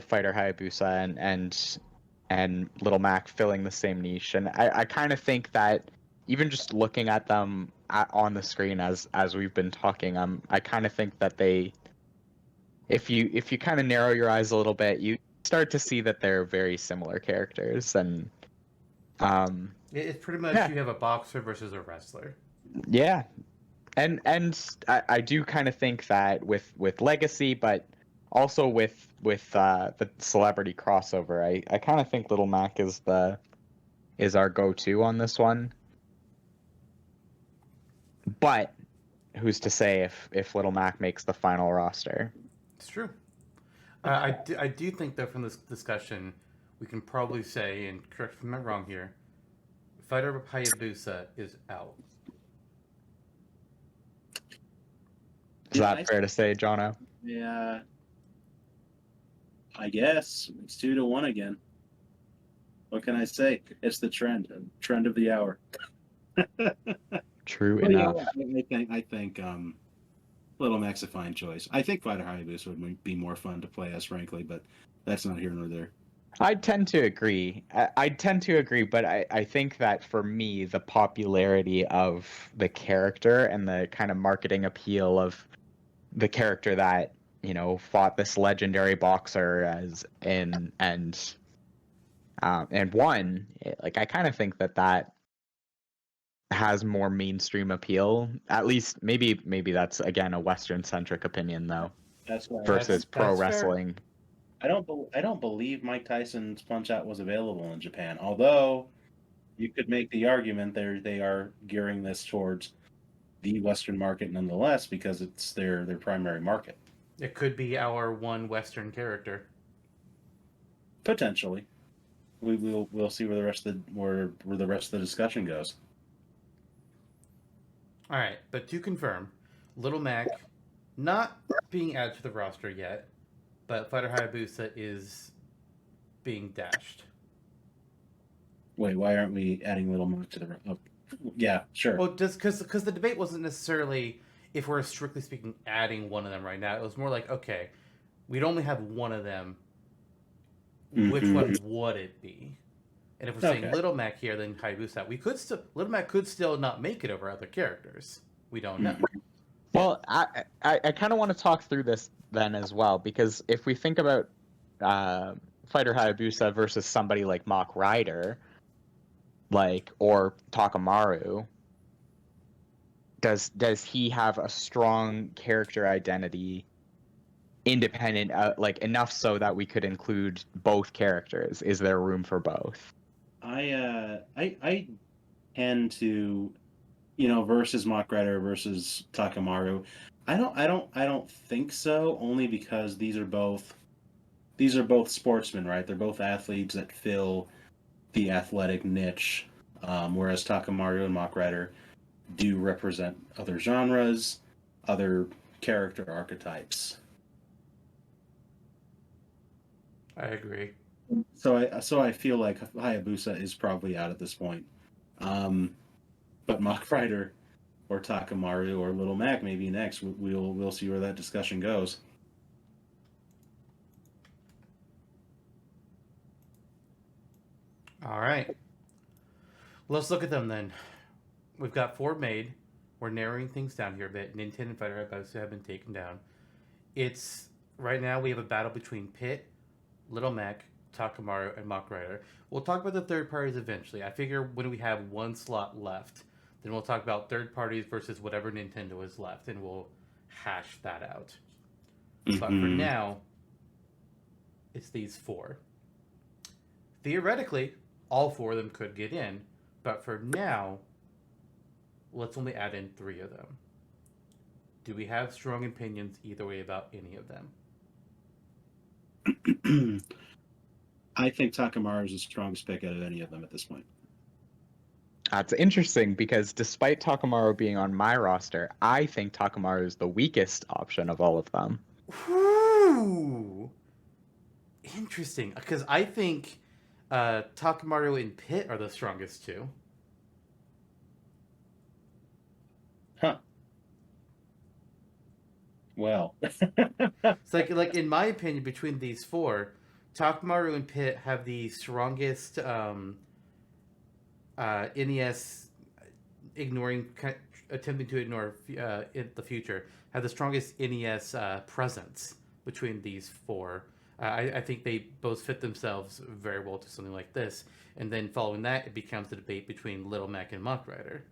Fighter Hayabusa and Little Mac filling the same niche, and I kind of think that even just looking at them on the screen as we've been talking, I kind of think that they, if you kind of narrow your eyes a little bit, you start to see that they're very similar characters, and It's pretty much you have a boxer versus a wrestler. yeah. And I do kind of think that with Legacy, but also with the celebrity crossover, I kind of think Little Mac is our go-to on this one. But who's to say if Little Mac makes the final roster? It's true. I do think that from this discussion, we can probably say, and correct me if I'm wrong here, Fighter Hayabusa is out. Is that fair to say, Jonno? Yeah, I guess it's 2-1 again. What can I say? It's the trend of the hour. True Well, yeah, enough. I think Little Mac's a fine choice. I think Fighter Hayabusa would be more fun to play as, frankly, but that's not here nor there. I tend to agree. I tend to agree, but I think that for me, the popularity of the character and the kind of marketing appeal of the character that, fought this legendary boxer and won, like I kind of think that has more mainstream appeal. At least maybe that's again a Western centric opinion though, That's why versus pro that's fair. wrestling. I don't believe Mike Tyson's Punch Out was available in Japan. Although you could make the argument they are gearing this towards the Western market nonetheless because it's their primary market. It could be our one Western character. Potentially, we'll see where the rest of the discussion goes. All right, but to confirm, Little Mac not being added to the roster yet, but Fighter Hayabusa is being dashed. Wait, why aren't we adding Little Mac to the? Oh, yeah, sure. Well, just because the debate wasn't necessarily if we're strictly speaking adding one of them right now. It was more like, okay, we'd only have one of them. Which one would it be? And if we're saying Little Mac here, then Hayabusa, Little Mac could still not make it over other characters. We don't know. Well, I kind of want to talk through this then as well, because if we think about Fighter Hayabusa versus somebody like Mach Rider, or Takamaru, does he have a strong character identity, independent, enough so that we could include both characters? Is there room for both? I tend to, versus Mach Rider versus Takamaru. I don't think so. Only because these are both sportsmen, right? They're both athletes that fill the athletic niche, whereas Takamaru and Mach Rider do represent other genres, other character archetypes. I agree. So I feel like Hayabusa is probably out at this point. But Mach Rider or Takamaru or Little Mac maybe next. We'll see where that discussion goes. All right. Let's look at them then. We've got 4 made. We're narrowing things down here a bit. Nintendo and Fighter Hayabusa have been taken down. It's right now we have a battle between Pit, Little Mac, Takamaru, and Mach Rider. We'll talk about the third parties eventually. I figure when we have one slot left, then we'll talk about third parties versus whatever Nintendo is left, and we'll hash that out. But for now, it's these 4. Theoretically, all 4 of them could get in, but for now, let's only add in 3 of them. Do we have strong opinions either way about any of them? I think Takamaru is the strongest pick out of any of them at this point. That's interesting because despite Takamaru being on my roster, I think Takamaru is the weakest option of all of them. Ooh, interesting. Because I think Takamaru and Pit are the strongest 2. Huh. Well, it's like in my opinion, between these 4, Takamaru and Pit have the strongest NES attempting to ignore in the future, have the strongest NES presence between these 4. I think they both fit themselves very well to something like this. And then following that, it becomes a debate between Little Mac and Mach Rider.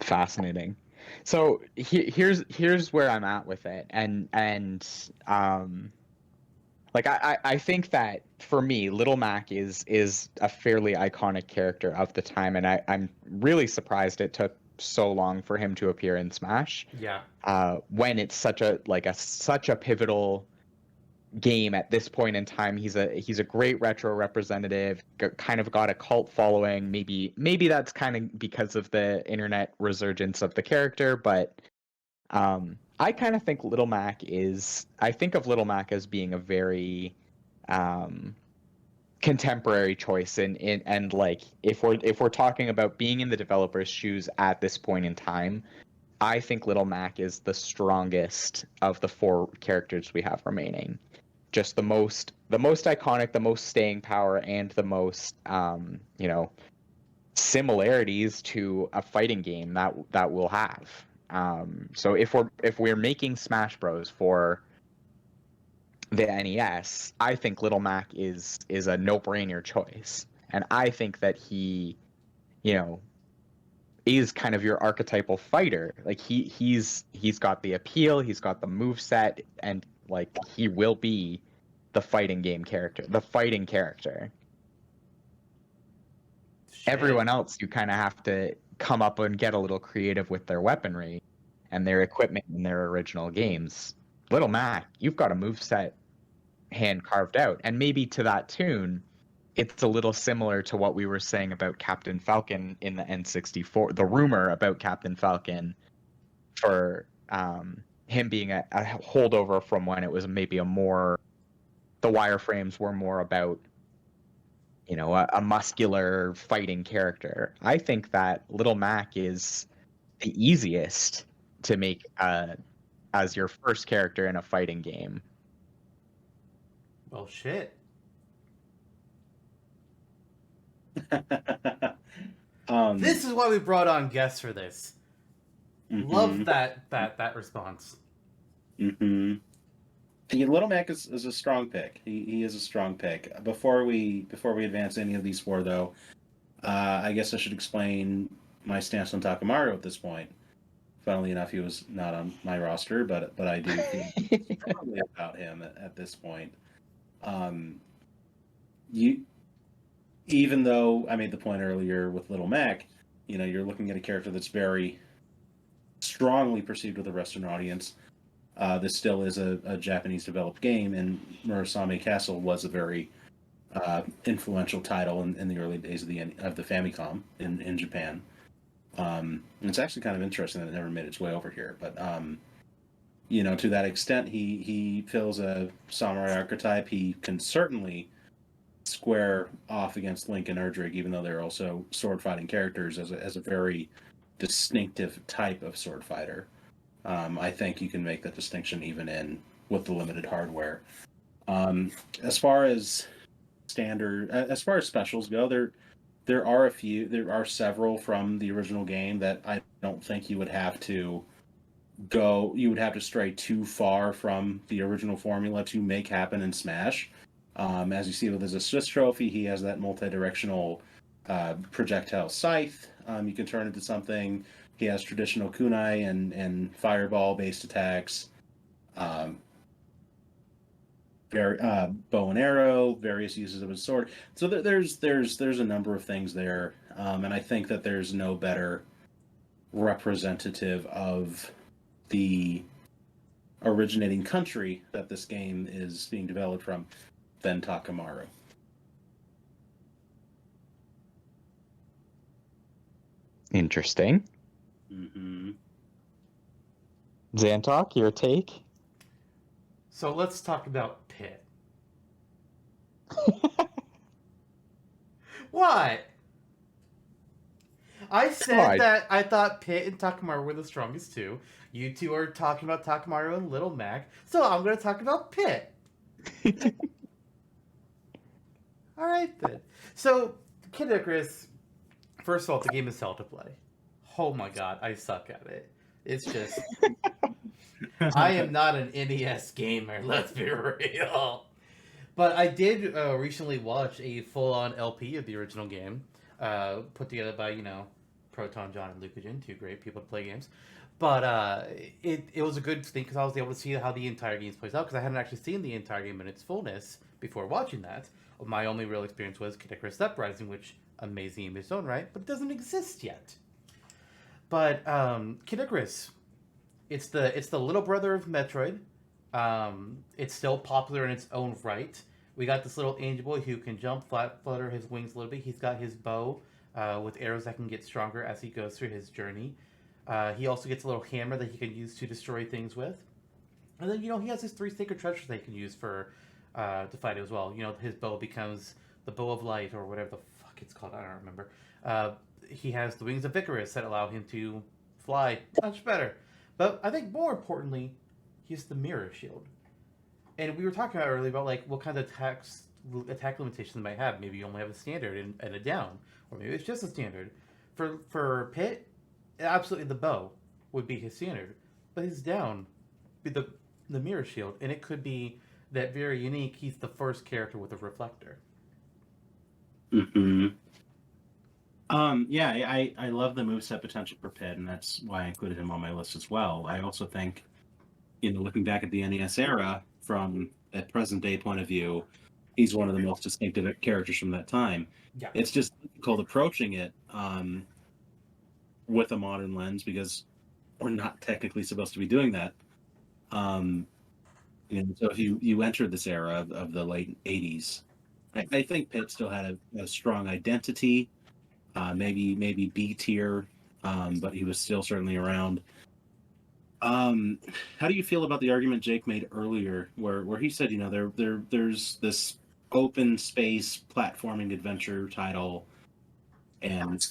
Fascinating. So here's where I'm at with it, and I think that for me, Little Mac is a fairly iconic character of the time, and I'm really surprised it took so long for him to appear in Smash. Yeah. When it's such a pivotal game at this point in time. He's a great retro representative, kind of got a cult following. Maybe that's kind of because of the internet resurgence of the character, but I kind of think Little Mac is. I think of Little Mac as being a very contemporary choice, and like if we're talking about being in the developer's shoes at this point in time, I think Little Mac is the strongest of the four characters we have remaining. Just the most iconic, the most staying power, and the most similarities to a fighting game that we'll have. So if we're making Smash Bros for the NES, I think Little Mac is a no-brainer choice, and I think that he, is kind of your archetypal fighter. Like he's got the appeal, he's got the move set, and like he will be the fighting game character, the fighting character. Shit. Everyone else, you kind of have to come up and get a little creative with their weaponry and their equipment in their original games. Little Mac, you've got a move set hand carved out, and maybe to that tune, it's a little similar to what we were saying about Captain Falcon in the N64. The rumor about Captain Falcon for him being a holdover from when it was maybe the wireframes were more about a muscular fighting character. I think that Little Mac is the easiest to make as your first character in a fighting game. Well, shit. This is why we brought on guests for this. Love that response. Mm-hmm. Little Mac is a strong pick. He is a strong pick. Before we advance any of these four, though, I guess I should explain my stance on Takamaru at this point. Funnily enough, he was not on my roster, but I do feel strongly about him at this point. Even though I made the point earlier with Little Mac, you're looking at a character that's very strongly perceived with the Western audience. This still is a Japanese-developed game, and Murasame Castle was a very influential title in the early days of the Famicom in Japan. And it's actually kind of interesting that it never made its way over here. But to that extent, he fills a samurai archetype. He can certainly square off against Link and Erdrig, even though they're also sword fighting characters, as a very distinctive type of sword fighter. I think you can make that distinction even with the limited hardware. As far as specials go, there are several from the original game that I don't think you would have to stray too far from the original formula to make happen in Smash. As you see with his assist trophy, he has that multi-directional projectile scythe. You can turn into something. He has traditional kunai and fireball-based attacks. Bow and arrow, various uses of his sword. So there's a number of things there, and I think that there's no better representative of the originating country that this game is being developed from than Takamaru. Interesting. Mm-hmm. Zantok, your take? So let's talk about Pit. What? I said that I thought Pit and Takamaru were the strongest two. You two are talking about Takamaru and Little Mac, so I'm going to talk about Pit. All right, then. So, Kid Icarus, first of all, the game is hell to play. Oh my god, I suck at it. It's just... I am not an NES gamer, let's be real. But I did recently watch a full-on LP of the original game, put together by, Proton John and Lucagen, two great people to play games. But it was a good thing because I was able to see how the entire game plays out, because I hadn't actually seen the entire game in its fullness before watching that. My only real experience was Kid Icarus Uprising, which amazing in its own right, but it doesn't exist yet. But Kid Icarus, it's the little brother of Metroid. It's still popular in its own right. We got this little angel boy who can jump, flutter his wings a little bit. He's got his bow with arrows that can get stronger as he goes through his journey. He also gets a little hammer that he can use to destroy things with. And then, he has his 3 sacred treasures that he can use for to fight as well. His bow becomes the bow of light or whatever the fuck it's called. I don't remember. He has the wings of Icarus that allow him to fly much better. But I think more importantly, he has the mirror shield. And we were talking about earlier about like what kind of attack limitations they might have. Maybe you only have a standard and a down, or maybe it's just a standard. For Pit, absolutely the bow would be his standard, but his down be the mirror shield, and it could be that very unique. He's the first character with a reflector. Hmm. Yeah, I love the moveset potential for Pit, and that's why I included him on my list as well. I also think, looking back at the NES era from a present day point of view, he's one of the most distinctive characters from that time. Yeah. It's just difficult approaching it with a modern lens because we're not technically supposed to be doing that. So if you entered this era of the late 80s, I think Pitt still had a strong identity, maybe B tier, but he was still certainly around. How do you feel about the argument Jake made earlier, where he said, there's this open space platforming adventure title, and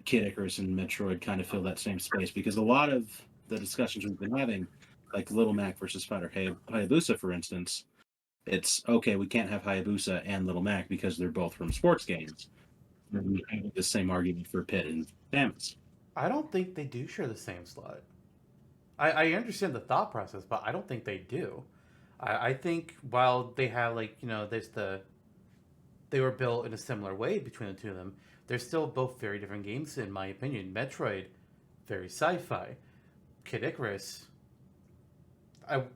Kid Icarus and Metroid kind of fill that same space, because a lot of the discussions we've been having, like Little Mac versus Fighter Hayabusa, for instance, it's okay, we can't have Hayabusa and Little Mac because they're both from sports games. And we have the same argument for Pit and Samus. I don't think they do share the same slot. I understand the thought process, but I don't think they do. I think while they have they were built in a similar way between the two of them, they're still both very different games in my opinion. Metroid, very sci-fi. Kid Icarus,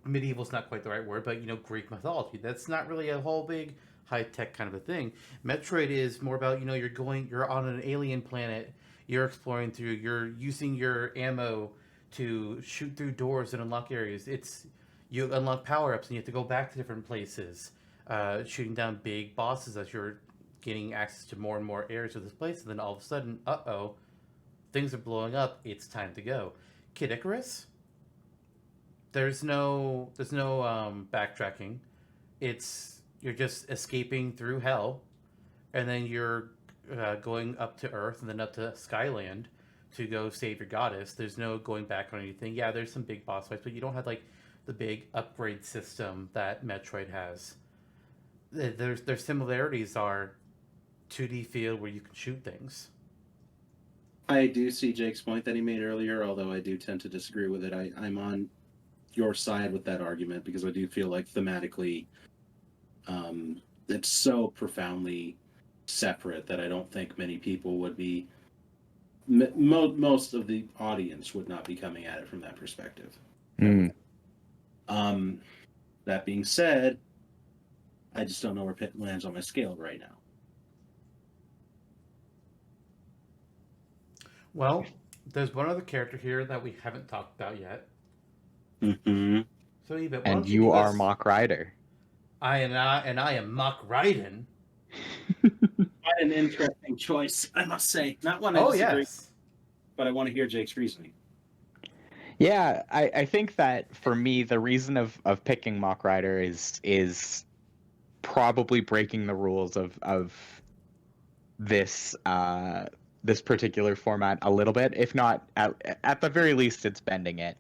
medieval's not quite the right word, but Greek mythology. That's not really a whole big high tech kind of a thing. Metroid is more about you're on an alien planet, you're exploring through, you're using your ammo to shoot through doors and unlock areas. You unlock power ups and you have to go back to different places, shooting down big bosses as you're gaining access to more and more areas of this place. And then all of a sudden, things are blowing up. It's time to go. Kid Icarus, there's no backtracking. You're just escaping through hell, and then you're going up to Earth and then up to Skyland to go save your goddess. There's no going back on anything. Yeah, there's some big boss fights, but you don't have like the big upgrade system that Metroid has. Their similarities are 2D field where you can shoot things. I do see Jake's point that he made earlier, although I do tend to disagree with it. I'm on your side with that argument because I do feel like thematically it's so profoundly separate that I don't think many people would be most of the audience would not be coming at it from that perspective. That being said, I just don't know where Pit lands on my scale right now. Well, there's one other character here that we haven't talked about yet. Mm-hmm. So Eebit, and you are Mach Rider. I am Mach Raiden. Quite an interesting choice, I must say. Not one I disagree, yes. but I want to hear Jake's reasoning. Yeah, I think that for me, the reason of picking Mach Rider is probably breaking the rules of this this particular format a little bit, if not at the very least, it's bending it.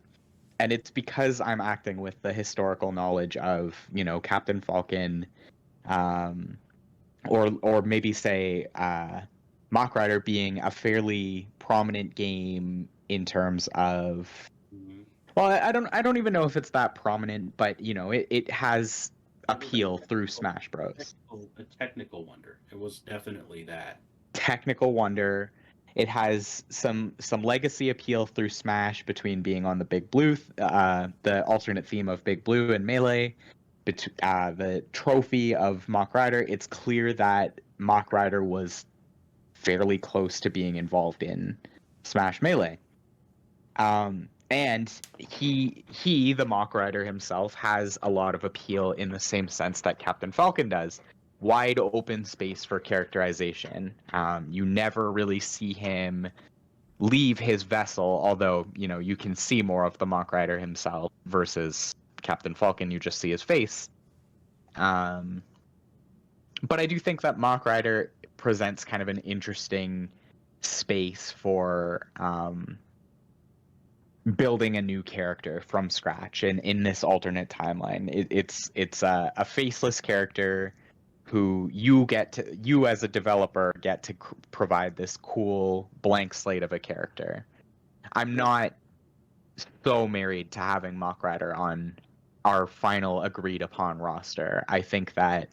And it's because I'm acting with the historical knowledge of, Captain Falcon, or maybe say Mach Rider being a fairly prominent game in terms of, well, I don't even know if it's that prominent, but it has appeal through Smash Bros. A technical wonder. It was definitely that. Technical wonder. It has some legacy appeal through Smash between being on the Big Blue, the alternate theme of Big Blue and Melee, the trophy of Mach Rider. It's clear that Mach Rider was fairly close to being involved in Smash Melee. And he, the Mach Rider himself, has a lot of appeal in the same sense that Captain Falcon does. Wide open space for characterization. You never really see him leave his vessel, although, you can see more of the Mach Rider himself versus Captain Falcon, you just see his face. But I do think that Mach Rider presents kind of an interesting space for building a new character from scratch, and in this alternate timeline, it's a faceless character who you as a developer get to provide this cool blank slate of a character. I'm not so married to having Mach Rider on our final agreed upon roster. I think that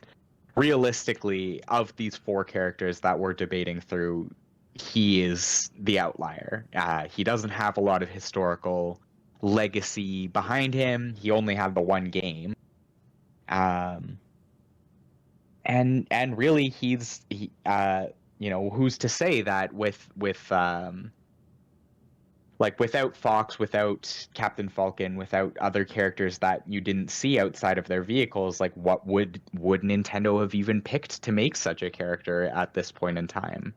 realistically, of these 4 characters that we're debating through, he is the outlier. He doesn't have a lot of historical legacy behind him. He only had the one game. And really who's to say that without Fox, without Captain Falcon, without other characters that you didn't see outside of their vehicles, like what would Nintendo have even picked to make such a character at this point in time,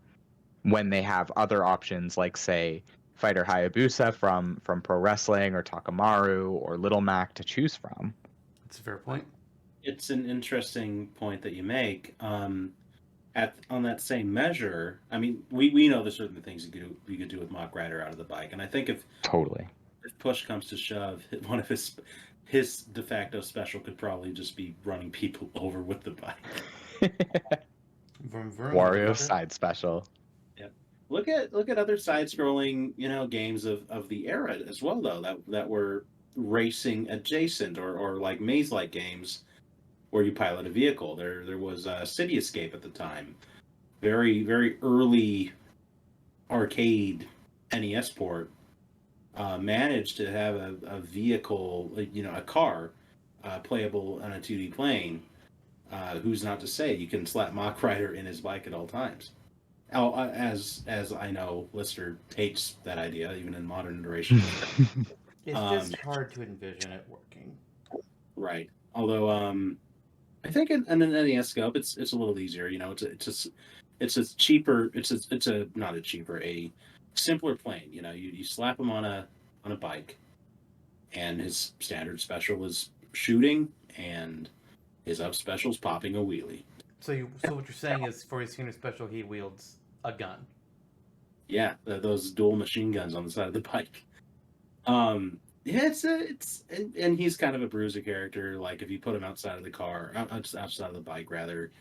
when they have other options like, say, Fighter Hayabusa from Pro Wrestling, or Takamaru, or Little Mac to choose from? That's a fair point. It's an interesting point that you make. On that same measure, I mean, we know there's certain things you could do with Mach Rider out of the bike, and I think if push comes to shove, one of his de facto special could probably just be running people over with the bike. Wario side special. Yep. Look at other side-scrolling, games of the era as well, though, that were racing adjacent, or like maze-like games where you pilot a vehicle. There was City Escape at the time, very very early arcade NES port, managed to have a vehicle, a car, playable on a 2D plane. Who's not to say you can slap Mach Rider in his bike at all times? As I know, Lister hates that idea, even in modern iteration. It's just hard to envision it working. Right. Although, I think in an NES scope, it's a little easier. It's a cheaper. A simpler plane. You slap him on a bike, and his standard special is shooting, and his up special is popping a wheelie. So what you're saying is, for his standard special, he wields a gun. Yeah, those dual machine guns on the side of the bike. Yeah, and he's kind of a bruiser character. Like, if you put him outside of the car, outside of the bike rather,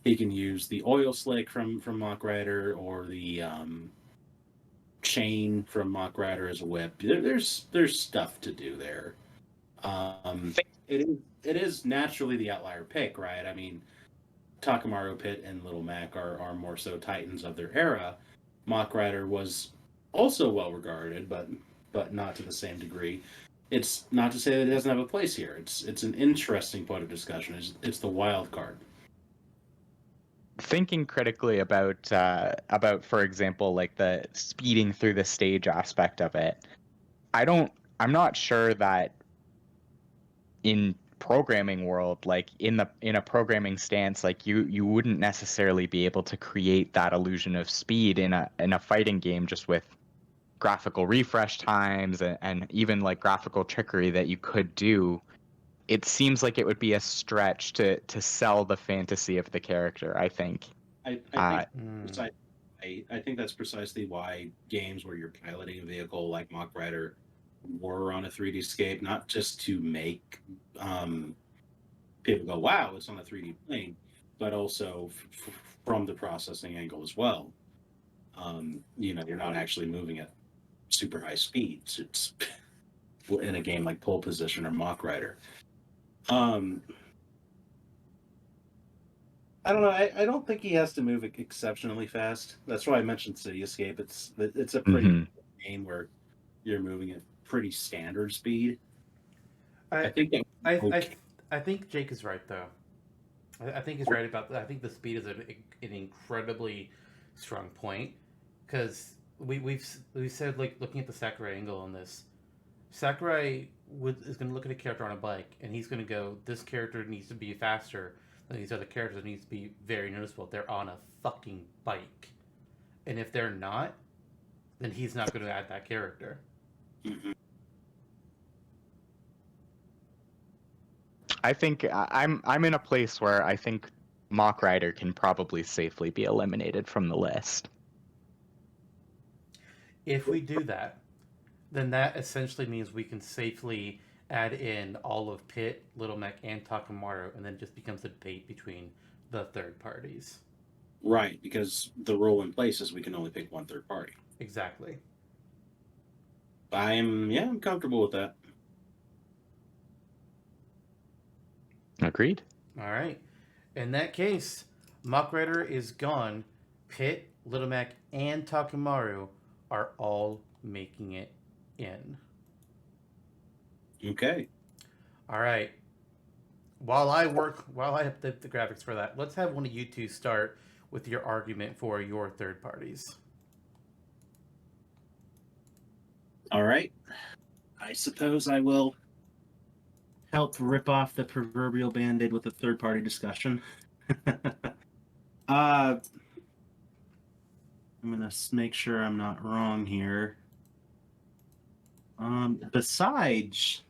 he can use the oil slick from Mach Rider, or the chain from Mach Rider as a whip. There's stuff to do there. It is naturally the outlier pick, right? I mean, Takamaru, Pit, and Little Mac are more so titans of their era. Mach Rider was also well regarded, but not to the same degree. It's not to say that it doesn't have a place here. It's an interesting point of discussion. It's the wild card. Thinking critically about, for example, like the speeding through the stage aspect of it, I'm not sure that in programming world, like in a programming stance, like you wouldn't necessarily be able to create that illusion of speed in a fighting game just with graphical refresh times and even like graphical trickery that you could do. It seems like it would be a stretch to sell the fantasy of the character, I think. I think that's precisely why games where you're piloting a vehicle like Mach Rider were on a 3D scape, not just to make people go, wow, it's on a 3D plane, but also from the processing angle as well. You're not actually moving at super high speeds. It's in a game like Pole Position or Mach Rider. I don't know. I don't think he has to move exceptionally fast. That's why I mentioned City Escape. It's a pretty game where you're moving at pretty standard speed. I think Jake is right, though. I think he's right about that. I think the speed is an incredibly strong point, because we've said, like, looking at the Sakurai angle on this, Sakurai is going to look at a character on a bike, and he's going to go, this character needs to be faster than these other characters. It needs to be very noticeable. They're on a fucking bike. And if they're not, then he's not going to add that character. Mhm. I think I'm in a place where I think Mock Rider can probably safely be eliminated from the list. If we do that, then that essentially means we can safely add in all of Pit, Little Mac, and Takamaru, and then it just becomes a debate between the third parties. Right, because the rule in place is we can only pick one third party. Exactly. I'm comfortable with that. Agreed. All right. In that case, Mock Rider is gone. Pit, Little Mac, and Takamaru are all making it in. Okay. All right. While I update the graphics for that, let's have one of you two start with your argument for your third parties. All right. I suppose I will help rip off the proverbial band-aid with a third-party discussion. I'm gonna make sure I'm not wrong here. Besides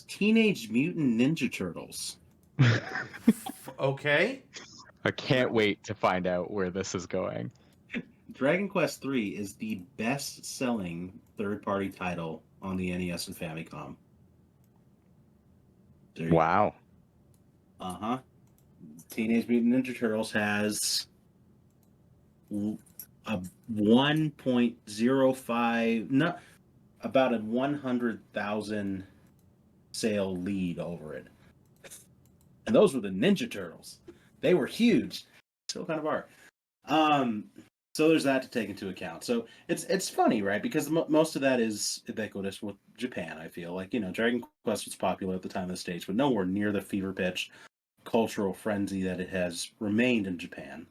Teenage Mutant Ninja Turtles, Okay. I can't wait to find out where this is going. Dragon Quest III is the best-selling third-party title on the NES and Famicom. Wow. Uh-huh. Teenage Mutant Ninja Turtles has a 1.05, no, about a 100,000 sale lead over it. And those were the Ninja Turtles. They were huge. Still kind of are. So there's that to take into account. So it's funny, right? Because most of that is ubiquitous with Japan, I feel. Like, Dragon Quest was popular at the time of the States, but nowhere near the fever pitch cultural frenzy that it has remained in Japan.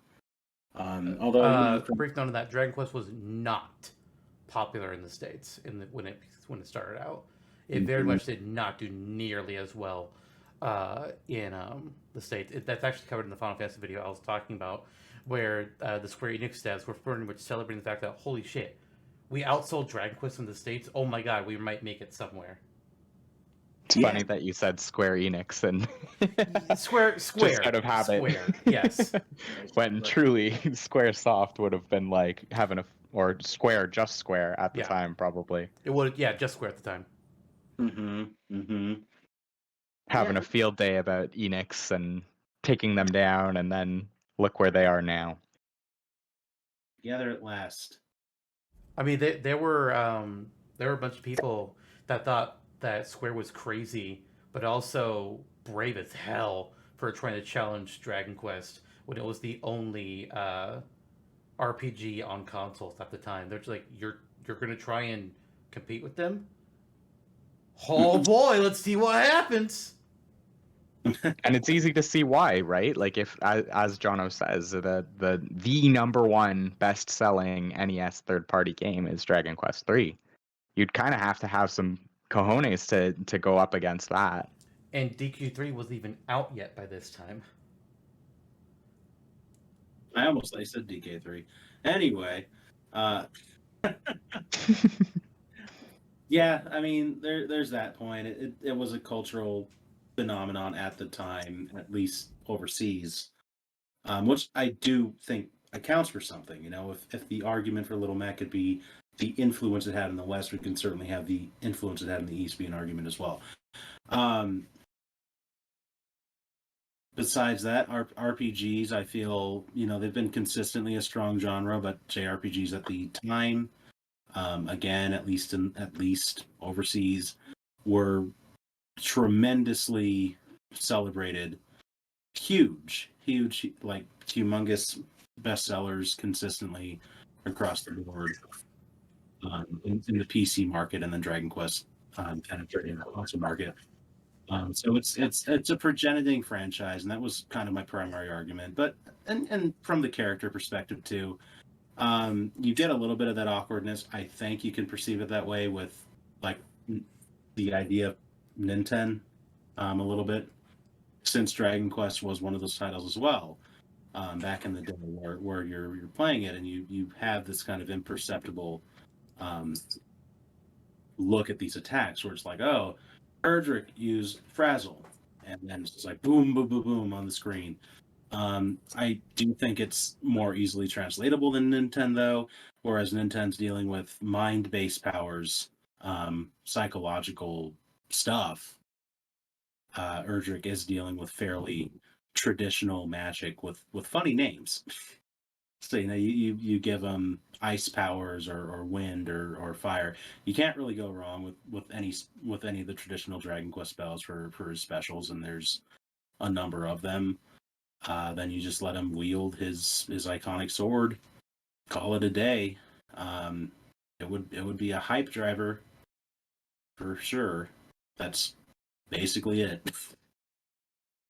Although, Brief note on that: Dragon Quest was not popular in the States when it started out. It very much did not do nearly as well in the States. That's actually covered in the Final Fantasy video I was talking about, where the Square Enix devs were pretty much celebrating the fact that, holy shit, we outsold Dragon Quest in the States. Oh my god, we might make it somewhere. It's funny that you said Square Enix and Square just out of habit. Square, yes. When truly Squaresoft would have been like having or Square, just Square at the time, probably. It would, just Square at the time. Having a field day about Enix and taking them down, and then look where they are now. Together at last. I mean, there were a bunch of people that thought that Square was crazy, but also brave as hell for trying to challenge Dragon Quest when it was the only RPG on consoles at the time. They're just like, you're gonna try and compete with them? Oh boy, let's see what happens. And it's easy to see why, right? Like, if, as Jonno says, the number one best-selling NES third-party game is Dragon Quest III, you'd kind of have to have some cojones to go up against that. And DQ3 wasn't even out yet by this time. I said DK3. Anyway, yeah, I mean, there's that point. It was a cultural phenomenon at the time, at least overseas, which I do think accounts for something. If the argument for Little Mac could be the influence it had in the West, we can certainly have the influence it had in the East be an argument as well. Besides that, RPGs, I feel, they've been consistently a strong genre, but JRPGs at the time, again, at least overseas, were tremendously celebrated. Huge, like humongous bestsellers consistently across the board in the PC market, and then Dragon Quest penetrating the console market. So it's a progeniting franchise, and that was kind of my primary argument. But and from the character perspective too, you get a little bit of that awkwardness. I think you can perceive it that way with like the idea of Nintendo a little bit, since Dragon Quest was one of those titles as well. back in the day, where you're playing it and you have this kind of imperceptible look at these attacks where it's like, oh, Erdrick used Frazzle, and then it's just like boom, boom, boom, boom on the screen. I do think it's more easily translatable than Nintendo, whereas Nintendo's dealing with mind-based powers, psychological stuff. Erdrick is dealing with fairly traditional magic with funny names. So you give them ice powers or wind or fire. You can't really go wrong with any of the traditional Dragon Quest spells for his specials, and there's a number of them. Then you just let him wield his iconic sword, call it a day. It would be a hype driver for sure. That's basically it.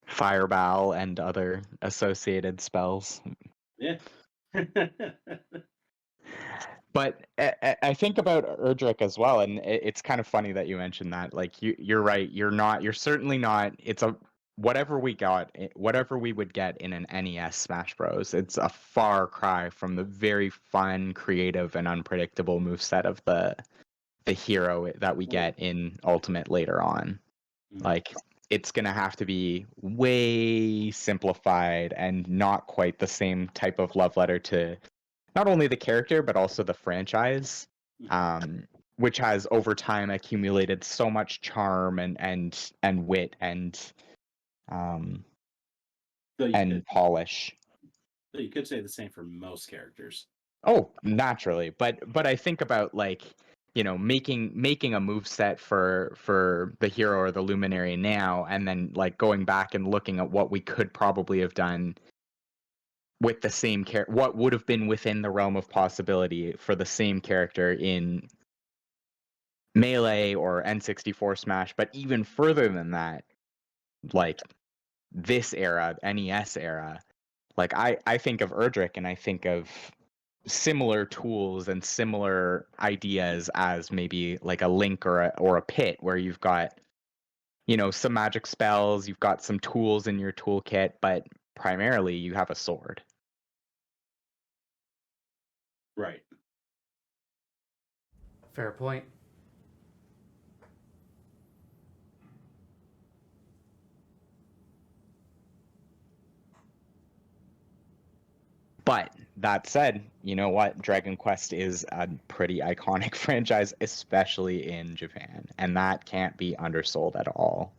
Fireball and other associated spells. Yeah. But I think about Erdrick as well, and it's kind of funny that you mentioned that. Like you're right. You're certainly not. It's a whatever we would get in an NES Smash Bros. It's a far cry from the very fun, creative, and unpredictable moveset of the hero that we get in Ultimate later on. Like it's gonna have to be way simplified and not quite the same type of love letter to not only the character but also the franchise, which has over time accumulated so much charm and wit and polish. So you could say the same for most characters. Oh, naturally, but I think about like making a move set for the hero or the luminary now, and then like going back and looking at what we could probably have done with the same character, what would have been within the realm of possibility for the same character in Melee or N64 Smash, but even further than that, like this era, NES era, like I think of Erdrick and I think of similar tools and similar ideas as maybe like a Link or a Pit, where you've got some magic spells, you've got some tools in your toolkit, but primarily you have a sword. Right. Fair point. But that said, you know what? Dragon Quest is a pretty iconic franchise, especially in Japan, and that can't be undersold at all.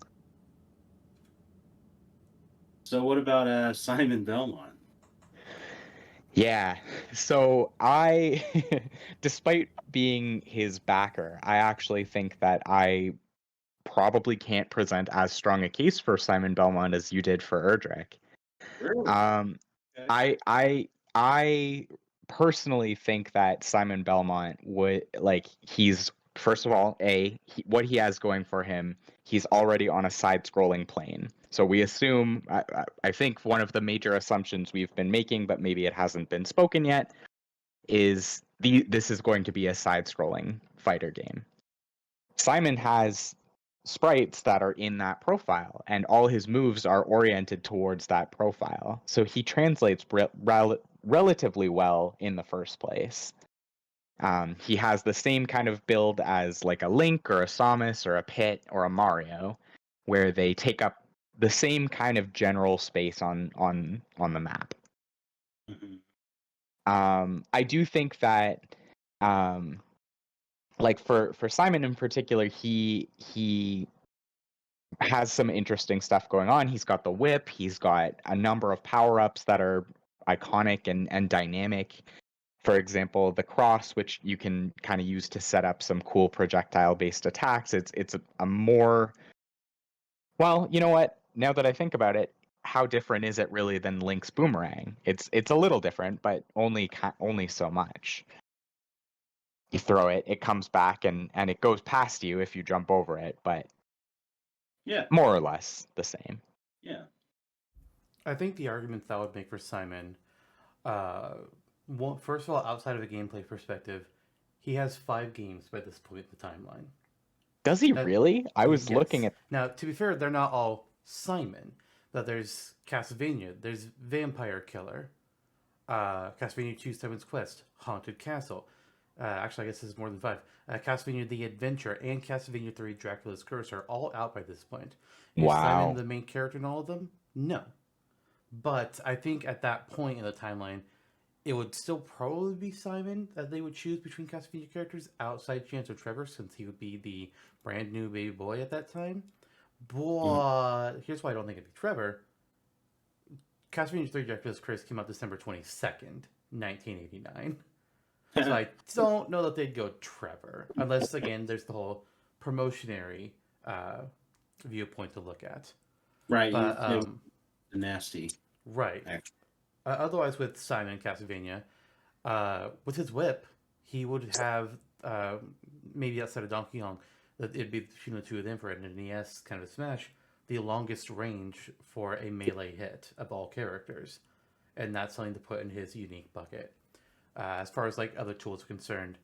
So what about Simon Belmont? Yeah, so I, despite being his backer, I actually think that I probably can't present as strong a case for Simon Belmont as you did for Erdrick. Really? Okay. I personally think that Simon Belmont he's first of all what he has going for him. He's already on a side-scrolling plane, so we assume. I think one of the major assumptions we've been making, but maybe it hasn't been spoken yet, is this is going to be a side-scrolling fighter game. Simon has sprites that are in that profile, and all his moves are oriented towards that profile. So he translates relatively well in the first place. He has the same kind of build as like a Link or a Samus or a Pit or a Mario, where they take up the same kind of general space on the map. Mm-hmm. I do think that like for Simon in particular, he has some interesting stuff going on. He's got the whip, he's got a number of power-ups that are iconic and dynamic. For example, the cross, which you can kind of use to set up some cool projectile-based attacks. It's a more, well, you know what? Now that I think about it, how different is it really than Link's boomerang? It's a little different, but only so much. You throw it, it comes back, and it goes past you if you jump over it, but Yeah. more or less the same. Yeah. I think the arguments that would make for Simon, well, first of all, outside of a gameplay perspective, he has 5 games by this point in the timeline. Does he really? I was Yes. looking at. Now, to be fair, they're not all Simon, But there's Castlevania, there's Vampire Killer, Castlevania 2 Seven's Quest, Haunted Castle. Actually, I guess there's more than 5. Castlevania The Adventure and Castlevania 3 Dracula's Curse are all out by this point. Is Simon Wow. the main character in all of them? No. But I think at that point in the timeline, it would still probably be Simon that they would choose between Castlevania characters outside Chance of Trevor, since he would be the brand new baby boy at that time. But here's why I don't think it'd be Trevor. Castlevania 3 Dracula's Curse came out December 22nd, 1989. So I don't know that they'd go Trevor. Unless, again, there's the whole promotionary viewpoint to look at. Right. But, nasty. Right. Actually. Otherwise, with Simon Castlevania, with his whip, he would have, maybe outside of Donkey Kong, that it'd be between the two of them for an NES kind of a smash, the longest range for a melee hit of all characters. And that's something to put in his unique bucket. As far as like other tools are concerned,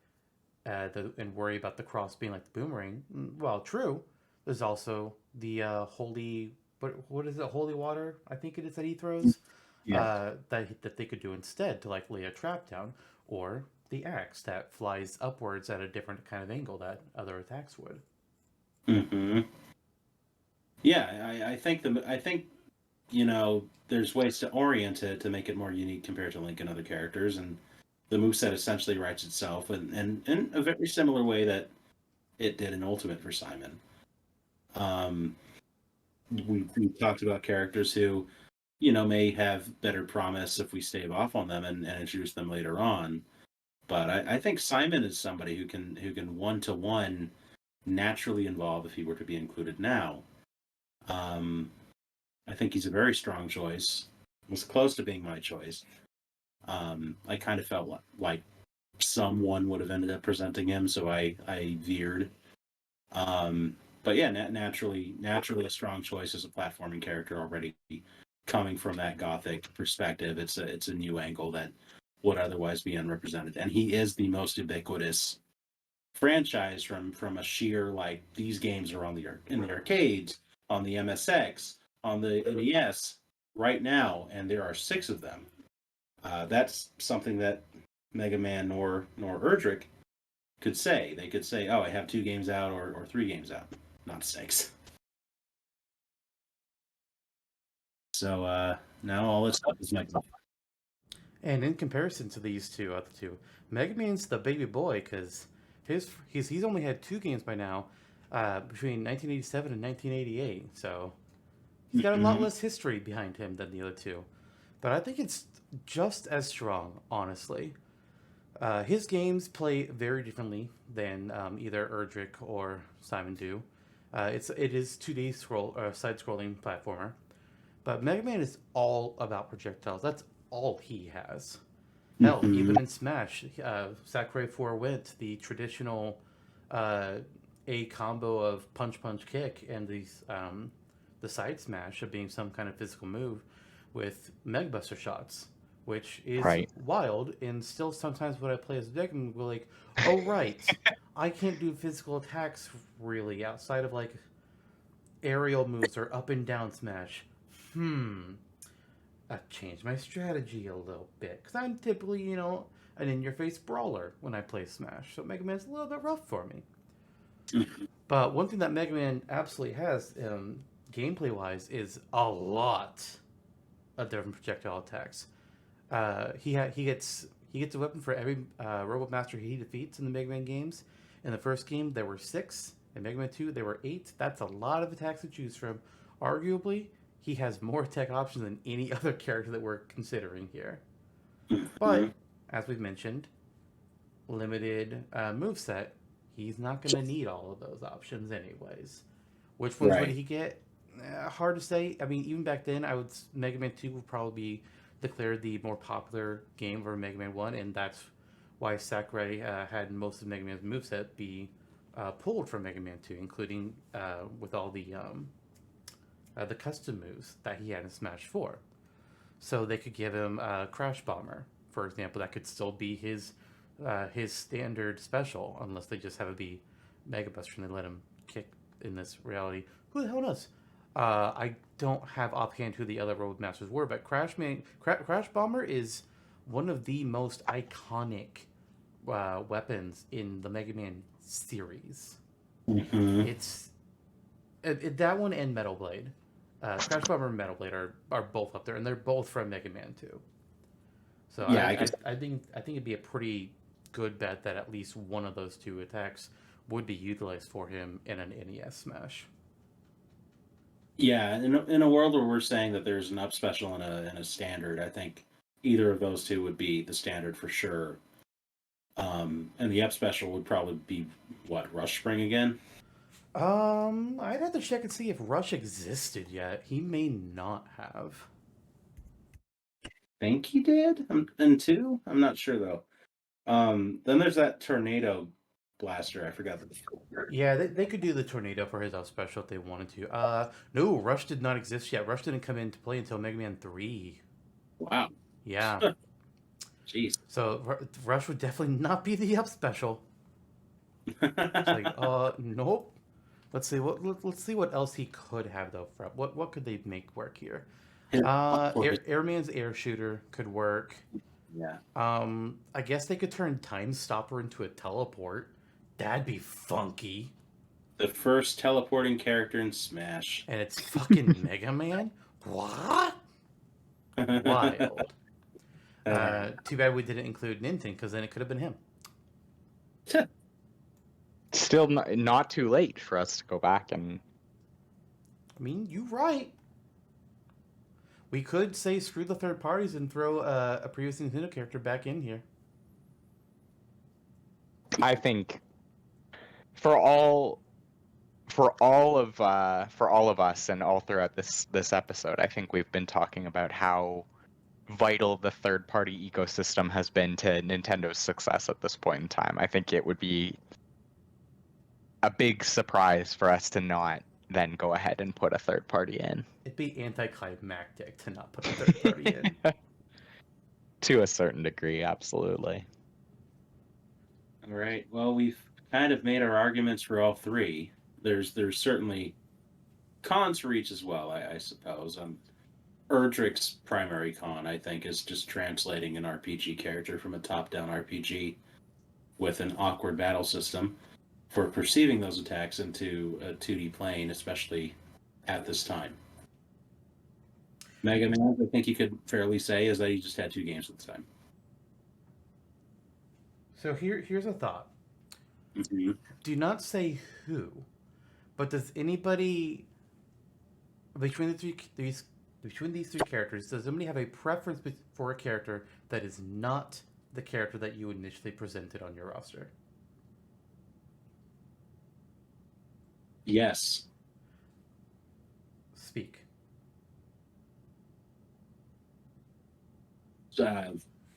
and worry about the cross being like the boomerang, well, true. There's also the holy, what is it, holy water? I think it is that he throws. Yeah. That they could do instead to like lay a trap down, or the axe that flies upwards at a different kind of angle that other attacks would. Mm-hmm. Yeah, I think there's ways to orient it to make it more unique compared to Link and other characters, and the moveset essentially writes itself in a very similar way that it did in Ultimate for Simon. We talked about characters who, may have better promise if we stave off on them and introduce them later on. But I think Simon is somebody who can one-to-one naturally involve if he were to be included now. I think he's a very strong choice. It was close to being my choice. I kind of felt like someone would have ended up presenting him, so I veered. But yeah, naturally a strong choice as a platforming character already coming from that gothic perspective. It's a new angle that would otherwise be unrepresented, and he is the most ubiquitous franchise from a sheer like these games are in the arcades, on the MSX, on the NES right now, and there are 6 of them. That's something that Mega Man nor Erdrick could say. They could say, "Oh, I have 2 games out or 3 games out, not 6." So now all this stuff is Mega. And in comparison to these two other two, Mega Man's the baby boy because he's only had 2 games by now, between 1987 and 1988. So he's got a lot less history behind him than the other two. But I think it's just as strong, honestly. His games play very differently than either Erdrick or Simon do. It is 2D side-scrolling platformer, but Mega Man is all about projectiles. That's all he has. Hell, even in Smash, Sakurai forewent the traditional A combo of punch, punch, kick, and the side smash of being some kind of physical move with Mega Buster shots, which is Right. wild. And still, sometimes when I play as Mega Man, we're like, oh right, I can't do physical attacks really outside of like aerial moves or up and down smash. I've changed my strategy a little bit because I'm typically, an in-your-face brawler when I play Smash, so Mega Man's a little bit rough for me. But one thing that Mega Man absolutely has, gameplay-wise, is a lot of different projectile attacks. He gets a weapon for every Robot Master he defeats in the Mega Man games. In the first game, there were 6. In Mega Man 2, there were 8. That's a lot of attacks to choose from. Arguably, he has more attack options than any other character that we're considering here. But, as we've mentioned, limited moveset, he's not going to need all of those options anyways. Which ones would he get? Hard to say. I mean, even back then, Mega Man 2 would probably be declared the more popular game over Mega Man 1, and that's why Sakurai had most of Mega Man's moveset be pulled from Mega Man 2, including with all the custom moves that he had in Smash 4. So they could give him Crash Bomber, for example. That could still be his standard special, unless they just have it be Mega Buster and they let him kick in this reality. Who the hell knows? I don't have offhand who the other Roadmasters were, but Crash Bomber is one of the most iconic weapons in the Mega Man series. Mhm. It's that one and Metal Blade. Crash Bomber and Metal Blade are both up there, and they're both from Mega Man 2. So Yeah, I guess. I think it'd be a pretty good bet that at least one of those two attacks would be utilized for him in an NES Smash. Yeah, in a world where we're saying that there's an up special and a standard, I think either of those two would be the standard for sure. And the up special would probably be what, Rush Spring again? I'd have to check and see if Rush existed yet. He may not have. Think he did? In two? I'm not sure though. Then there's that tornado blaster. I forgot the. Yeah, they could do the tornado for his out special if they wanted to. No, Rush did not exist yet. Rush didn't come into play until Mega Man 3. Wow. Yeah. Jeez. So Rush would definitely not be the up special. It's like, nope. Let's see let's see what else he could have though. What could they make work here? Airman's air shooter could work. Yeah. I guess they could turn Time Stopper into a teleport. That'd be funky. The first teleporting character in Smash. And it's fucking Mega Man? What? Wild. Too bad we didn't include Ninten, because then it could have been him. Still not too late for us to go back and. I mean, you're right. We could say screw the third parties and throw a previous Nintendo character back in here. I think for all of us and all throughout this episode, I think we've been talking about how vital the third party ecosystem has been to Nintendo's success at this point in time. I think it would be a big surprise for us to not then go ahead and put a third party in. It'd be anticlimactic to not put a third party in. To a certain degree, absolutely. All right. Well, we've kind of made our arguments for all three. There's certainly cons for each as well, I suppose. Erdrick's primary con, I think, is just translating an RPG character from a top-down RPG with an awkward battle system for perceiving those attacks into a 2D plane, especially at this time. Mega Man, I think you could fairly say, is that he just had two games at the time. So here's a thought. Mm-hmm. Do not say who, but does anybody between these three characters, does somebody have a preference for a character that is not the character that you initially presented on your roster? Yes. Speak.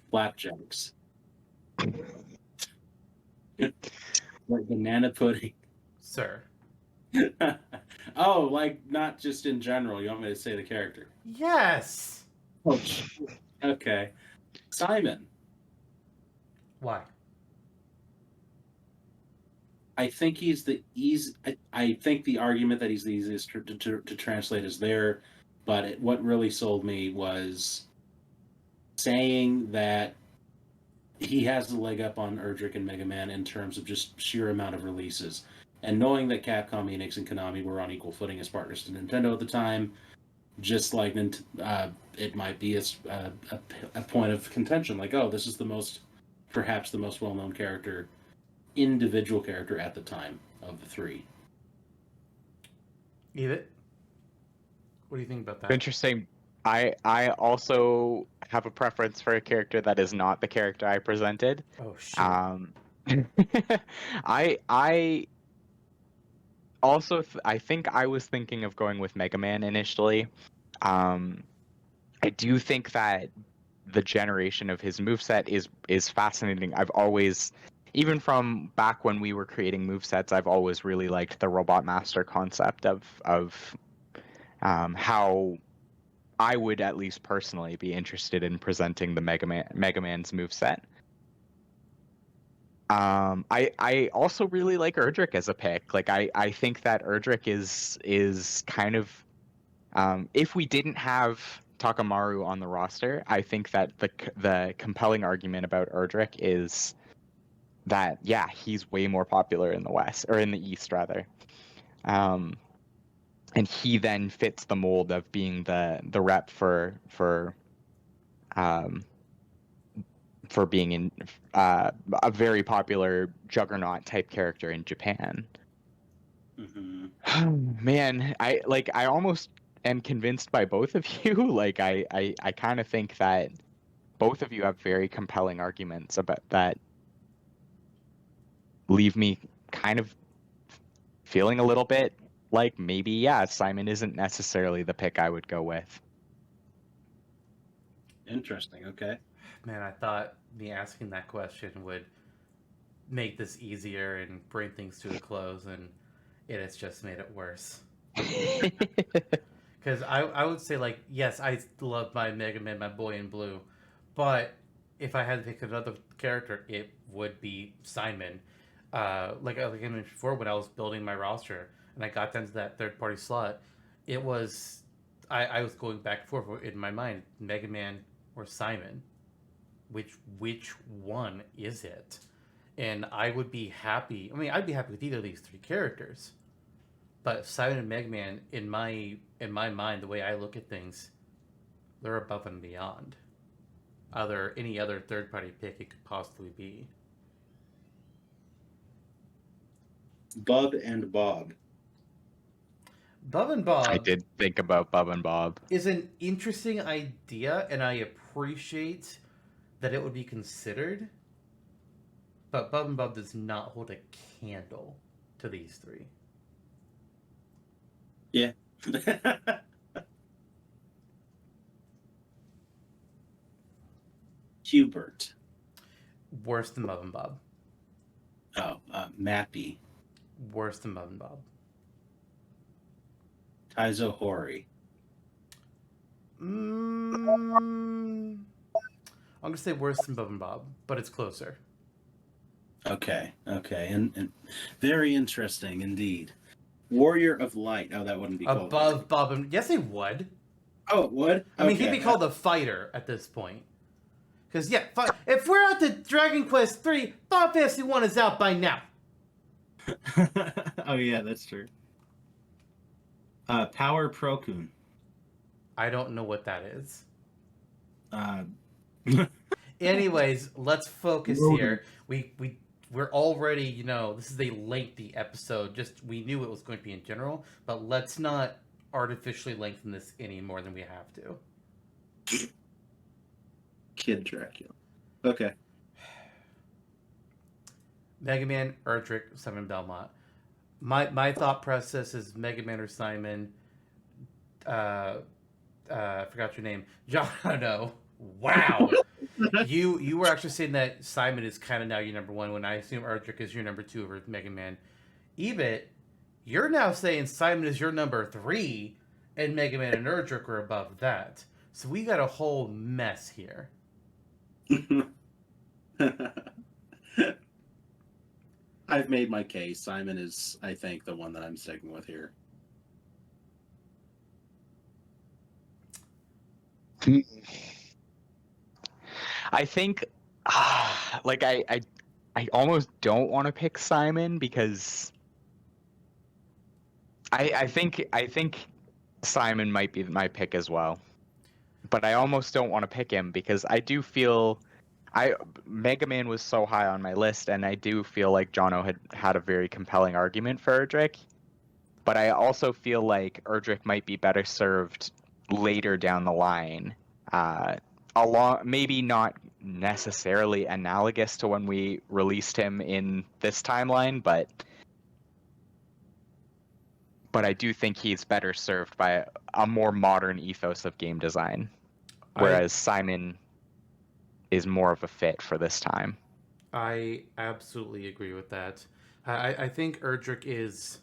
Flapjacks. Like banana pudding. Sir. Oh, like not just in general. You want me to say the character? Yes! Oh, okay. Simon. Why? I think he's the easy. I think the argument that he's the easiest to translate is there, but what really sold me was saying that he has the leg up on Erdrick and Mega Man in terms of just sheer amount of releases. And knowing that Capcom, Enix, and Konami were on equal footing as partners to Nintendo at the time, just like it might be a point of contention. Like, oh, this is perhaps the most well-known individual character at the time of the three. Eebit? What do you think about that? Interesting. I also have a preference for a character that is not the character I presented. Oh shit. I also I think I was thinking of going with Mega Man initially. I do think that the generation of his moveset is fascinating. I've always, even from back when we were creating movesets, I've always really liked the Robot Master concept of how I would at least personally be interested in presenting the Mega Man's moveset. I also really like Erdrick as a pick. Like I think that Erdrick is kind of If we didn't have Takamaru on the roster, I think that the compelling argument about Erdrick is that, yeah, he's way more popular in the West, or in the East rather. And he then fits the mold of being the rep for being in a very popular juggernaut type character in Japan. Man, I almost am convinced by both of you. Like I kind of think that both of you have very compelling arguments about that leave me kind of feeling a little bit like maybe, yeah, Simon isn't necessarily the pick I would go with. Interesting. Okay. Man, I thought me asking that question would make this easier and bring things to a close, and it has just made it worse. Because I would say, like, yes, I love my Mega Man, my boy in blue, but if I had to pick another character, it would be Simon. Like I mentioned before, when I was building my roster and I got down to that third party slot, it was I was going back and forth in my mind, Mega Man or Simon. Which one is it? And I would be happy. I mean, I'd be happy with either of these three characters. But Simon and Mega Man, in my mind, the way I look at things, they're above and beyond any other third party pick it could possibly be. Bub and Bob. Bub and Bob. I did think about Bub and Bob. Is an interesting idea, and I appreciate that it would be considered. But Bub and Bob does not hold a candle to these three. Yeah. Hubert. Worse than Bub and Bob. Oh, Mappy. Worse than Bub and Bob. Taizo Hori. I'm going to say worse than Bub and Bob, but it's closer. Okay. And very interesting indeed. Warrior of Light. Oh, that wouldn't be called Above Bob and... Yes, it would. Oh, it would? I mean, he'd be called a fighter at this point. Because, yeah, if we're at the Dragon Quest 3, Final Fantasy 1 is out by now. Oh, yeah, that's true. Power Prokun. I don't know what that is. Uh, Anyways, let's focus here. We're already, this is a lengthy episode. We knew it was going to be in general, but let's not artificially lengthen this any more than we have to. Kid Dracula. Okay. Mega Man, Erdrick, Simon Belmont. My thought process is Mega Man or Simon. I forgot your name. Jonno. Wow. You were actually saying that Simon is kind of now your number one, when I assume Erdrick is your number two over Mega Man. Eebit, you're now saying Simon is your number 3, and Mega Man and Erdrick are above that. So we got a whole mess here. I've made my case. Simon is, I think, the one that I'm sticking with here. I think, I almost don't want to pick Simon because I think Simon might be my pick as well, but I almost don't want to pick him because I do feel Mega Man was so high on my list, and I do feel like Jonno had a very compelling argument for Erdrick, but I also feel like Erdrick might be better served later down the line, maybe not necessarily analogous to when we released him in this timeline, but I do think he's better served by a more modern ethos of game design, whereas Simon is more of a fit for this time. I absolutely agree with that. I think Erdrick is,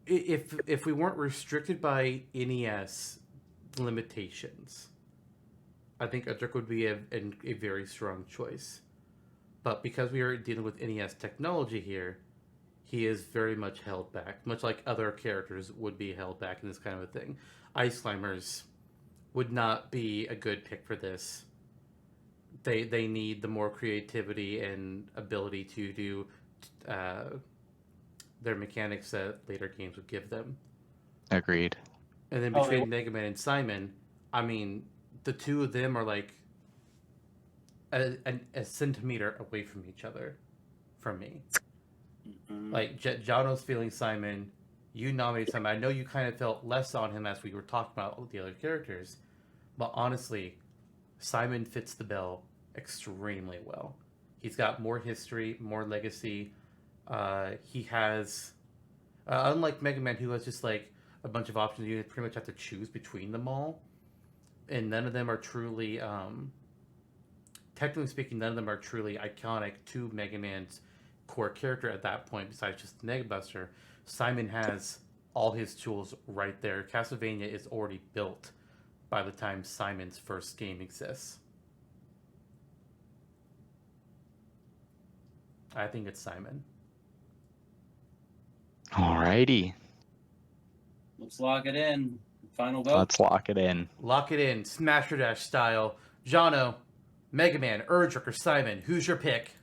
if we weren't restricted by NES limitations, I think Erdrick would be a very strong choice. But because we are dealing with NES technology here, he is very much held back, much like other characters would be held back in this kind of a thing. Ice climbers would not be a good pick for this. They need the more creativity and ability to do their mechanics that later games would give them. Agreed. And then between Mega Man and Simon, I mean, the two of them are like a centimeter away from each other, from me. Mm-hmm. Like Jonno's feeling Simon, you nominated Simon. I know you kind of felt less on him as we were talking about the other characters, but honestly, Simon fits the bill extremely well. He's got more history, more legacy. He has, unlike Mega Man, who has just like a bunch of options, you pretty much have to choose between them all, and none of them are truly, technically speaking, none of them are truly iconic to Mega Man's core character at that point. Besides just Mega Buster, Simon has all his tools right there. Castlevania is already built by the time Simon's first game exists. I think it's Simon. Alrighty. Let's lock it in. Final vote. Let's lock it in. Lock it in. Smash or Dash style. Jonno, Mega Man, Erdrick, or Simon? Who's your pick?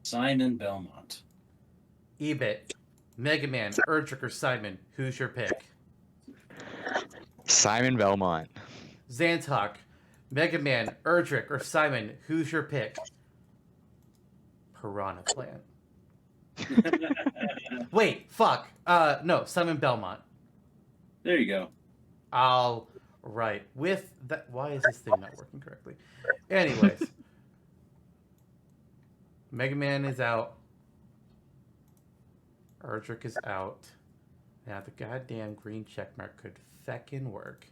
Simon Belmont. Eebit, Mega Man, Erdrick, or Simon? Who's your pick? Simon Belmont. Zantok, Mega Man, Erdrick, or Simon? Who's your pick? Piranha Plant. Wait, fuck. No, Simon Belmont. There you go. All right. With that, why is this thing not working correctly? Anyways, Mega Man is out. Erdrick is out. Now the goddamn green checkmark could feckin' work.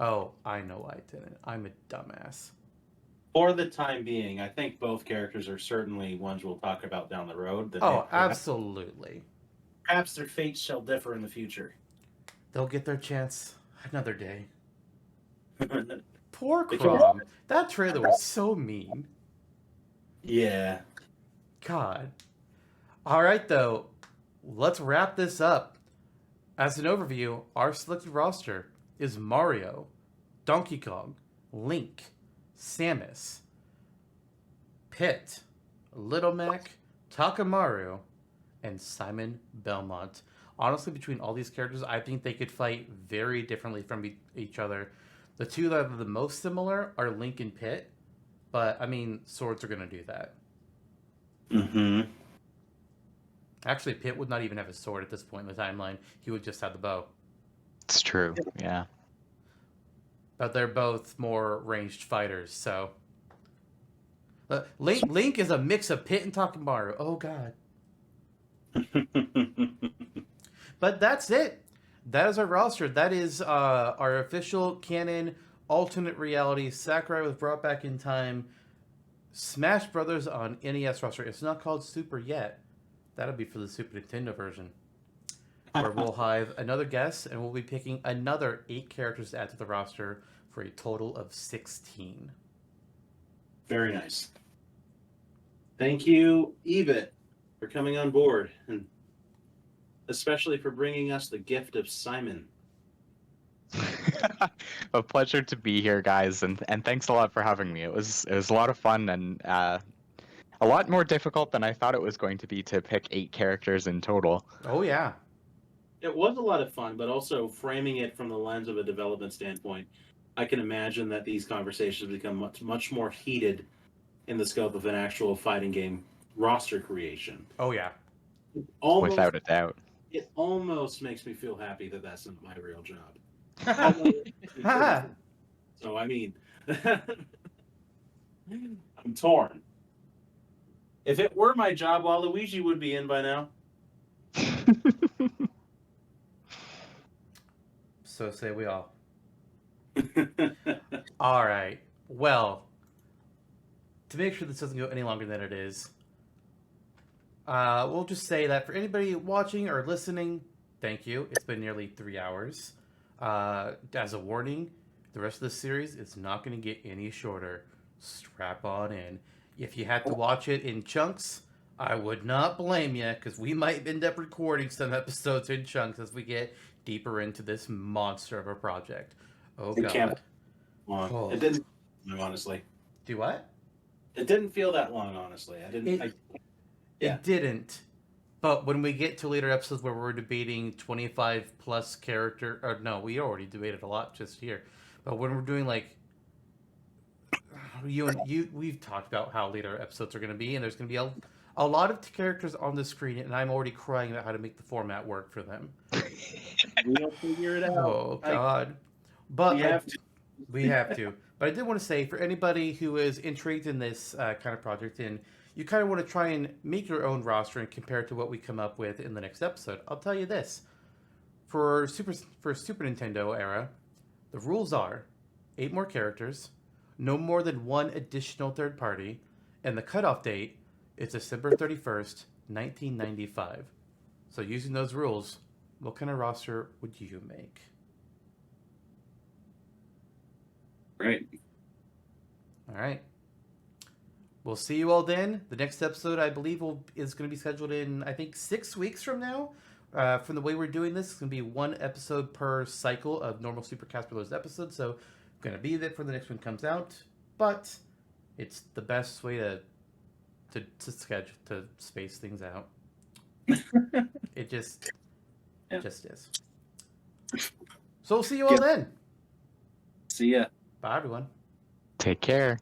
Oh, I know why I didn't. I'm a dumbass. For the time being, I think both characters are certainly ones we'll talk about down the road. Oh, absolutely. Perhaps their fates shall differ in the future. They'll get their chance another day. Poor Crom. That trailer was so mean. Yeah. God. All right, though. Let's wrap this up. As an overview, our selected roster is Mario, Donkey Kong, Link, Samus, Pit, Little Mac, Takamaru, and Simon Belmont. Honestly, between all these characters, I think they could fight very differently from each other. The two that are the most similar are Link and Pit, but, I mean, swords are going to do that. Mm-hmm. Actually, Pit would not even have a sword at this point in the timeline. He would just have the bow. It's true, yeah. But they're both more ranged fighters, so... Link is a mix of Pit and Takamaru. Oh, God. But that's it. That is our roster. That is our official canon alternate reality Sakurai was brought back in time Smash Bros. On NES roster. It's not called Super yet. That'll be for the Super Nintendo version. Where we'll have another guest and we'll be picking another 8 characters to add to the roster for a total of 16. Very nice. Thank you, Eebit, for coming on board, and especially for bringing us the gift of Simon. A pleasure to be here, guys, and thanks a lot for having me. It was a lot of fun and a lot more difficult than I thought it was going to be to pick 8 characters in total. Oh yeah, it was a lot of fun, but also framing it from the lens of a development standpoint, I can imagine that these conversations become much more heated in the scope of an actual fighting game roster creation. Oh yeah, almost, without a doubt. It almost makes me feel happy that that's not my real job. So I mean, I'm torn. If it were my job, Waluigi would be in by now. So say we all. All right. Well, to make sure this doesn't go any longer than it is, we'll just say that for anybody watching or listening, thank you. It's been nearly 3 hours. As a warning, the rest of the series is not going to get any shorter. Strap on in. If you had to watch it in chunks, I would not blame you, because we might end up recording some episodes in chunks as we get deeper into this monster of a project. Oh, It God. can't long. Oh. It didn't, honestly. Do what? It didn't feel that long, honestly. I didn't. Yeah. It didn't. But when we get to later episodes where we're debating 25 plus character, or no, we already debated a lot just here. But when we're doing like we've talked about how later episodes are going to be, and there's going to be a lot of characters on the screen, and I'm already crying about how to make the format work for them. We'll figure it out. Oh God! But we have to. We have to. But I did want to say, for anybody who is intrigued in this kind of project, and you kind of want to try and make your own roster and compare it to what we come up with in the next episode, I'll tell you this: for Super Nintendo era, the rules are 8 more characters, no more than 1 additional third party, and the cutoff date is December 31st, 1995. So using those rules, what kind of roster would you make? Right. All right. We'll see you all then. The next episode, I believe, is going to be scheduled in, I think, 6 weeks from now. From the way we're doing this, it's going to be 1 episode per cycle of normal Supercast Bros episodes. So, going to be there for the next one comes out. But it's the best way to schedule, to space things out. It just is. So we'll see you all then. See ya. Bye, everyone. Take care.